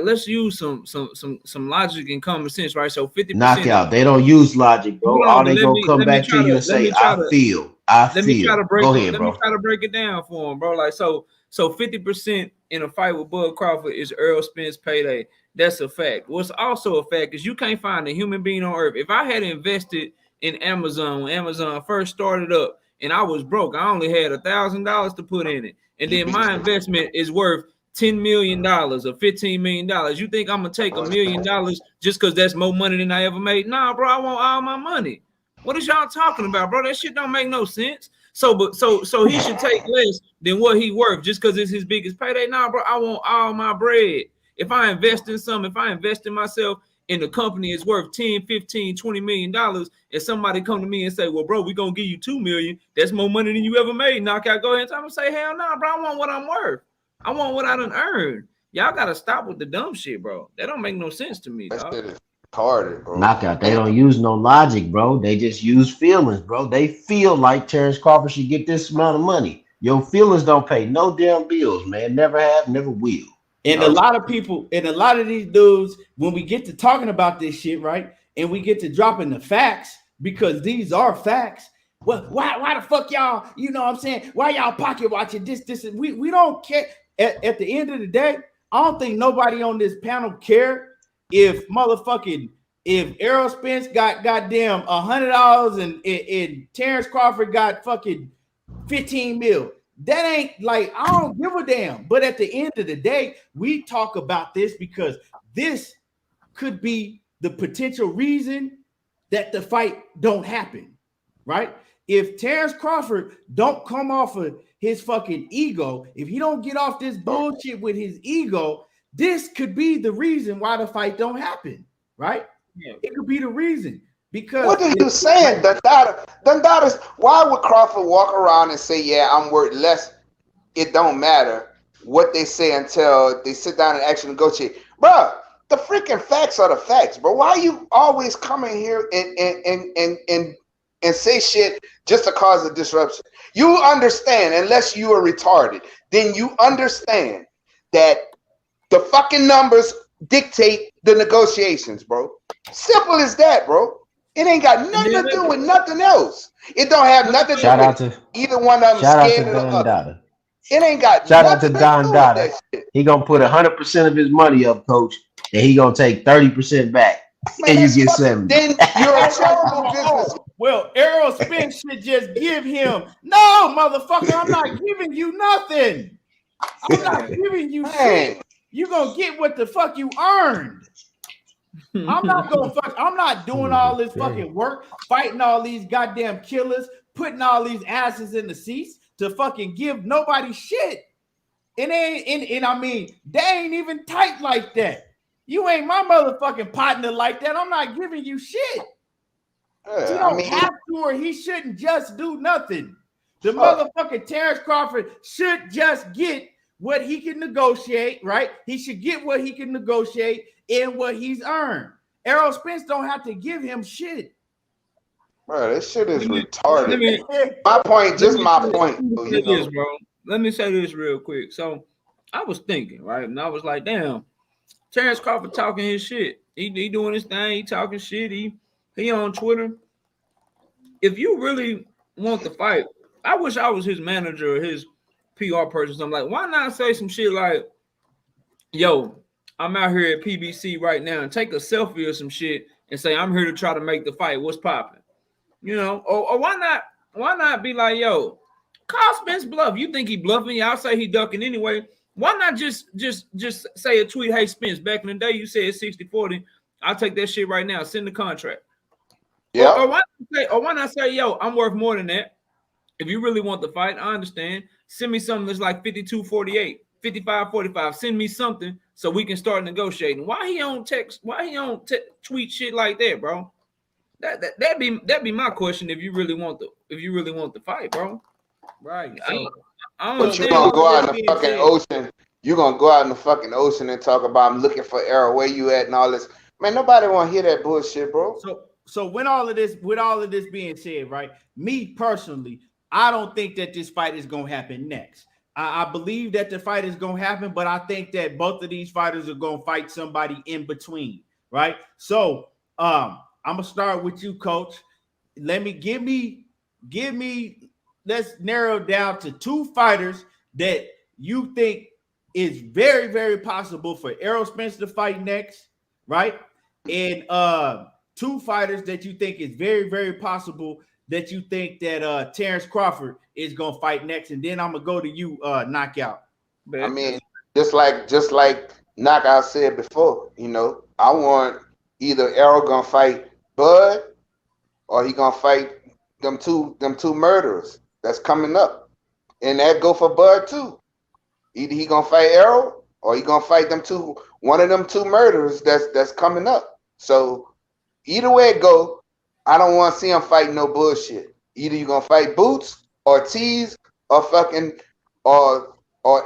let's use some logic and common sense, right? So 50%. Knockout. They don't use logic, bro. Hold All on, but they gonna come back to you and say, I feel. let me try to Go ahead, let me bro. try to break it down for him, bro. Like so 50% in a fight with Bud Crawford is Errol Spence payday. That's a fact. What's also a fact is you can't find a human being on earth. If I had invested in Amazon when Amazon first started up and I was broke, I only had $1,000 to put in it, and then my investment is worth $10 million or $15 million. You think I'm gonna take $1 million just because that's more money than I ever made? Nah, bro, I want all my money. What is y'all talking about, bro? That shit don't make no sense. So he should take less than what he worth just because it's his biggest payday. Nah, bro, I want all my bread. If I invest in something, if I invest in myself and the company is worth 10, 15, 20 million dollars, and somebody come to me and say, well, bro, we're gonna give you 2 million, that's more money than you ever made. Knockout, go ahead and I'm gonna say, hell no, nah, bro, I want what I'm worth. I want what I done earned. Y'all gotta stop with the dumb shit, bro. That don't make no sense to me, That dog. shit is retarded, bro. Knockout. They don't use no logic, bro. They just use feelings, bro. They feel like Terence Crawford should get this amount of money. Your feelings don't pay no damn bills, man. Never have, never will. And a lot of people, and a lot of these dudes, when we get to talking about this shit, right, and we get to dropping the facts, because these are facts. Well, why the fuck y'all, you know what I'm saying? Why y'all pocket watching this? We don't care. at the end of the day, I don't think nobody on this panel care if Errol Spence got goddamn $100 and Terence Crawford got fucking 15 mil. That ain't like, I don't give a damn. But at the end of the day, we talk about this because this could be the potential reason that the fight don't happen, right? If Terence Crawford don't come off of his fucking ego, if he don't get off this bullshit with his ego, this could be the reason why the fight don't happen, right? Yeah. It could be the reason. Because what are you saying? Dundadas, why would Crawford walk around and say, yeah, I'm worth less? It don't matter what they say until they sit down and actually negotiate. Bro, the freaking facts are the facts, bro. Why are you always coming here and say shit just to cause a disruption? You understand, unless you are retarded, then you understand that the fucking numbers dictate the negotiations, bro. Simple as that, bro. It ain't got nothing to do with nothing else. It don't have nothing to do with either one of them scared of the other. It ain't got nothing to do with that shit. He gonna put 100% of his money up, coach, and he gonna take 30% back. Man, and you get 70. Then you're a terrible business. Well, Errol Spence should just give him, no, motherfucker, I'm not giving you nothing. I'm not giving you shit. You gonna get what the fuck you earned. I'm not doing all this fucking work, fighting all these goddamn killers, putting all these asses in the seats to fucking give nobody shit. And I mean, they ain't even tight like that. You ain't my motherfucking partner like that. I'm not giving you shit. You don't have to, or he shouldn't just do nothing. The motherfucking Terence Crawford should just get what he can negotiate, right? He should get what he can negotiate and what he's earned. Errol Spence don't have to give him shit. Bro, this shit is retarded. My point. Bro. Let me say this real quick. So I was thinking, right? And I was like, damn, Terence Crawford talking his shit. He doing his thing. He talking shit. He on Twitter. If you really want the fight, I wish I was his manager or his PR person. I'm like, why not say some shit like, yo, I'm out here at PBC right now, and take a selfie or some shit and say, I'm here to try to make the fight. What's popping? You know, or why not be like, yo, call Spence bluff. You think he bluffing? I'll say he ducking anyway. Why not just say a tweet, hey, Spence, back in the day you said 60-40. I'll take that shit right now. Send the contract. Yeah. Or why not say, yo, I'm worth more than that. If you really want the fight, I understand. Send me something that's like 52-48, 55-45. Send me something so we can start negotiating. Why he don't text? Why he don't tweet shit like that, bro? That'd be my question. If you really want the fight, bro. Right. So, but you gonna go out in the fucking ocean. You gonna go out in the fucking ocean and talk about I'm looking for Errol, where you at and all this. Man, nobody want to hear that bullshit, bro. So with all of this being said, right? Me personally, I don't think that this fight is gonna happen next. I believe that the fight is gonna happen, but I think that both of these fighters are gonna fight somebody in between, right? So I'm gonna start with you, Coach. Give me. Let's narrow down to two fighters that you think is very, very possible for Errol Spence to fight next, right? And two fighters that you think is very, very possible that you think that Terence Crawford is gonna fight next, and then I'm gonna go to you, Knockout. I mean, just like Knockout said before, you know, I want either Errol gonna fight Bud or he gonna fight them two murderers that's coming up, and that go for Bud too. Either he gonna fight Errol or he gonna fight one of them two murderers that's coming up. So either way it go, I don't want to see him fight no bullshit. Either you gonna fight Boots or Tease or fucking or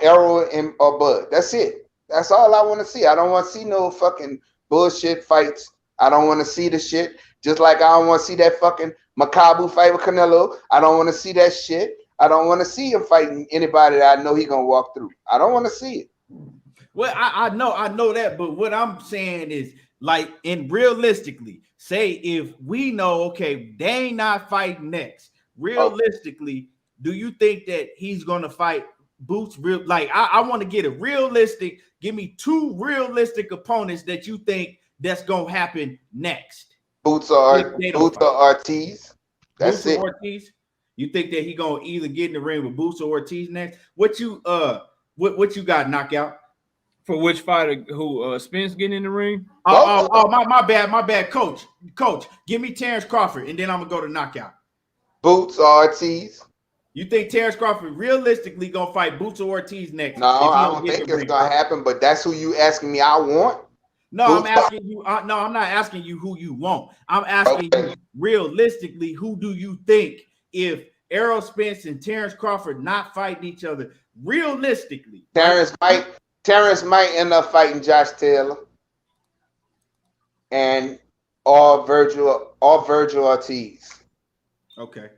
Errol or Bud. That's it. That's all I want to see. I don't want to see no fucking bullshit fights. I don't want to see the shit. Just like I don't want to see that fucking Makabu fight with Canelo. I don't want to see that shit. I don't want to see him fighting anybody that I know he gonna walk through. I don't want to see it. Well, I know that, but what I'm saying is, like, and realistically, say if we know, okay, they ain't not fighting next. Realistically, do you think that he's gonna fight Boots real like I want to get a realistic. Give me 2 realistic opponents that you think that's gonna happen next. Boots If or they don't fight. Ortiz. Boots That's or it. Ortiz? You think that he gonna either get in the ring with Boots or Ortiz next? What you what you got, knockout? For which fighter who Spence getting in the ring? My bad, coach. Coach, give me Terence Crawford, and then I'm gonna go to knockout. Boots or Ortiz. You think Terence Crawford realistically gonna fight Boots or Ortiz next? No, If he I don't don't get in think the it's ring? gonna happen. But that's who you asking me. I want. No, Boots I'm asking you. No, I'm not asking you who you want. I'm asking you realistically, who do you think if Errol Spence and Terence Crawford not fighting each other realistically? Terrence might end up fighting Josh Taylor and or Virgil Ortiz. Okay.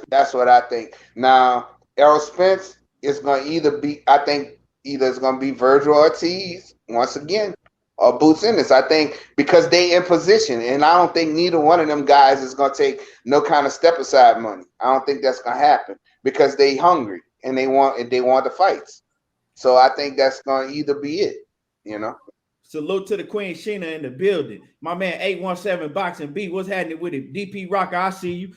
That's what I think. Now, Errol Spence is gonna either it's gonna be Virgil Ortiz once again or Boots Ennis. I think because they in position, and I don't think neither one of them guys is gonna take no kind of step aside money. I don't think that's gonna happen because they hungry and they want the fights. So I think that's gonna either be it, you know. Salute to the Queen Sheena in the building. My man 817 Boxing B. What's happening with it? DP Rocker, I see you.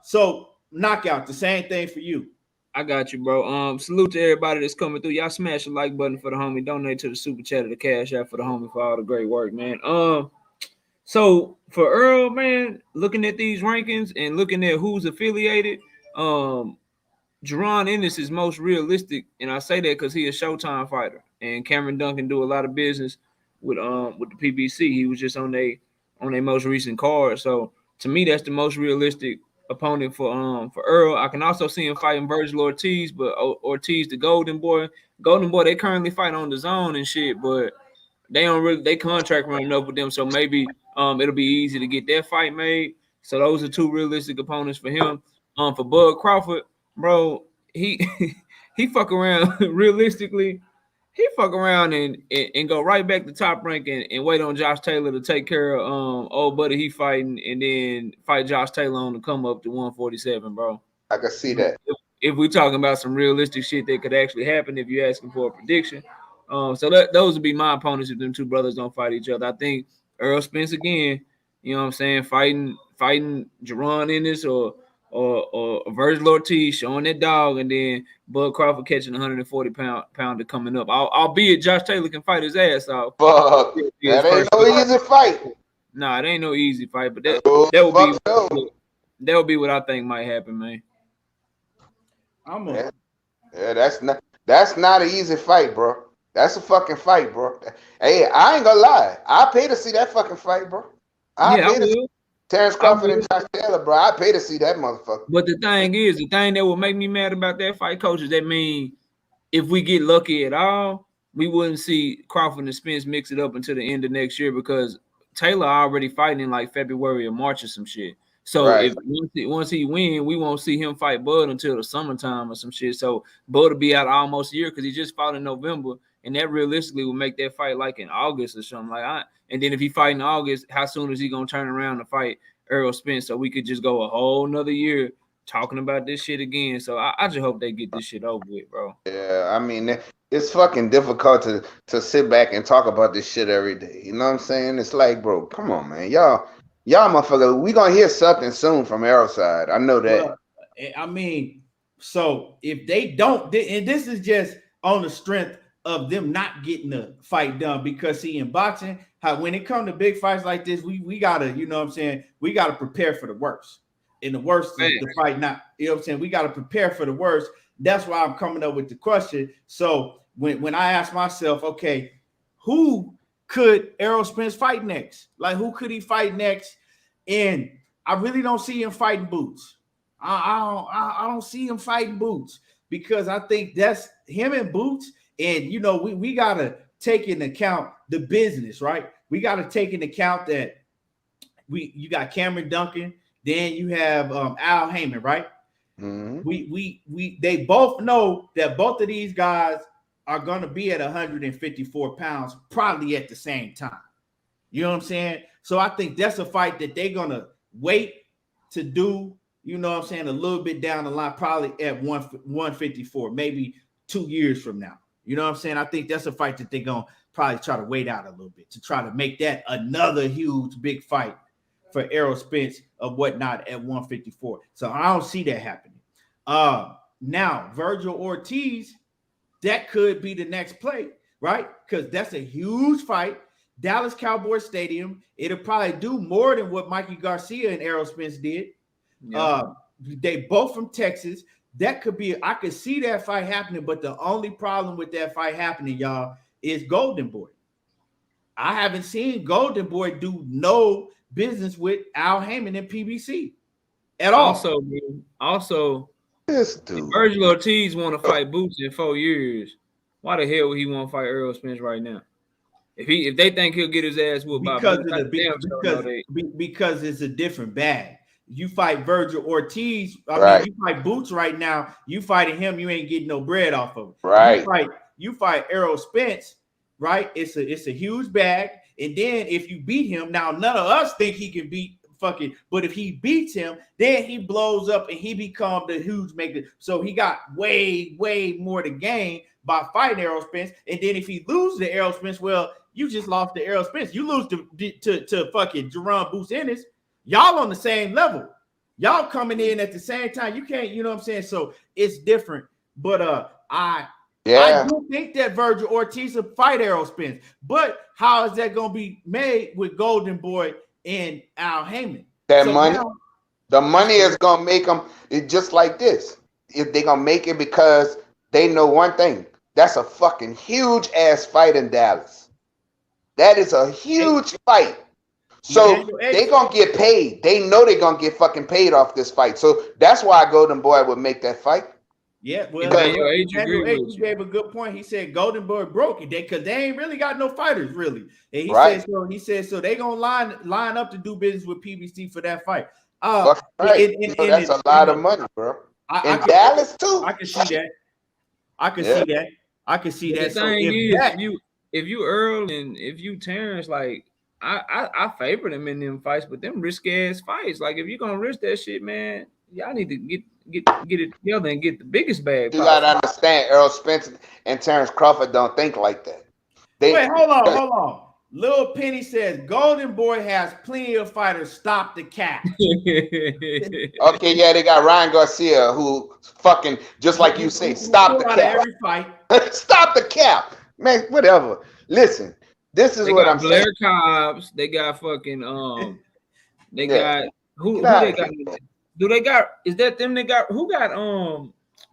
So knockout, the same thing for you. I got you, bro. Salute to everybody that's coming through. Y'all smash the like button for the homie. Donate to the super chat or the cash app for the homie for all the great work, man. So for Earl, man, looking at these rankings and looking at who's affiliated, Jerron Ennis is most realistic, and I say that because he's a Showtime fighter, and Cameron Duncan do a lot of business with the PBC. He was just on their most recent card, so to me that's the most realistic opponent for Earl. I can also see him fighting Virgil Ortiz, but Ortiz the Golden Boy, they currently fight on the zone and shit, but they contract running up with them, so maybe it'll be easy to get that fight made. So those are 2 realistic opponents for him. For Bud Crawford, bro, he he fuck around realistically. He fuck around and go right back to Top Rank and wait on Josh Taylor to take care of old buddy he fighting, and then fight Josh Taylor on the come up to 147, bro. I can see that. If we're talking about some realistic shit that could actually happen, if you're asking for a prediction. So those would be my opponents if them 2 brothers don't fight each other. I think Errol Spence again, you know what I'm saying, fighting Jerron Ennis or Virgil Ortiz showing that dog, and then Bud Crawford catching 140 pounder coming up. Albeit Josh Taylor can fight his ass off. Fuck, that ain't no easy fight. Nah, it ain't no easy fight, but that would be what I think might happen, man. That's not an easy fight, bro. That's a fucking fight, bro. Hey, I ain't gonna lie. I pay to see that fucking fight, bro. I pay to see Terence Crawford and Josh Taylor, bro. I pay to see that motherfucker. But the thing that would make me mad about that fight, coach, is that mean if we get lucky at all, we wouldn't see Crawford and Spence mix it up until the end of next year because Taylor already fighting in like February or March or some shit. So if once he win, we won't see him fight Bud until the summertime or some shit. So Bud will be out almost a year because he just fought in November, and that realistically will make that fight like in August or something and then if he fight in August, how soon is he gonna turn around to fight Errol Spence? So we could just go a whole nother year talking about this shit again. So I just hope they get this shit over with, bro. Yeah, I mean it's fucking difficult to sit back and talk about this shit every day. You know what I'm saying? It's like, bro, come on, man, y'all motherfucker, we gonna hear something soon from Errol's side. I know that. Well, I mean, so if they don't, and this is just on the strength of them not getting the fight done, because see, in boxing, when it comes to big fights like this, we gotta, you know what I'm saying, we gotta prepare for the worst. And the worst is the fight not, you know what I'm saying? We gotta prepare for the worst. That's why I'm coming up with the question. So when I ask myself, okay, who could Errol Spence fight next? Like, who could he fight next? And I really don't see him fighting Boots. I don't see him fighting Boots, because I think that's him and Boots. And, you know, we got to take into account the business, right? We got to take into account that you got Cameron Duncan, then you have Al Heyman, right? Mm-hmm. They both know that both of these guys are going to be at 154 pounds probably at the same time. You know what I'm saying? So I think that's a fight that they're going to wait to do you know what I'm saying, a little bit down the line, probably at 154, maybe 2 years from now. You know what I'm saying? I think that's a fight that they're going to probably try to wait out a little bit to try to make that another huge, big fight for Errol Spence or whatnot at 154. So I don't see that happening. Now, Virgil Ortiz, that could be the next play, right? Because that's a huge fight. Dallas Cowboys Stadium. It'll probably do more than what Mikey Garcia and Errol Spence did. Yeah. They both from Texas. That could be, I could see that fight happening, but the only problem with that fight happening, y'all, is Golden Boy. I haven't seen Golden Boy do no business with Al Haymon and PBC at all. Also, this dude. Virgil Ortiz want to fight Boots in 4 years. Why the hell would he want to fight Errol Spence right now? If they think he'll get his ass whooped because it's a different bag. You fight Virgil Ortiz, I mean, you fight Boots right now. You fighting him, you ain't getting no bread off of him. Right. You fight Errol Spence, right? It's a huge bag. And then if you beat him, now none of us think he can beat fucking, but if he beats him, then he blows up and he becomes the huge maker. So he got way, way more to gain by fighting Errol Spence. And then if he loses to Errol Spence, well, you just lost to Errol Spence. You lose to fucking Jerome Boots Ennis. Y'all on the same level. Y'all coming in at the same time. You can't, you know what I'm saying? So it's different. But I do think that Virgil Ortiz will fight Errol Spence. But how is that going to be made with Golden Boy and Al Haymon? The money is going to make them just like this. If they're going to make it because they know one thing. That's a fucking huge ass fight in Dallas. That is a huge fight. So they're going to get paid. They know they're going to get fucking paid off this fight. So that's why Golden Boy would make that fight. Yeah, well, Andrew H gave a good point. He said Golden Boy broke it because they ain't really got no fighters, really. And he said so they going to line up to do business with PBC for that fight. That's a lot of money, bro. In Dallas, too. I can see that. I can see that. The thing is, if you Earl and if you Terrence, like, I favor them in them fights, but them risky ass fights. Like, if you're gonna risk that shit, man, y'all need to get it together and get the biggest bag. You gotta understand, Errol Spence and Terence Crawford don't think like that. Wait, hold on. Lil Penny says Golden Boy has plenty of fighters. Stop the cap. Okay, yeah, they got Ryan Garcia, who fucking just like you say, stop the cap. Every fight. Stop the cap, man. Whatever. Listen. This is what I'm saying. Blair Cobbs, they got fucking they got who they got? Do they got? Is that them? They got who got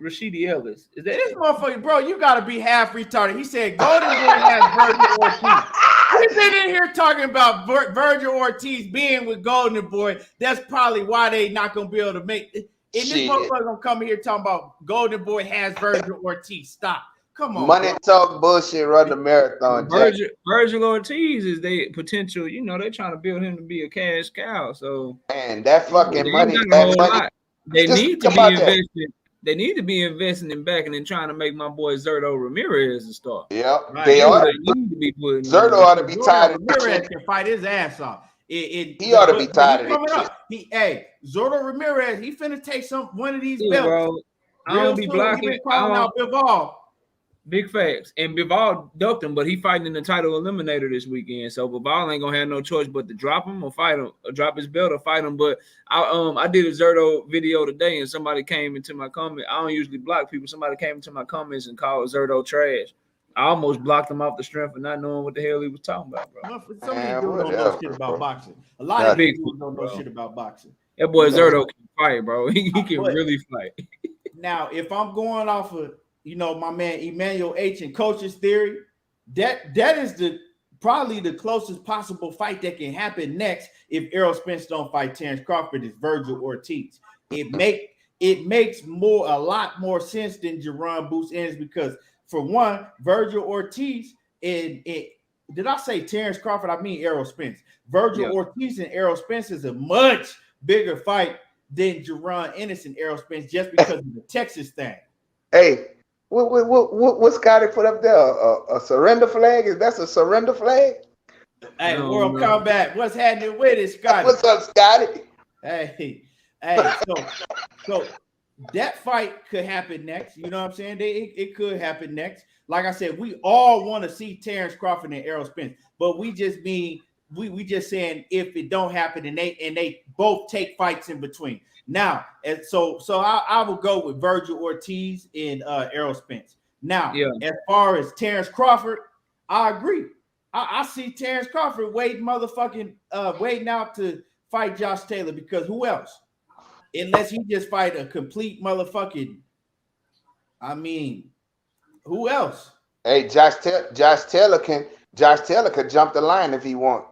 Rashidi Ellis? Is that this motherfucker, bro? You gotta be half retarded. He said Golden Boy has Virgil Ortiz. He's been in here talking about Virgil Ortiz being with Golden Boy. That's probably why they not gonna be able to make it. And this motherfucker gonna come here talking about Golden Boy has Virgil Ortiz. Stop. Come on, money talk bullshit. Run the marathon. Virgil Ortiz is they potential. You know, they're trying to build him to be a cash cow. So, and that fucking money. They need to be invested. They need to be investing in backing and trying to make my boy Zurdo Ramirez a star. Yeah, right. They need to be putting. Zurdo ought to be tired. Ramirez can fight his ass off. He ought to be tired of it. Zurdo Ramirez. He finna take one of these belts. Bro, I don't be blocking. He been calling out Bivol. Big facts. And Bivol ducked him, but he fighting in the title eliminator this weekend. So Bivol ain't gonna have no choice but to drop him or fight him, or drop his belt or fight him. But I did a Zurdo video today, and somebody came into my comment. I don't usually block people. Somebody came into my comments and called Zurdo trash. I almost blocked him off the strength of not knowing what the hell he was talking about, bro. Some people don't know shit about boxing. A lot of people don't know shit about boxing. That boy Zurdo can fight, bro. He can really fight. Now, if I'm going off of my man Emmanuel H and Coach's theory, that is probably the closest possible fight that can happen next if Errol Spence don't fight Terence Crawford is Virgil Ortiz. It makes a lot more sense than Jerome Boots Ennis because for one, Virgil Ortiz and did I say Terence Crawford? I mean Errol Spence. Virgil Ortiz and Errol Spence is a much bigger fight than Jerome Ennis and Errol Spence just because of the Texas thing. Hey. What Scotty put up there? A surrender flag? Is that a surrender flag? Hey, World Combat. What's happening with it, Scotty? What's up, Scotty? Hey, Hey, so that fight could happen next. You know what I'm saying? It could happen next. Like I said, we all want to see Terence Crawford and Errol Spence, but we just mean we just saying if it don't happen and they both take fights in between. Now, and so I will go with Virgil Ortiz and Errol Spence. Now, Yeah. as far as Terence Crawford, I agree. I see Terence Crawford waiting out to fight Josh Taylor because who else? Unless he just fight a complete motherfucking. I mean, who else? Hey, Josh Taylor could jump the line if he want.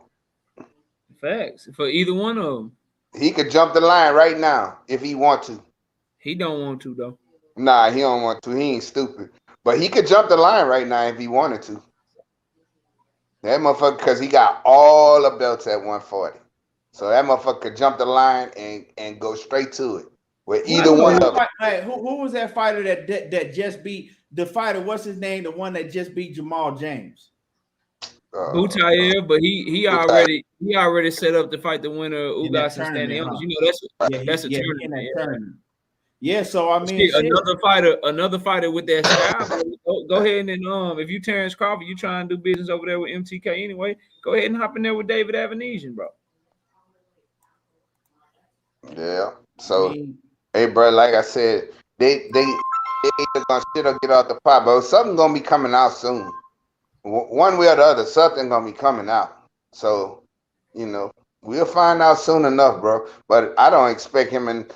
Facts for either one of them. He could jump the line right now if he want to. He don't want to though. Nah, he don't want to. He ain't stupid. But he could jump the line right now if he wanted to. That motherfucker, because he got all the belts at 140. So that motherfucker could jump the line and go straight to it. With either one of them. Who was that fighter that just beat the fighter? What's his name? The one that just beat Jamal James. Butayev, but he already set up to fight the winner of Ugas and Stanley. Huh? You know that's a tournament. Yeah, so I mean, another fighter with that style. Go ahead and if you Terence Crawford, you trying to do business over there with MTK anyway. Go ahead and hop in there with David Avanesian, bro. Yeah. So, hey, bro, like I said, they either gonna shit or get out the pot, but something gonna be coming out soon. One way or the other, something gonna be coming out. So, we'll find out soon enough, bro. But I don't expect him and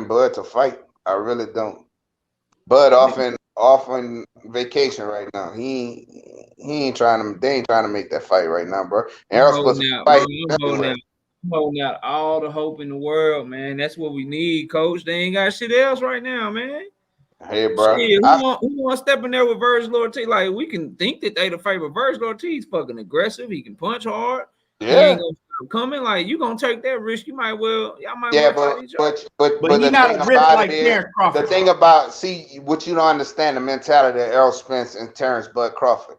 Bud to fight. I really don't. Bud off on vacation right now. They ain't trying to make that fight right now, bro. And Errol's supposed to fight. I'm holding out all the hope in the world, man. That's what we need, coach. They ain't got shit else right now, man. Hey, bro. Shit, who want to step in there with Virgil Ortiz? Like, we can think that they the favorite. Virgil Ortiz fucking aggressive. He can punch hard. Yeah. He ain't gonna stop coming. Like, you gonna take that risk. Y'all might well fight each other. But he's not a risk like Terence Crawford. The thing about, what you don't understand, the mentality of Errol Spence and Terence Bud Crawford.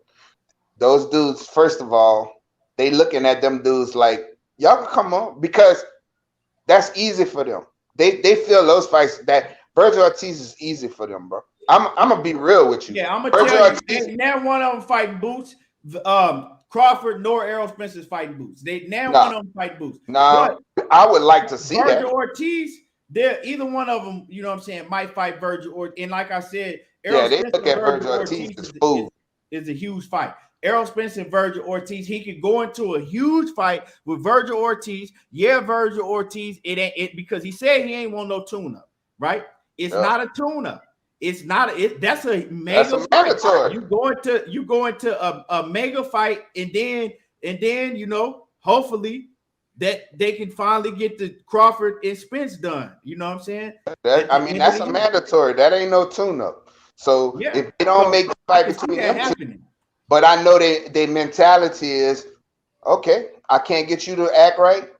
Those dudes, first of all, they looking at them dudes like, y'all can come on, because that's easy for them. They feel those fights that Virgil Ortiz is easy for them, bro. I'm gonna be real with you. Yeah, I'm gonna tell you. Now one of them fighting boots. Crawford nor Errol Spence is fighting boots. One of them fight boots. No, I would like to see Virgil that. Ortiz, either one of them, you know what I'm saying, might fight Virgil. And like I said, Errol Spence look at Virgil Ortiz as food. Is a huge fight. Errol Spence and Virgil Ortiz, he could go into a huge fight with Virgil Ortiz. Yeah, Virgil Ortiz, it ain't it because he said he ain't want no tune-up, right? It's not a tune-up. It's not that's a mega fight. You go into a mega fight, and then hopefully that they can finally get the Crawford and Spence done. You know what I'm saying? That's a mandatory. That ain't no tune-up. So if they don't make the fight between them two, but I know their mentality is, okay, I can't get you to act right.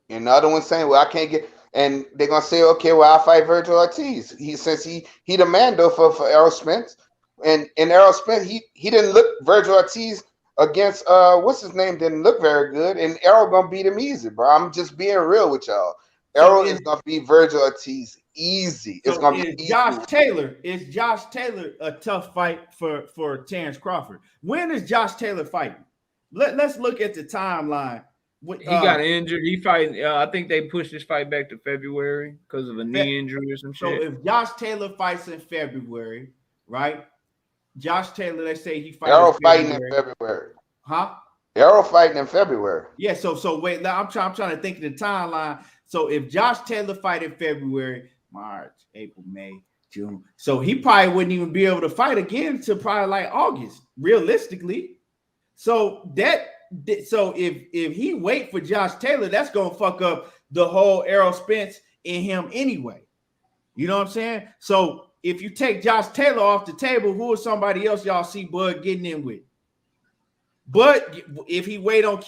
And the other one saying, well, I can't get, and they're gonna say, okay, well, I'll fight Virgil Ortiz. He the man though for Errol Spence. And Errol Spence, he didn't look Virgil Ortiz against what's his name, didn't look very good. And Errol gonna beat him easy, bro. I'm just being real with y'all. Errol is gonna beat Virgil Ortiz easy. It's gonna be easy. Is Josh Taylor a tough fight for Terence Crawford? When is Josh Taylor fighting? Let's look at the timeline. He got injured. He fighting. I think they pushed his fight back to February because of a knee injury or some shit. So if Josh Taylor fights in February, right? Josh Taylor, let's say he fights. Errol fighting in February. Huh? Errol fighting in February. Yeah. So wait. I'm trying to think of the timeline. So if Josh Taylor fight in February, March, April, May, June. So he probably wouldn't even be able to fight again until probably like August, realistically. So if he wait for Josh Taylor, that's gonna fuck up the whole Errol Spence in him anyway. You know what I'm saying? So if you take Josh Taylor off the table, who is somebody else y'all see Bud getting in with? But if he wait on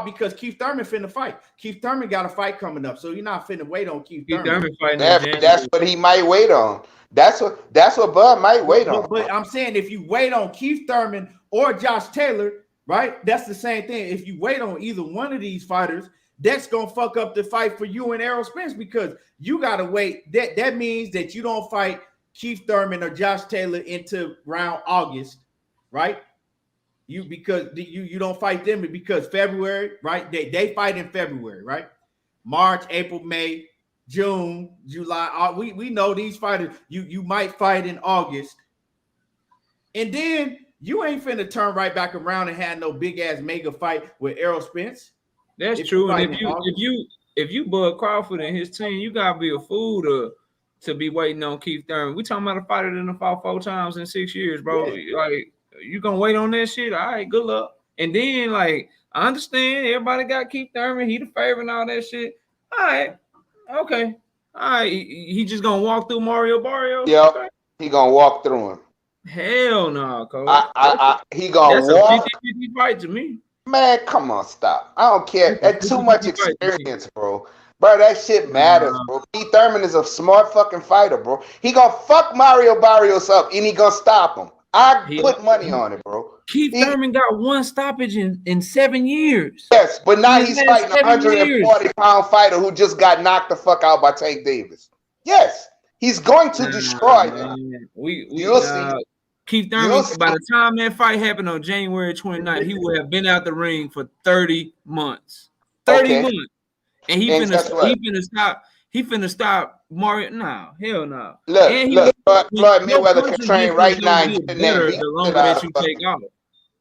because Keith Thurman finna fight. Keith Thurman got a fight coming up, so you're not finna wait on Keith Thurman. That's what he might wait on. That's what Bud might wait on. But I'm saying if you wait on Keith Thurman or Josh Taylor, right? That's the same thing. If you wait on either one of these fighters, that's gonna fuck up the fight for you and Errol Spence because you gotta wait. That means that you don't fight Keith Thurman or Josh Taylor into around August, right? Because you don't fight them because February, right? They fight in February, right? March, April, May, June, July. We know these fighters. You might fight in August, and then you ain't finna turn right back around and have no big ass mega fight with Errol Spence. That's true. And if you Bud Crawford and his team, you gotta be a fool to be waiting on Keith Thurman. We talking about a fighter that done fought 4 times in 6 years, bro. Yeah. Like you gonna wait on that shit? All right, good luck. And then like I understand everybody got Keith Thurman, he the favorite and all that shit. All right, okay, all right. He just gonna walk through Mario Barrios? Yep, okay. He gonna walk through him. Hell no, coach. He gonna walk. That's a 50-50 fight to me. Man, come on, stop. I don't care. That's too much experience, bro. Bro, that shit matters, bro. Keith Thurman is a smart fucking fighter, bro. He gonna fuck Mario Barrios up and he gonna stop him. I put money on it, bro. Keith Thurman got 1 stoppage in 7 years. Yes, but now he's fighting a 140-pound fighter who just got knocked the fuck out by Tank Davis. Yes, he's going to destroy him. You'll see. Keith Thurman, by the time that fight happened on January 29th, he would have been out the ring for 30 months. 30 months. And he finna stop Mario. No, hell no. Look, Floyd Mayweather can train right now. The longer that you take off.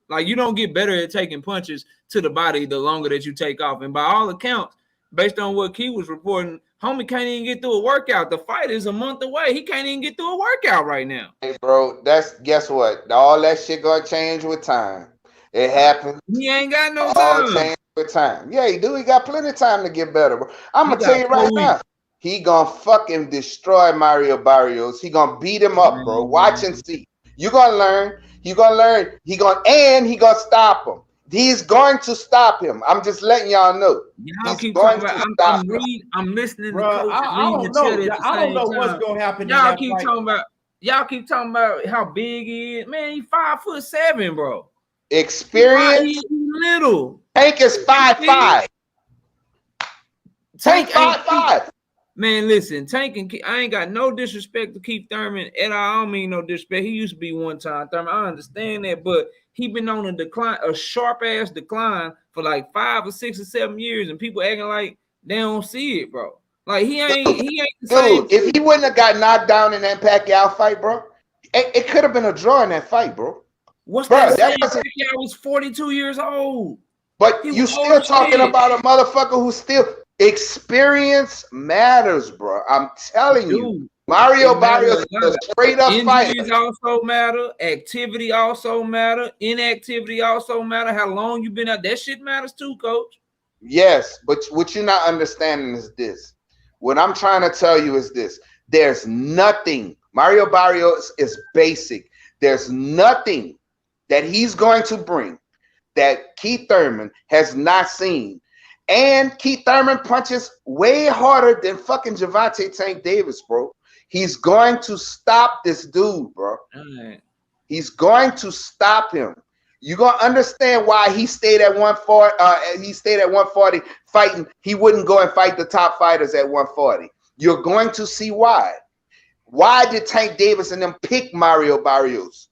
Like, you don't get better at taking punches to the body the longer that you take off. And by all accounts, based on what Key was reporting, homie can't even get through a workout. The fight is a month away. He can't even get through a workout right now. Hey, bro, guess what? All that shit gonna change with time. It happens. He ain't got no all time. Change with time. Yeah, he do. He got plenty of time to get better, bro. I'm gonna tell you right now. He gonna fucking destroy Mario Barrios. He gonna beat him up, bro. Watch and see. You gonna learn. You gonna learn. He gonna stop him. He's going to stop him. I'm just letting y'all know. Y'all keep talking about. I'm listening. Bro, to Coach I don't know what's gonna happen. Y'all keep talking about. Y'all keep talking about how big he is. Man, he's 5'7", bro. Experience. He's little. Tank is 5'5". Tank 5'5". Man, listen, Tank and I ain't got no disrespect to Keith Thurman at all. I don't mean no disrespect. He used to be one-time Thurman. I understand that, but he been on a decline, a sharp-ass decline for like 5 or 6 or 7 years, and people acting like they don't see it, bro. Like he ain't the same. Dude, if he wouldn't have got knocked down in that Pacquiao fight, bro, it could have been a draw in that fight, bro. What's that saying? Pacquiao was 42 years old. But you still talking about a motherfucker who's still experience matters, bro. I'm telling you. Mario Barrios is a straight up fighter. Injuries also matter. Activity also matter. Inactivity also matter. How long you been out? That shit matters too, coach. Yes, but what you're not understanding is this. What I'm trying to tell you is this. There's nothing. Mario Barrios is basic. There's nothing that he's going to bring that Keith Thurman has not seen. And Keith Thurman punches way harder than fucking Gervonta Tank Davis, bro. He's going to stop this dude, bro. Right. He's going to stop him. You're gonna understand why he stayed at 140. He stayed at 140 fighting. He wouldn't go and fight the top fighters at 140. You're going to see why. Why did Tank Davis and them pick Mario Barrios?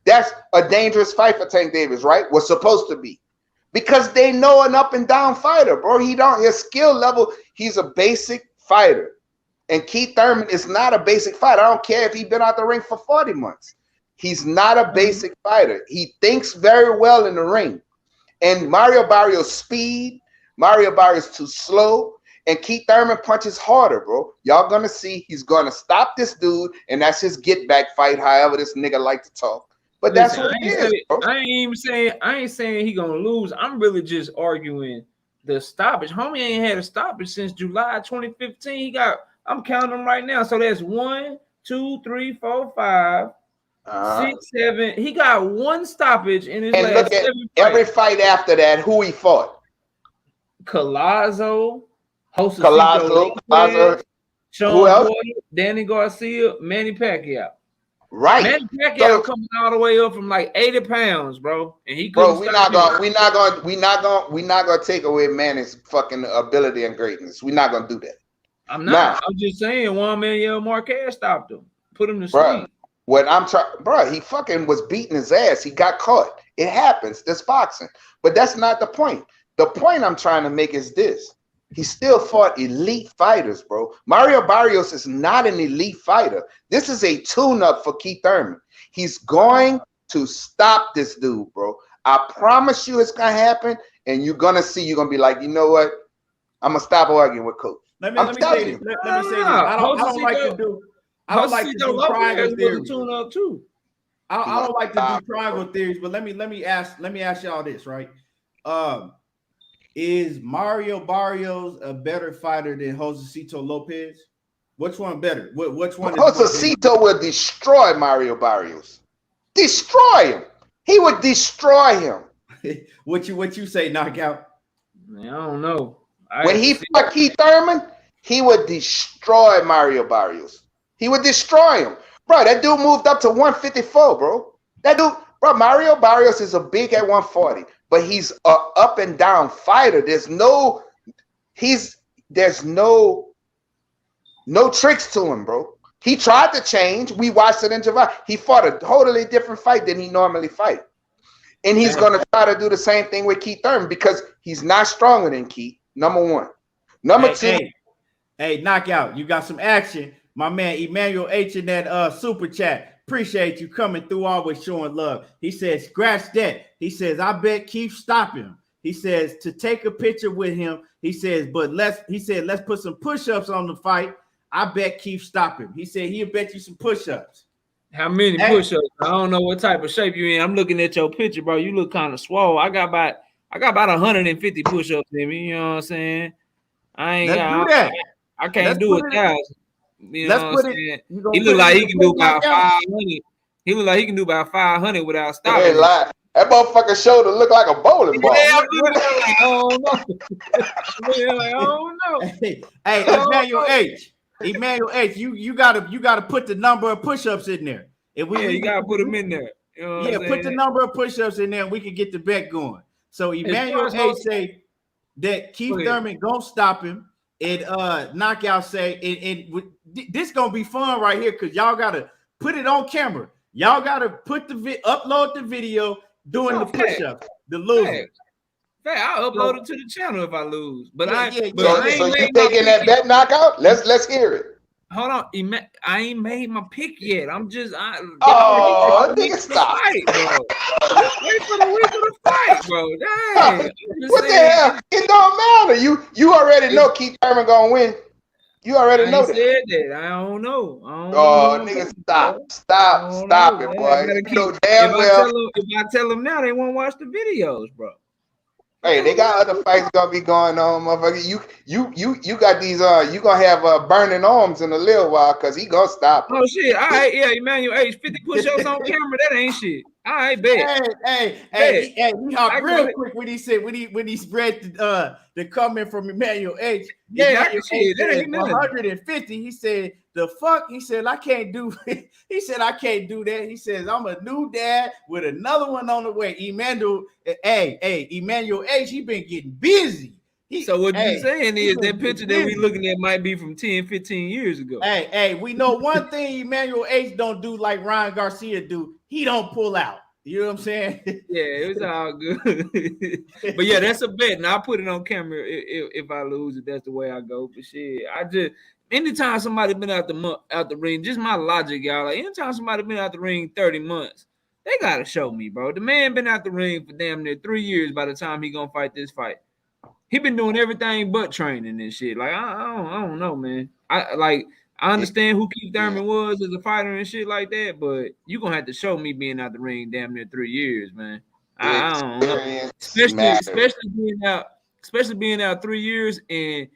That's a dangerous fight for Tank Davis, right? Was supposed to be. Because they know an up and down fighter, bro. His skill level, he's a basic fighter. And Keith Thurman is not a basic fighter. I don't care if he's been out the ring for 40 months. He's not a basic fighter. He thinks very well in the ring. And Mario Barrios' speed, Mario Barrios too slow, and Keith Thurman punches harder, bro. Y'all gonna see he's gonna stop this dude, and that's his get back fight, however this nigga like to talk. But that's what it is, bro. I ain't saying he gonna lose. I'm really just arguing the stoppage. Homie ain't had a stoppage since July 2015. I'm counting them right now. So that's 1, 2, 3, 4, 5, 6, 7. He got 1 stoppage in his last 7 fights. Every fight after that, who he fought? Collazo, Collazo, Sean Porter, Danny Garcia, Manny Pacquiao. Right. Manny Pacquiao So, coming all the way up from like 80 pounds, bro, and he bro, couldn't we're stop not gonna take away Manny's fucking ability and greatness. We're not gonna do that. I'm Now, not. I'm just saying Juan Manuel Marquez stopped him, put him to bro, sleep. what I'm trying, bro, he fucking was beating his ass. He got caught. It happens. That's boxing. But that's not the point. The point I'm trying to make is this. He still fought elite fighters, bro. Mario Barrios is not an elite fighter. This is a tune-up for Keith Thurman. He's going to stop this dude, bro. I promise you it's going to happen, and you're going to see, you're going to be like, you know what? I'm going to stop arguing with Coach. Let me say this. Let me say this. I don't like to do. I don't like to do triangle theories. Too. I don't like to do triangle theories, but let me ask y'all this, right? Is Mario Barrios a better fighter than Josecito Lopez? Which one better? Which one? Josecito will destroy Mario Barrios. Destroy him. He would destroy him. What you say, knockout? I don't know. When he fought Keith Thurman, he would destroy Mario Barrios. He would destroy him. Bro, that dude moved up to 154, bro. That dude, bro, Mario Barrios is a big at 140, but he's a up and down fighter. There's no tricks to him, bro. He tried to change. We watched it in July. He fought a totally different fight than he normally fight. And he's going to try to do the same thing with Keith Thurman because he's not stronger than Keith, number one. Number two. Hey, knockout, you got some action. My man Emmanuel H in that super chat. Appreciate you coming through, always showing love. He says, scratch that. He says, I bet Keith stop him. He says to take a picture with him. He says, but let's put some push-ups on the fight. I bet Keith stop him. He said he'll bet you some push-ups. How many push-ups? I don't know what type of shape you in. I'm looking at your picture, bro. You look kind of swole. I got about 150 push-ups in me. You know what I'm saying? I can't do 1,000. You know what I'm saying? He look like he can do about 500. He look like he can do about 500 without stopping. That motherfucker's shoulder look like a bowling ball. I don't know. Hey, Emmanuel H, you gotta put the number of push-ups in there. You gotta put them in there. You know put the number of push-ups in there, and we can get the bet going. So Emmanuel H say that Keith Thurman gonna stop him. And knockout say, and this gonna be fun right here because y'all gotta put it on camera. Y'all gotta put upload the video doing the push-ups, the losing. I'll upload it to the channel if I lose. But so you taking that bet, knockout? Let's hear it. Hold on, I ain't made my pick yet. I'm just nigga, stop. Fight, bro. Wait for the week of the fight, bro. Dang. What the hell? It don't matter. You already know Keith Thurman gonna win. You already know that. Said that. I don't know. Nigga, stop it, boy. You know damn well. If I tell them now, they won't watch the videos, bro. Hey, they got other fights gonna be going on, motherfucker. You got these. You gonna have burning arms in a little while because he gonna stop. Oh shit! All right, yeah, Emmanuel H. 50 push-ups on camera. That ain't shit. All right, bet. Hey, he hopped real quick when he said when he read the comment from Emmanuel H. Yeah, I can see it. That ain't 150. He said the fuck. He said I can't do. He said I can't do that. He says I'm a new dad with another one on the way. Emmanuel H. He been getting busy. So what you're saying is that picture that we looking at might be from 10, 15 years ago. Hey, we know one thing Emmanuel H. don't do like Ryan Garcia do. He don't pull out. You know what I'm saying? Yeah, it's all good. But yeah, that's a bet. And I'll put it on camera if I lose it. That's the way I go. But shit, anytime somebody been out the ring, just my logic, y'all. Like anytime somebody been out the ring 30 months, they gotta show me, bro. The man been out the ring for damn near 3 years by the time he gonna fight this fight. He been doing everything but training and shit. Like I don't know, man. I understand who Keith Thurman was as a fighter and shit like that, but you gonna have to show me being out the ring damn near 3 years, man. I don't know. Especially being out 3 years and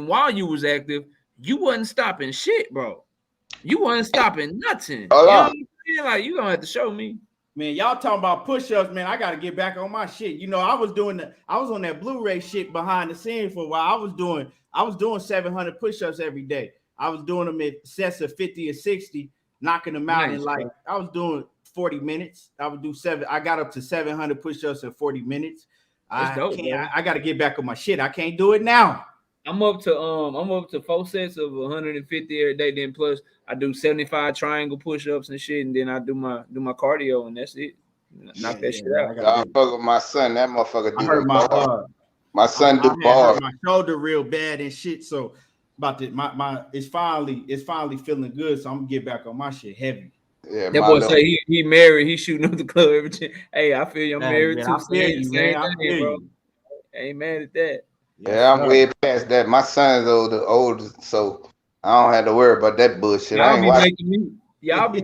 while you was active, you wasn't stopping shit, bro. You wasn't stopping nothing. You know what I'm saying? Like you gonna have to show me. Man, y'all talking about push-ups, man. I gotta get back on my shit. You know, I was on that Blu-ray shit behind the scenes for a while. I was doing 700 push-ups every day. I was doing them in sets of 50 or 60. knocking them out in Nice, like bro. I was doing 40 minutes. I would do I got up to 700 push-ups in 40 minutes. That's dope, bro. I got to get back on my shit. I can't do it now. I'm up to 4 sets of 150 every day. Then plus I do 75 triangle push-ups and shit, and then I do my cardio, and that's it. Knock that shit out. I got Y'all fuck with my son. That motherfucker I do heard them my bars. My son do I had bars. hurt my shoulder real bad and shit. So about to my it's finally feeling good. So I'm gonna get back on my shit heavy. Yeah, That my boy little. say he married. He shooting up the club every time. Hey, I feel you. I'm Hey, married man, too. I feel you, man. Same I feel thing, bro. you. Ain't mad at that. Yes, Yeah, I'm sir. way past that. My son is older, so I don't have to worry about that bullshit. I Y'all ain't be watching.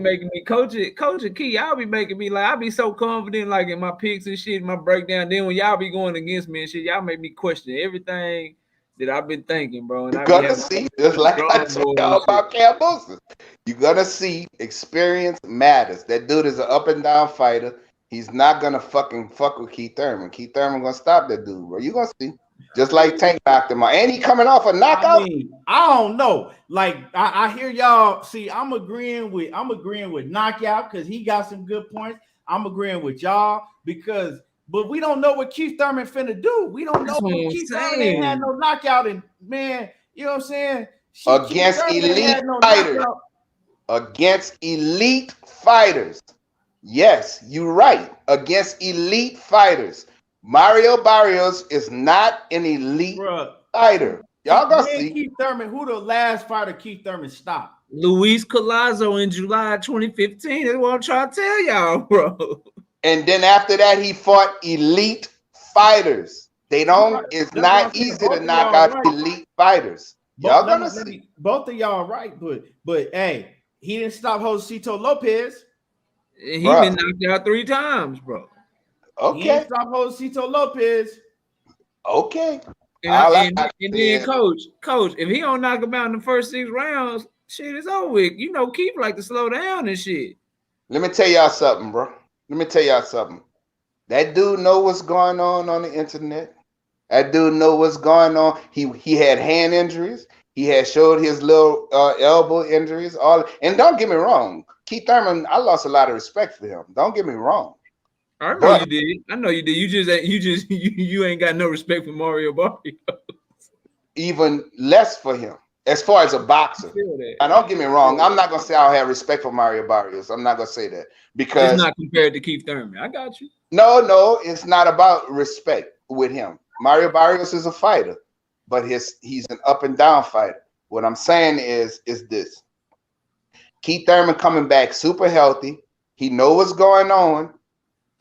making me coach and key. Y'all be making me like I be so confident like in my picks and shit, my breakdown. Then when y'all be going against me and shit, y'all make me question everything that I've been thinking, bro. And You're I be gonna having see, just like I strong told boys y'all and shit. about Cam Bosa. You're gonna see experience matters. That dude is an up and down fighter. He's not gonna fucking fuck with Keith Thurman. Keith Thurman gonna stop that dude, bro. You gonna see. Just like Tank knocked him out. And he coming off a I knockout. mean, I don't know. Like I hear y'all. See, I'm agreeing with knockout because he got some good points. I'm agreeing with y'all because, but we don't know what Keith Thurman finna do. We don't know That's what what I'm Keith Thurman ain't had saying. no knockout, and man, you know what I'm saying? Shit, Keith Against Thurman ain't elite had no fighters. knockout. Against elite fighters. Yes, you're right. Against elite fighters. Mario Barrios is not an elite Bruh. fighter. Y'all gonna see. Keith Thurman, who the last fighter Keith Thurman stopped? Luis Collazo in July 2015. That's what I'm trying to tell y'all, bro. And then after that, he fought elite fighters. They don't. It's That's what I'm not saying. easy Both to of knock y'all out right. elite fighters. Y'all gonna see. Both of y'all right, but hey, he didn't stop Josito Lopez. He Bruh. been knocked out 3 times, bro. He Okay. didn't stop Josito Lopez. Okay. And then coach, if he don't knock him out in the first 6 rounds, shit is over with. You know, Keith like to slow down and shit. Let me tell y'all something, bro. Let me tell y'all something. That dude know what's going on the internet. That dude know what's going on. He had hand injuries. He had showed his little elbow injuries. And don't get me wrong, Keith Thurman, I lost a lot of respect for him. Don't get me wrong. I know you did. I know you did. You ain't got no respect for Mario Barrios. Even less for him as far as a boxer. Now, don't get me wrong. I'm not gonna say I have respect for Mario Barrios. I'm not gonna say that because it's not compared to Keith Thurman. I got you. No, it's not about respect with him. Mario Barrios is a fighter, but he's an up and down fighter. What I'm saying is this: Keith Thurman coming back super healthy. He know what's going on,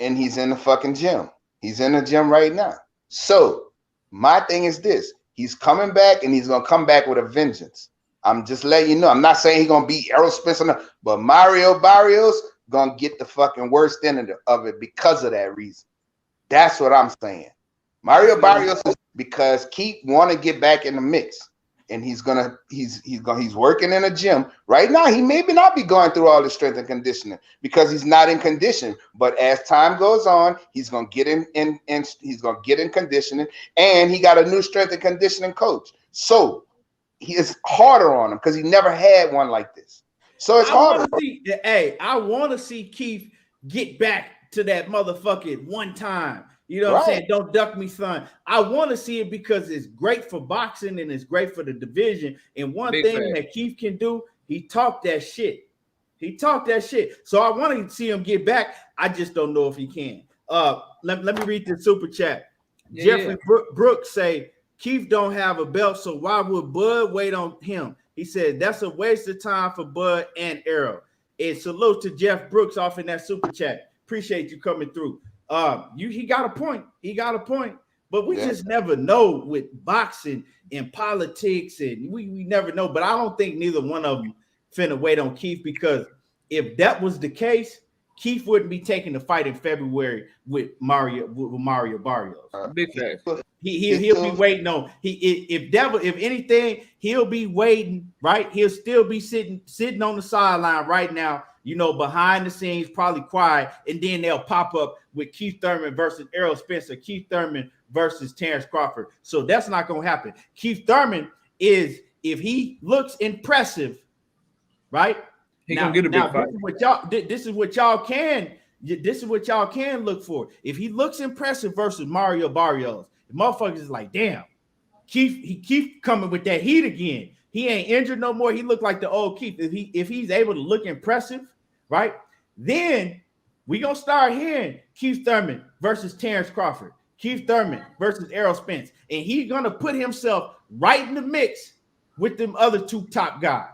and he's in the fucking gym. He's in the gym right now. So my thing is this: he's coming back, and he's gonna come back with a vengeance. I'm just letting you know. I'm not saying he's gonna beat Errol Spence, but Mario Barrios gonna get the fucking worst end of it because of that reason. That's what I'm saying. Mario Barrios is because Keith want to get back in the mix, and he's working in a gym right now. He maybe not be going through all the strength and conditioning because he's not in condition. But as time goes on, he's gonna get in he's gonna get in conditioning, and he got a new strength and conditioning coach. So he is harder on him because he never had one like this. So it's harder. I want to see Keith get back to that motherfucking one time. You know what I'm saying? Don't duck me, son. I want to see it because it's great for boxing and it's great for the division. And one thing that Keith can do, he talk that shit. So I want to see him get back. I just don't know if he can. Let me read the super chat. Jeffrey Brooks say Keith don't have a belt, so why would Bud wait on him? He said that's a waste of time for Bud and Errol. And salute to Jeff Brooks off in that super chat. Appreciate you coming through. He got a point. But we just never know with boxing and politics, and we never know. But I don't think neither one of them finna wait on Keith, because if that was the case, Keith wouldn't be taking the fight in February with Mario Barrios. Big fact. He'll be waiting on if anything, he'll be waiting, right? He'll still be sitting on the sideline right now, you know, behind the scenes, probably quiet, and then they'll pop up with Keith Thurman versus Errol Spence, Keith Thurman versus Terence Crawford. So that's not gonna happen. Keith Thurman is, if he looks impressive, right? He gonna get a big fight. This is what y'all can look for. If he looks impressive versus Mario Barrios, the motherfuckers is like, damn, he keeps coming with that heat again. He ain't injured no more. He looked like the old Keith. If he's able to look impressive, right? Then we gonna start hearing Keith Thurman versus Terence Crawford, Keith Thurman versus Errol Spence, and he's gonna put himself right in the mix with them other two top guys.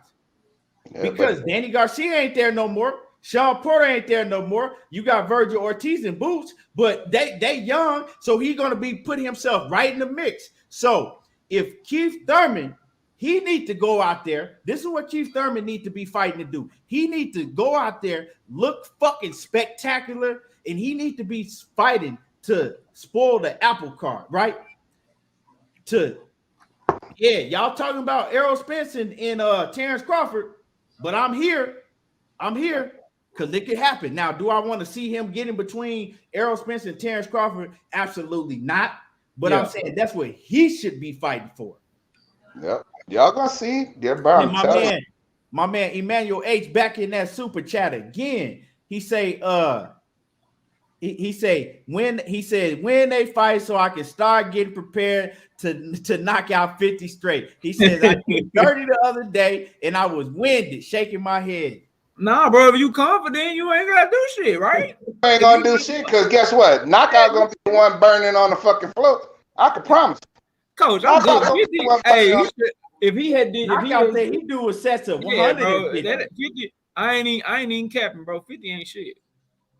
Yeah, because Danny Garcia ain't there no more. Sean Porter ain't there no more. You got Virgil Ortiz in boots, but they young, so he's gonna be putting himself right in the mix. So if Keith Thurman, he need to go out there. This is what Keith Thurman need to be fighting to do. He need to go out there, look fucking spectacular, and he need to be fighting to spoil the apple cart, right? Y'all talking about Errol Spence and Terence Crawford, but I'm here because it could happen. Now, do I want to see him get in between Errol Spence and Terence Crawford? Absolutely not. But I'm saying that's what he should be fighting for. Yep. Y'all gonna see. My man Emmanuel H back in that super chat again. He say when they fight so I can start getting prepared to knock out 50 straight. He says I did 30 the other day and I was winded, shaking my head. Nah, bro, if you confident, you ain't gotta do shit, right? You ain't gonna do shit because guess what? Knockout gonna be the one burning on the fucking floor. I can promise. Coach, I'm good. 50, if he had did, he do a set of 100. Bro, 50, I ain't even capping, bro. 50 ain't shit.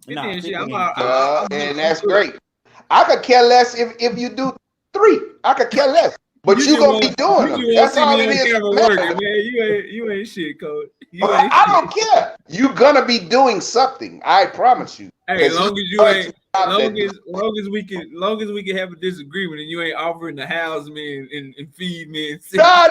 50 ain't shit. And that's great. I could care less if you do 3. I could care less. But you gonna be doing them. That's all it is. Man, you ain't shit, coach. I don't care. You gonna be doing something. I promise you. Hey, as long as we can have a disagreement and you ain't offering to house me and feed me and nah,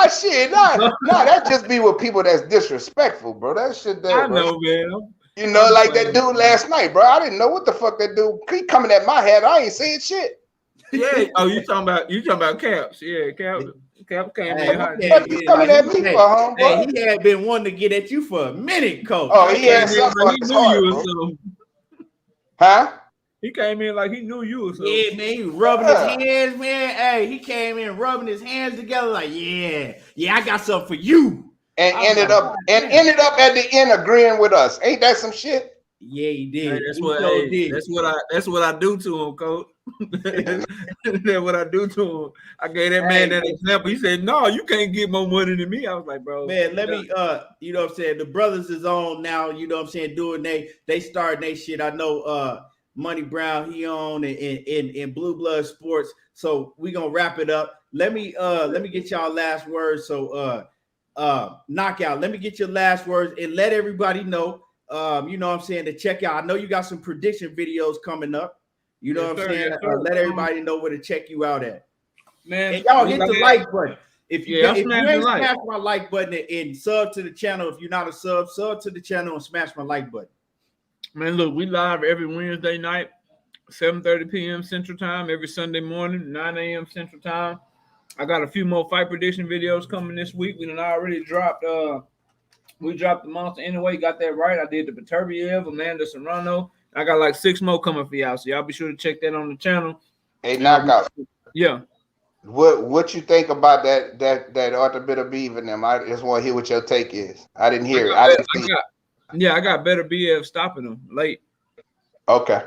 shit. Nah, that just be with people that's disrespectful, bro. That shit there. I know, man. You know, like that dude last night, bro. I didn't know what the fuck that dude. He coming at my head. I ain't saying shit. Yeah. Oh, you talking about Caps? Yeah, Cap came in. He's coming at me for home, bro. He had been wanting to get at you for a minute, coach. Oh, he had something on his heart, bro. Huh? He came in like he knew you or something. Yeah, man, he was rubbing his hands, man. Hey, he came in rubbing his hands together like, yeah, I got something for you. And ended up at the end agreeing with us. Ain't that some shit? Yeah, he did. Hey, that's what I do to him, coach. That's what I do to him. I gave that man that example. He said, "No, you can't get more money than me." I was like, "Bro, man, let me you know what I'm saying? The brothers is on now, you know what I'm saying, doing they starting they shit. I know Money Brown, he on in Blue Blood Sports. So we gonna wrap it up. Let me get y'all last words. So Knockout, let me get your last words and let everybody know you know what I'm saying, to check out. I know you got some prediction videos coming up. You know what I'm saying? Let everybody know where to check you out at. Man, and y'all hit the like button. If you ain't smash my like button and sub to the channel, if you're not a sub to the channel and smash my like button. Man, look, we live every Wednesday night, 7:30 p.m. Central Time, every Sunday morning, 9 a.m. Central Time. I got a few more fight prediction videos coming this week. We done already dropped we dropped the monster anyway, got that right. I did the Beterbiev, Amanda Serrano. I got like 6 more coming for y'all, so y'all be sure to check that on the channel. Hey, Knockout. Yeah. What you think about that Artur Beterbiev and them? I just want to hear what your take is. I didn't hear it. I got Beterbiev stopping him late. Okay.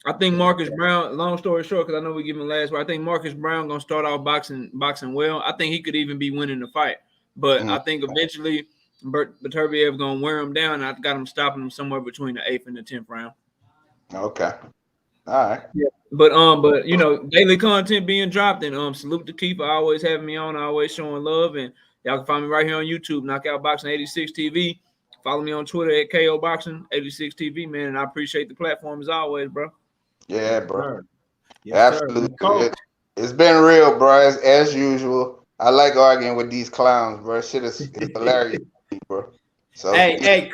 I think Marcus Browne, long story short, because I know we give him last word, I think Marcus Browne gonna start off boxing well. I think he could even be winning the fight. But I think eventually Beterbiev gonna wear him down. I got him stopping him somewhere between the 8th and the 10th round. Okay. All right. Yeah. But you know, daily content being dropped, and salute to Keith for always having me on, always showing love. And y'all can find me right here on YouTube, Knockout Boxing 86 TV. Follow me on Twitter at KO Boxing 86 TV, man. And I appreciate the platform as always, bro. Yeah, bro. Yes, absolutely. It's been real, bro, as usual. I like arguing with these clowns, bro. Shit is hilarious, bro. So hey,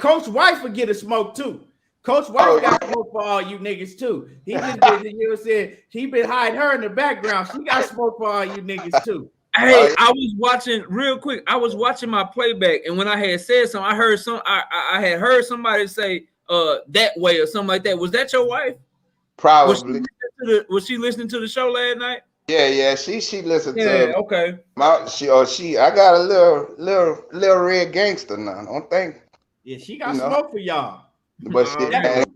Coach White will get a smoke too. Coach White got smoke for all you niggas too. He just been, you know what I'm saying? He been hiding her in the background. She got smoke for all you niggas too. Hey, yeah. I was watching real quick. I was watching my playback, and when I had said something, I heard I had heard somebody say that way or something like that. Was that your wife? Probably. Was she listening to the show last night? Yeah. She listened Yeah, to okay. I got a little red gangster now. Don't think, Yeah, she you got know. smoke for y'all. But she, Already.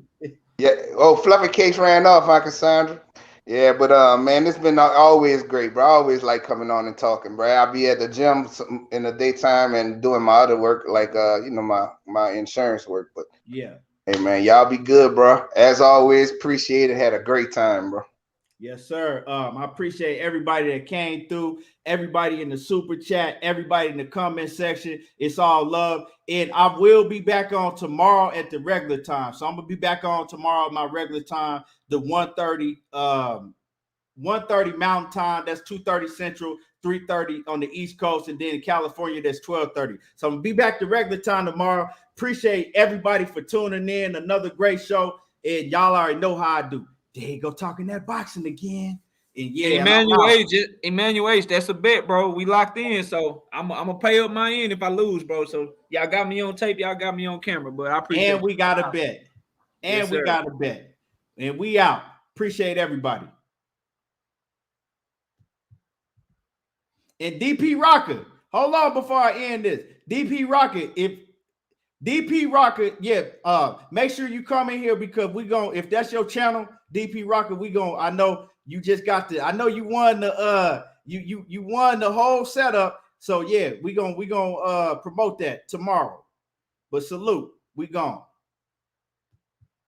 yeah. Oh, Fluffy Cakes ran off, huh, Cassandra? Yeah, but man, it's been always great, bro. I always like coming on and talking, bro. I'll be at the gym in the daytime and doing my other work, like my insurance work. But Yeah. hey, man, y'all be good, bro. As always, appreciate it. Had a great time, bro. Yes, sir. I appreciate everybody that came through, everybody in the super chat, everybody in the comment section. It's all love. And I will be back on tomorrow at the regular time. So I'm gonna be back on tomorrow at my regular time, the 1:30, 1:30 Mountain Time. That's 2:30 Central, 3:30 on the East Coast, and then in California, that's 12:30. So I'm gonna be back to regular time tomorrow. Appreciate everybody for tuning in. Another great show, and y'all already know how I do. There you go, talking that boxing again. And yeah, and I'm out. Emmanuel H, that's a bet, bro. We locked in, so I'm gonna pay up my end if I lose, bro. So y'all got me on tape, y'all got me on camera, but I appreciate And we got a bet. Yes, And we sir. got a bet. And we out. Appreciate everybody. And DP Rocker, hold on before I end this. DP Rocker, make sure you come in here because if that's your channel, DP Rocker, I know you just got I know you won the you won the whole setup. So yeah, we gonna promote that tomorrow. But salute, we gone.